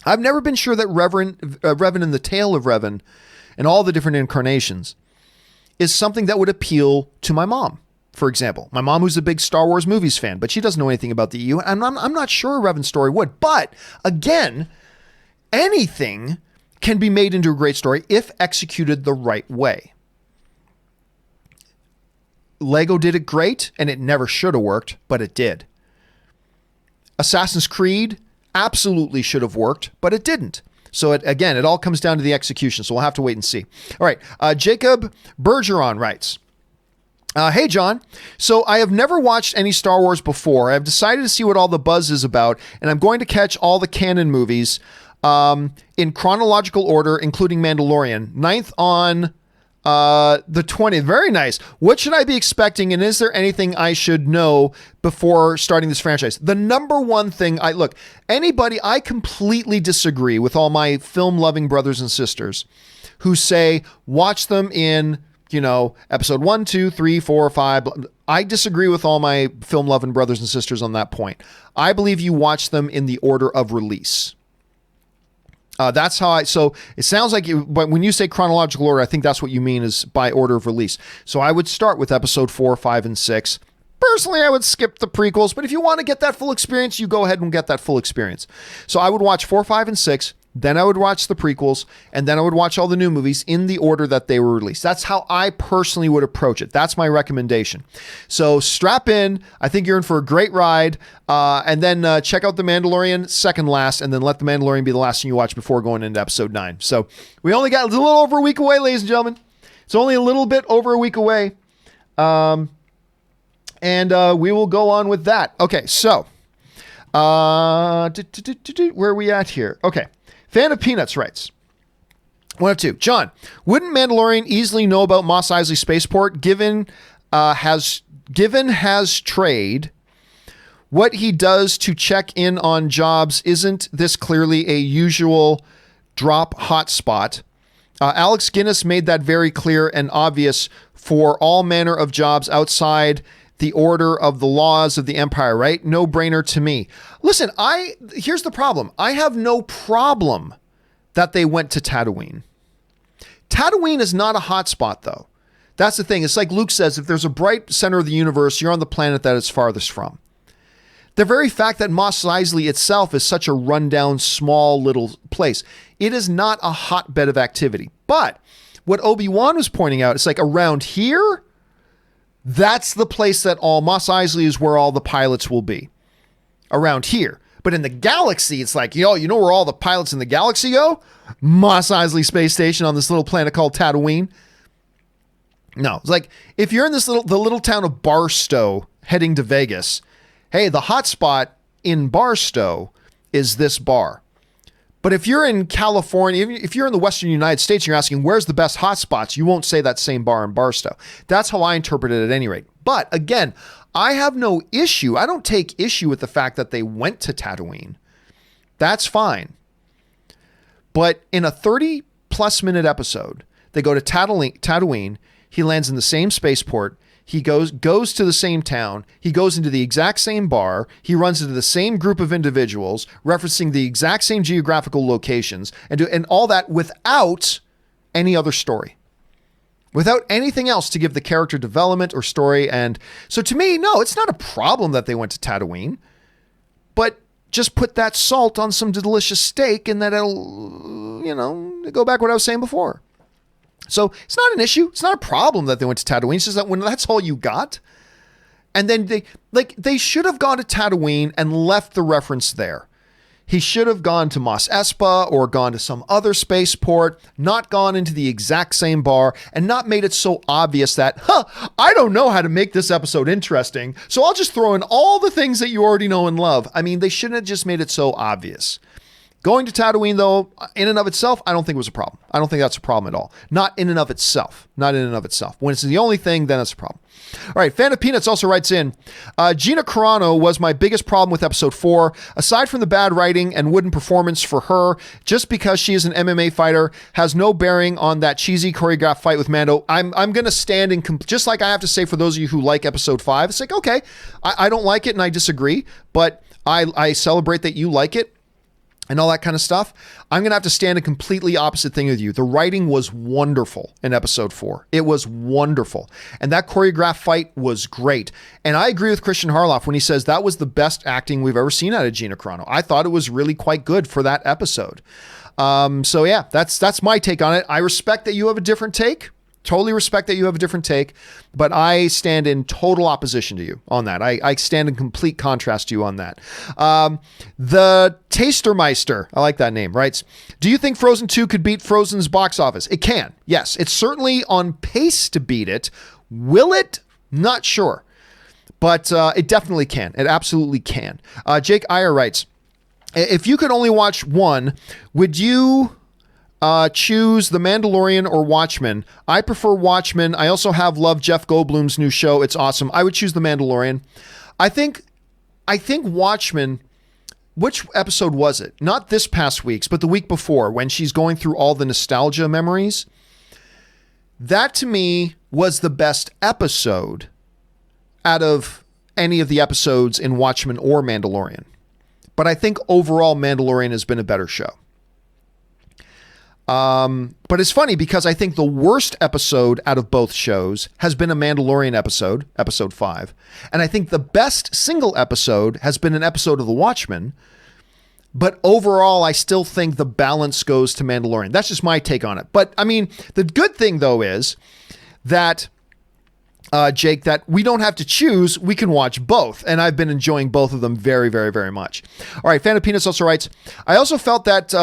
I've never been sure that Revan and the Tale of Revan and all the different incarnations is something that would appeal to my mom. For example, my mom, who's a big Star Wars movies fan, but she doesn't know anything about the EU, and I'm not sure a Revan story would. But again, anything can be made into a great story if executed the right way. Lego did it great, and it never should have worked, but it did. Assassin's Creed absolutely should have worked, but it didn't. So it all comes down to the execution, so we'll have to wait and see. All right, Jacob Bergeron writes, hey, John. So I have never watched any Star Wars before. I've decided to see what all the buzz is about, and I'm going to catch all the canon movies in chronological order, including Mandalorian. 9th on the 20th. Very nice. What should I be expecting, and is there anything I should know before starting this franchise? The number one thing, I completely disagree with all my film-loving brothers and sisters who say, watch them in episode 1, 2, 3, 4, 5. I disagree with all my film-loving brothers and sisters on that point. I believe you watch them in the order of release. That's how so it sounds like but when you say chronological order, I think that's what you mean is by order of release. So I would start with episode 4, 5, and 6. Personally, I would skip the prequels, but if you want to get that full experience, you go ahead and get that full experience. So I would watch 4, 5, and 6, then I would watch the prequels, and then I would watch all the new movies in the order that they were released. That's how I personally would approach it. That's my recommendation. So strap in. I think you're in for a great ride. And then check out The Mandalorian second last, and then let The Mandalorian be the last thing you watch before going into episode 9. So we only got a little over a week away, ladies and gentlemen. It's only a little bit over a week away. And we will go on with that. Okay, so where are we at here? Okay. Fan of Peanuts writes, 1 of 2. John, wouldn't Mandalorian easily know about Mos Eisley Spaceport given has trade? What he does to check in on jobs, isn't this clearly a usual drop hotspot? Alex Guinness made that very clear and obvious for all manner of jobs outside the order of the laws of the Empire, right? No brainer to me. Listen, here's the problem. I have no problem that they went to Tatooine. Tatooine is not a hotspot, though. That's the thing. It's like Luke says, if there's a bright center of the universe, you're on the planet that it's farthest from. The very fact that Mos Eisley itself is such a rundown, small little place, it is not a hotbed of activity. But what Obi-Wan was pointing out, it's like around here, that's the place that all Mos Eisley is where all the pilots will be. Around here. But in the galaxy, it's like, you know where all the pilots in the galaxy go? Mos Eisley Space Station on this little planet called Tatooine. No, it's like if you're in the little town of Barstow heading to Vegas, hey, the hotspot in Barstow is this bar. But if you're in California, if you're in the Western United States, you're asking, where's the best hotspots? You won't say that same bar in Barstow. That's how I interpret it at any rate. But again, I have no issue. I don't take issue with the fact that they went to Tatooine. That's fine. But in a 30-plus minute episode, they go to Tatooine. He lands in the same spaceport. He goes to the same town. He goes into the exact same bar. He runs into the same group of individuals, referencing the exact same geographical locations, and all that without any other story, without anything else to give the character development or story. And so to me, no, it's not a problem that they went to Tatooine, but just put that salt on some delicious steak, and that it'll, go back to what I was saying before. So it's not an issue. It's not a problem that they went to Tatooine. It's just that when that's all you got. And then they should have gone to Tatooine and left the reference there. He should have gone to Mos Espa or gone to some other spaceport, not gone into the exact same bar, and not made it so obvious that, I don't know how to make this episode interesting, so I'll just throw in all the things that you already know and love. I mean, they shouldn't have just made it so obvious. Going to Tatooine, though, in and of itself, I don't think it was a problem. I don't think that's a problem at all. Not in and of itself. Not in and of itself. When it's the only thing, then it's a problem. All right, Fan of Peanuts also writes in, Gina Carano was my biggest problem with episode 4. Aside from the bad writing and wooden performance for her, just because she is an MMA fighter, has no bearing on that cheesy choreographed fight with Mando. I'm going to stand in, just like I have to say for those of you who like episode 5, it's like, okay, I don't like it and I disagree, but I celebrate that you like it. And all that kind of stuff. I'm going to have to stand a completely opposite thing with you. The writing was wonderful in episode 4. It was wonderful. And that choreographed fight was great. And I agree with Christian Harloff when he says that was the best acting we've ever seen out of Gina Carano. I thought it was really quite good for that episode. So yeah, that's my take on it. I respect that you have a different take. Totally respect that you have a different take, but I stand in total opposition to you on that. I stand in complete contrast to you on that. The Tastermeister, I like that name, writes, do you think Frozen 2 could beat Frozen's box office? It can, yes. It's certainly on pace to beat it. Will it? Not sure, but it definitely can. It absolutely can. Jake Iyer writes, if you could only watch one, would you choose The Mandalorian or Watchmen? I prefer Watchmen. I also have loved Jeff Goldblum's new show. It's awesome. I would choose The Mandalorian. I think Watchmen, which episode was it? Not this past week's, but the week before, when she's going through all the nostalgia memories. That to me was the best episode out of any of the episodes in Watchmen or Mandalorian. But I think overall Mandalorian has been a better show. But it's funny because I think the worst episode out of both shows has been a Mandalorian episode, episode 5. And I think the best single episode has been an episode of The Watchmen. But overall, I still think the balance goes to Mandalorian. That's just my take on it. But I mean, the good thing though is that Jake, that we don't have to choose. We can watch both. And I've been enjoying both of them very, very, very much. All right. Fan of Peanuts also writes, I also felt that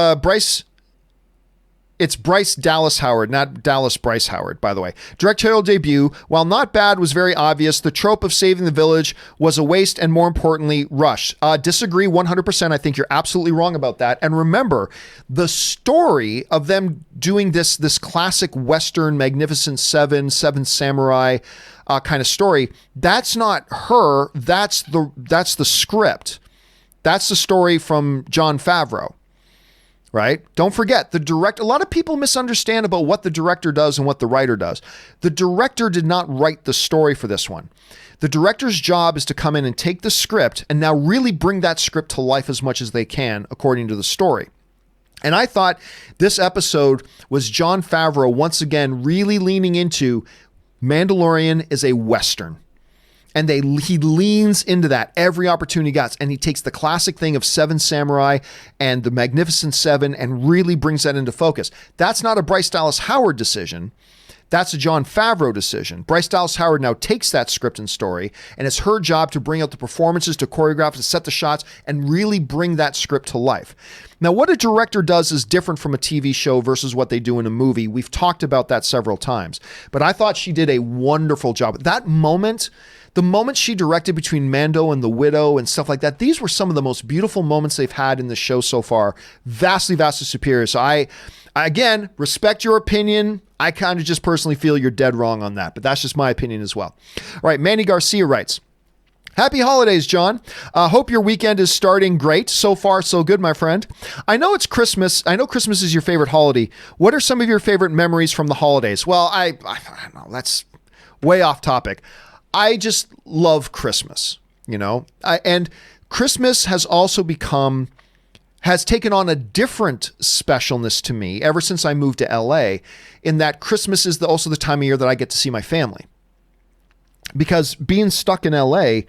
it's Bryce Dallas Howard, not Dallas Bryce Howard, by the way. Directorial debut, while not bad, was very obvious. The trope of saving the village was a waste and, more importantly, rushed. Disagree 100%. I think you're absolutely wrong about that. And remember, the story of them doing this classic Western Magnificent Seven Samurai kind of story, that's not her. That's the script. That's the story from Jon Favreau. Right? Don't forget, a lot of people misunderstand about what the director does and what the writer does. The director did not write the story for this one. The director's job is to come in and take the script and now really bring that script to life as much as they can according to the story. And I thought this episode was Jon Favreau once again really leaning into Mandalorian is a Western. And he leans into that every opportunity he gets. And he takes the classic thing of Seven Samurai and the Magnificent Seven and really brings that into focus. That's not a Bryce Dallas Howard decision. That's a Jon Favreau decision. Bryce Dallas Howard now takes that script and story, and it's her job to bring out the performances, to choreograph, to set the shots, and really bring that script to life. Now, what a director does is different from a TV show versus what they do in a movie. We've talked about that several times. But I thought she did a wonderful job. That moment, the moment she directed between Mando and the Widow and stuff like that, these were some of the most beautiful moments they've had in the show so far. Vastly, vastly superior. So I again, respect your opinion. I kind of just personally feel you're dead wrong on that, but that's just my opinion as well. All right, Manny Garcia writes, happy holidays, John. Hope your weekend is starting great. So far, so good, my friend. I know it's Christmas. I know Christmas is your favorite holiday. What are some of your favorite memories from the holidays? Well, I don't know. That's way off topic. I just love Christmas, and Christmas has also has taken on a different specialness to me ever since I moved to LA, in that Christmas is also the time of year that I get to see my family. Because being stuck in LA,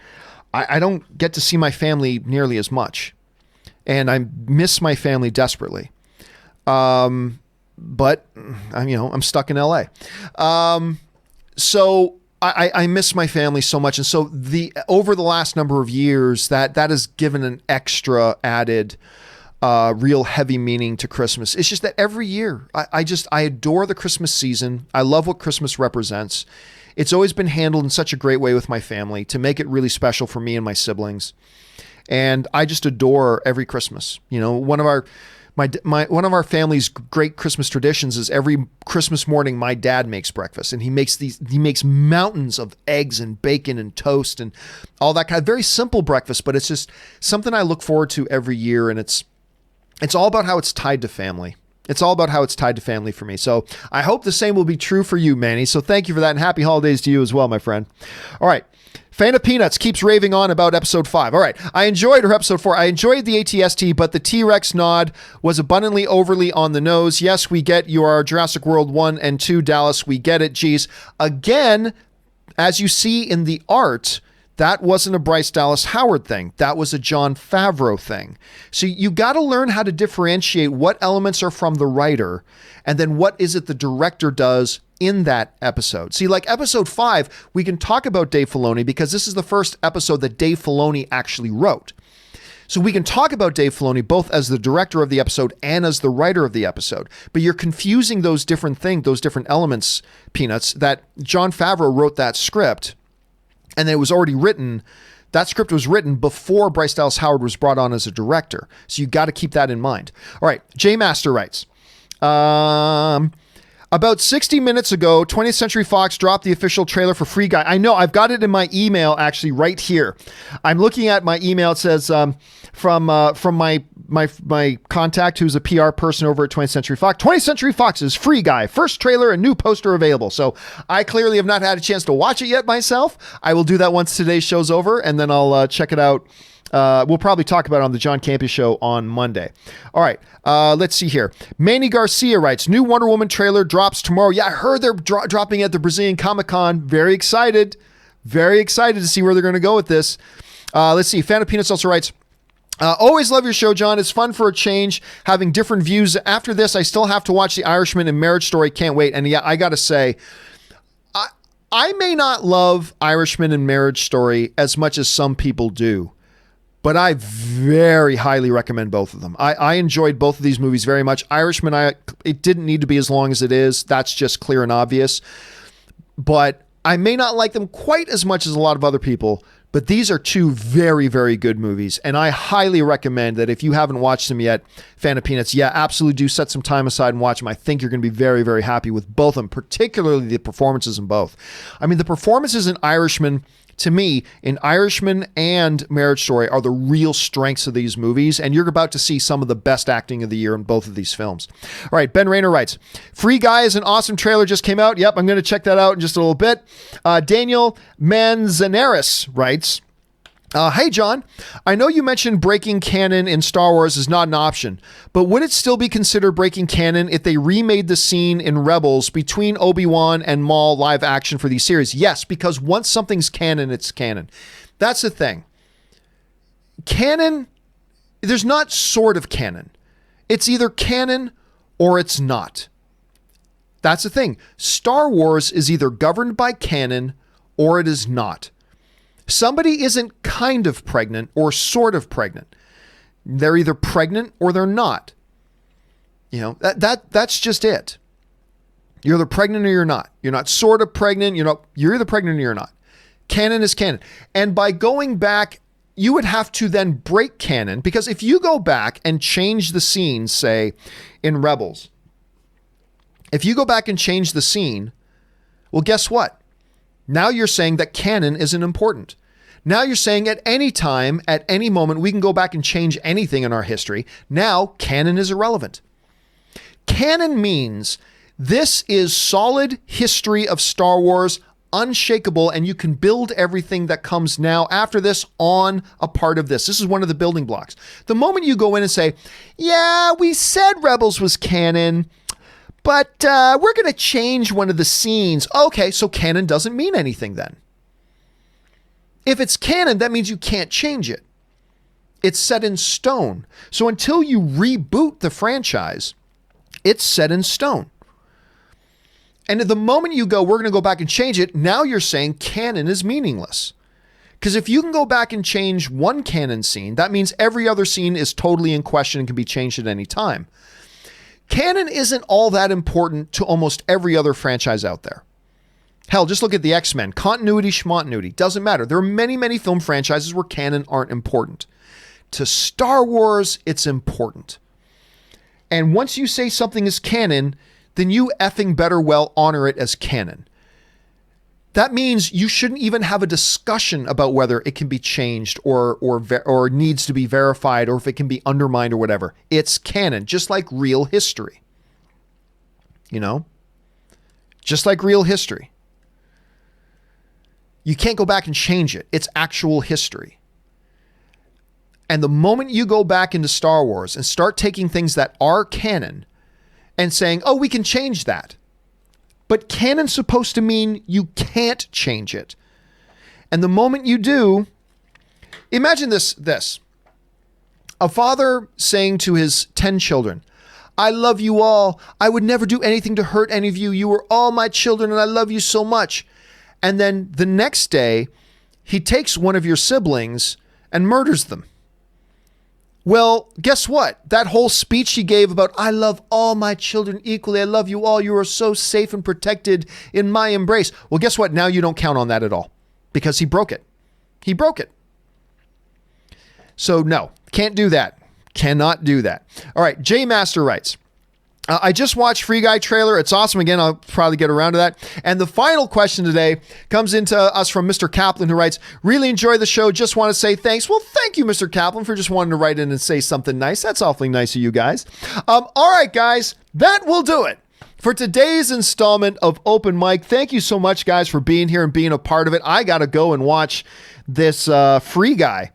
I don't get to see my family nearly as much. And I miss my family desperately. But I'm stuck in LA. So I miss my family so much. And so over the last number of years, that has given an extra added real heavy meaning to Christmas. It's just that every year I adore the Christmas season. I love what Christmas represents. It's always been handled in such a great way with my family to make it really special for me and my siblings. And I just adore every Christmas. One of our family's great Christmas traditions is every Christmas morning, my dad makes breakfast, and he makes mountains of eggs and bacon and toast and all that kind of very simple breakfast, but it's just something I look forward to every year. And it's all about how it's tied to family. It's all about how it's tied to family for me. So I hope the same will be true for you, Manny. So thank you for that, and happy holidays to you as well, my friend. All right. Fan of Peanuts keeps raving on about episode 5. All right. I enjoyed her episode 4. I enjoyed the ATST, but the T-Rex nod was abundantly overly on the nose. Yes, we get you are Jurassic World 1 and 2, Dallas. We get it. Geez. Again, as you see in the art, that wasn't a Bryce Dallas Howard thing. That was a Jon Favreau thing. So you got to learn how to differentiate what elements are from the writer and then what is it the director does in that episode. See, like episode 5, we can talk about Dave Filoni because this is the first episode that Dave Filoni actually wrote. So we can talk about Dave Filoni both as the director of the episode and as the writer of the episode. But you're confusing those different things, those different elements, Peanuts, that Jon Favreau wrote that script. And it was already written. That script was written before Bryce Dallas Howard was brought on as a director. So you got to keep that in mind. All right. J Master writes, about 60 minutes ago, 20th Century Fox dropped the official trailer for Free Guy. I know, I've got it in my email actually right here. I'm looking at my email. It says from my contact who's a PR person over at 20th Century Fox. 20th Century Fox's Free Guy, first trailer and new poster available. So I clearly have not had a chance to watch it yet myself. I will do that once today's show's over, and then I'll check it out. We'll probably talk about it on the John Campea Show on Monday. All right, let's see here. Manny Garcia writes, new Wonder Woman trailer drops tomorrow. Yeah, I heard they're dropping at the Brazilian Comic-Con. Very excited to see where they're going to go with this. Let's see. Fan of Peanuts also writes, Always love your show, John. It's fun for a change, having different views. After this, I still have to watch The Irishman and Marriage Story. Can't wait. And yeah, I got to say, I may not love Irishman and Marriage Story as much as some people do, but I very highly recommend both of them. I enjoyed both of these movies very much. Irishman, it didn't need to be as long as it is. That's just clear and obvious. But I may not like them quite as much as a lot of other people, but these are two very, very good movies. And I highly recommend that if you haven't watched them yet, fan of Peanuts, yeah, absolutely do set some time aside and watch them. I think you're going to be very, very happy with both of them, particularly the performances in both. I mean, the performances in Irishman, to me, in Irishman and Marriage Story are the real strengths of these movies, and you're about to see some of the best acting of the year in both of these films. All right, Ben Rayner writes, Free Guy is an awesome trailer, just came out. Yep, I'm going to check that out in just a little bit. Daniel Manzanares writes, hey, John, I know you mentioned breaking canon in Star Wars is not an option, but would it still be considered breaking canon if they remade the scene in Rebels between Obi-Wan and Maul live action for these series? Yes, because once something's canon, it's canon. That's the thing. Canon, there's not sort of canon. It's either canon or it's not. That's the thing. Star Wars is either governed by canon or it is not. Somebody isn't kind of pregnant or sort of pregnant. They're either pregnant or they're not. You know, that's just it. You're either pregnant or you're not. You're not sort of pregnant. You're either pregnant or you're not. Canon is canon. And by going back, you would have to then break canon, because if you go back and change the scene, say in Rebels, if you go back and change the scene, well, guess what? Now you're saying that canon isn't important. Now you're saying at any time, at any moment, we can go back and change anything in our history. Now canon is irrelevant. Canon means this is solid history of Star Wars, unshakable, and you can build everything that comes now after this on a part of this. This is one of the building blocks. The moment you go in and say, yeah, we said Rebels was canon, but we're going to change one of the scenes. Okay, so canon doesn't mean anything then. If it's canon, that means you can't change it. It's set in stone. So until you reboot the franchise, it's set in stone. And at the moment you go, we're going to go back and change it, now you're saying canon is meaningless. Because if you can go back and change one canon scene, that means every other scene is totally in question and can be changed at any time. Canon isn't all that important to almost every other franchise out there. Hell, just look at the X-Men. Continuity, schmontinuity. Doesn't matter. There are many, many film franchises where canon aren't important. To Star Wars, it's important. And once you say something is canon, then you effing better well honor it as canon. That means you shouldn't even have a discussion about whether it can be changed or needs to be verified or if it can be undermined or whatever. It's canon, just like real history. You know? Just like real history. You can't go back and change it. It's actual history. And the moment you go back into Star Wars and start taking things that are canon and saying, oh, we can change that. But canon's supposed to mean you can't change it. And the moment you do, imagine this. A father saying to his 10 children, I love you all. I would never do anything to hurt any of you. You are all my children and I love you so much. And then the next day, he takes one of your siblings and murders them. Well, guess what? That whole speech he gave about, I love all my children equally. I love you all. You are so safe and protected in my embrace. Well, guess what? Now you don't count on that at all because he broke it. He broke it. So no, can't do that. Cannot do that. All right. J Master writes, I just watched Free Guy trailer. It's awesome. Again, I'll probably get around to that. And the final question today comes into us from Mr. Kaplan, who writes, really enjoy the show. Just want to say thanks. Well, thank you, Mr. Kaplan, for just wanting to write in and say something nice. That's awfully nice of you guys. All right, guys, that will do it for today's installment of Open Mic. Thank you so much, guys, for being here and being a part of it. I got to go and watch this Free Guy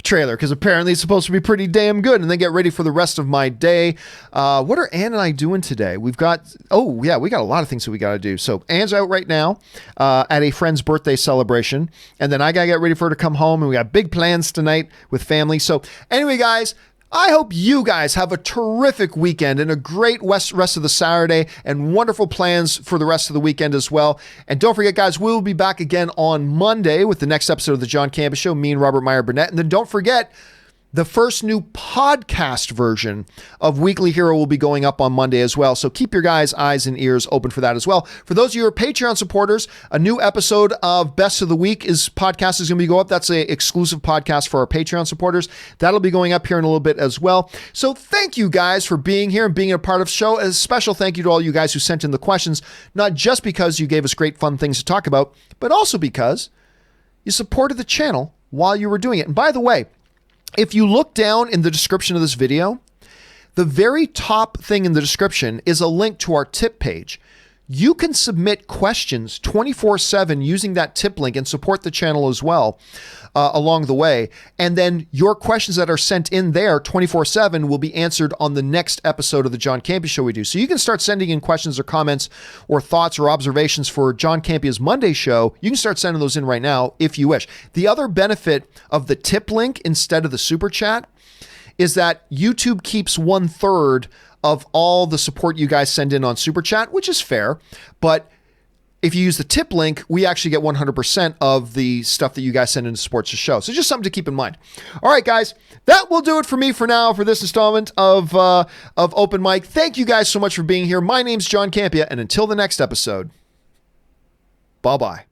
trailer because apparently it's supposed to be pretty damn good, and then get ready for the rest of my day. What are Ann and I doing today? We got a lot of things that we got to do. So Ann's out right now at a friend's birthday celebration, and then I got to get ready for her to come home, and we got big plans tonight with family. So anyway, guys, I hope you guys have a terrific weekend and a great rest of the Saturday and wonderful plans for the rest of the weekend as well. And don't forget, guys, we'll be back again on Monday with the next episode of the John Campea Show, me and Robert Meyer Burnett. And then don't forget, the first new podcast version of Weekly Hero will be going up on Monday as well. So keep your guys' eyes and ears open for that as well. For those of you who are Patreon supporters, a new episode of Best of the Week podcast is going to go up. That's an exclusive podcast for our Patreon supporters. That'll be going up here in a little bit as well. So thank you guys for being here and being a part of the show. A special thank you to all you guys who sent in the questions, not just because you gave us great fun things to talk about, but also because you supported the channel while you were doing it. And by the way, if you look down in the description of this video, the very top thing in the description is a link to our tip page. You can submit questions 24/7 using that tip link and support the channel as well along the way. And then your questions that are sent in there 24/7 will be answered on the next episode of the John Campea Show we do. So you can start sending in questions or comments or thoughts or observations for John Campea's Monday show. You can start sending those in right now if you wish. The other benefit of the tip link instead of the super chat is that YouTube keeps 1/3 of all the support you guys send in on Super Chat, which is fair. But if you use the tip link, we actually get 100% of the stuff that you guys send in to support the show. So just something to keep in mind. All right, guys, that will do it for me for now for this installment of Open Mic. Thank you guys so much for being here. My name's John Campea, and until the next episode, bye-bye.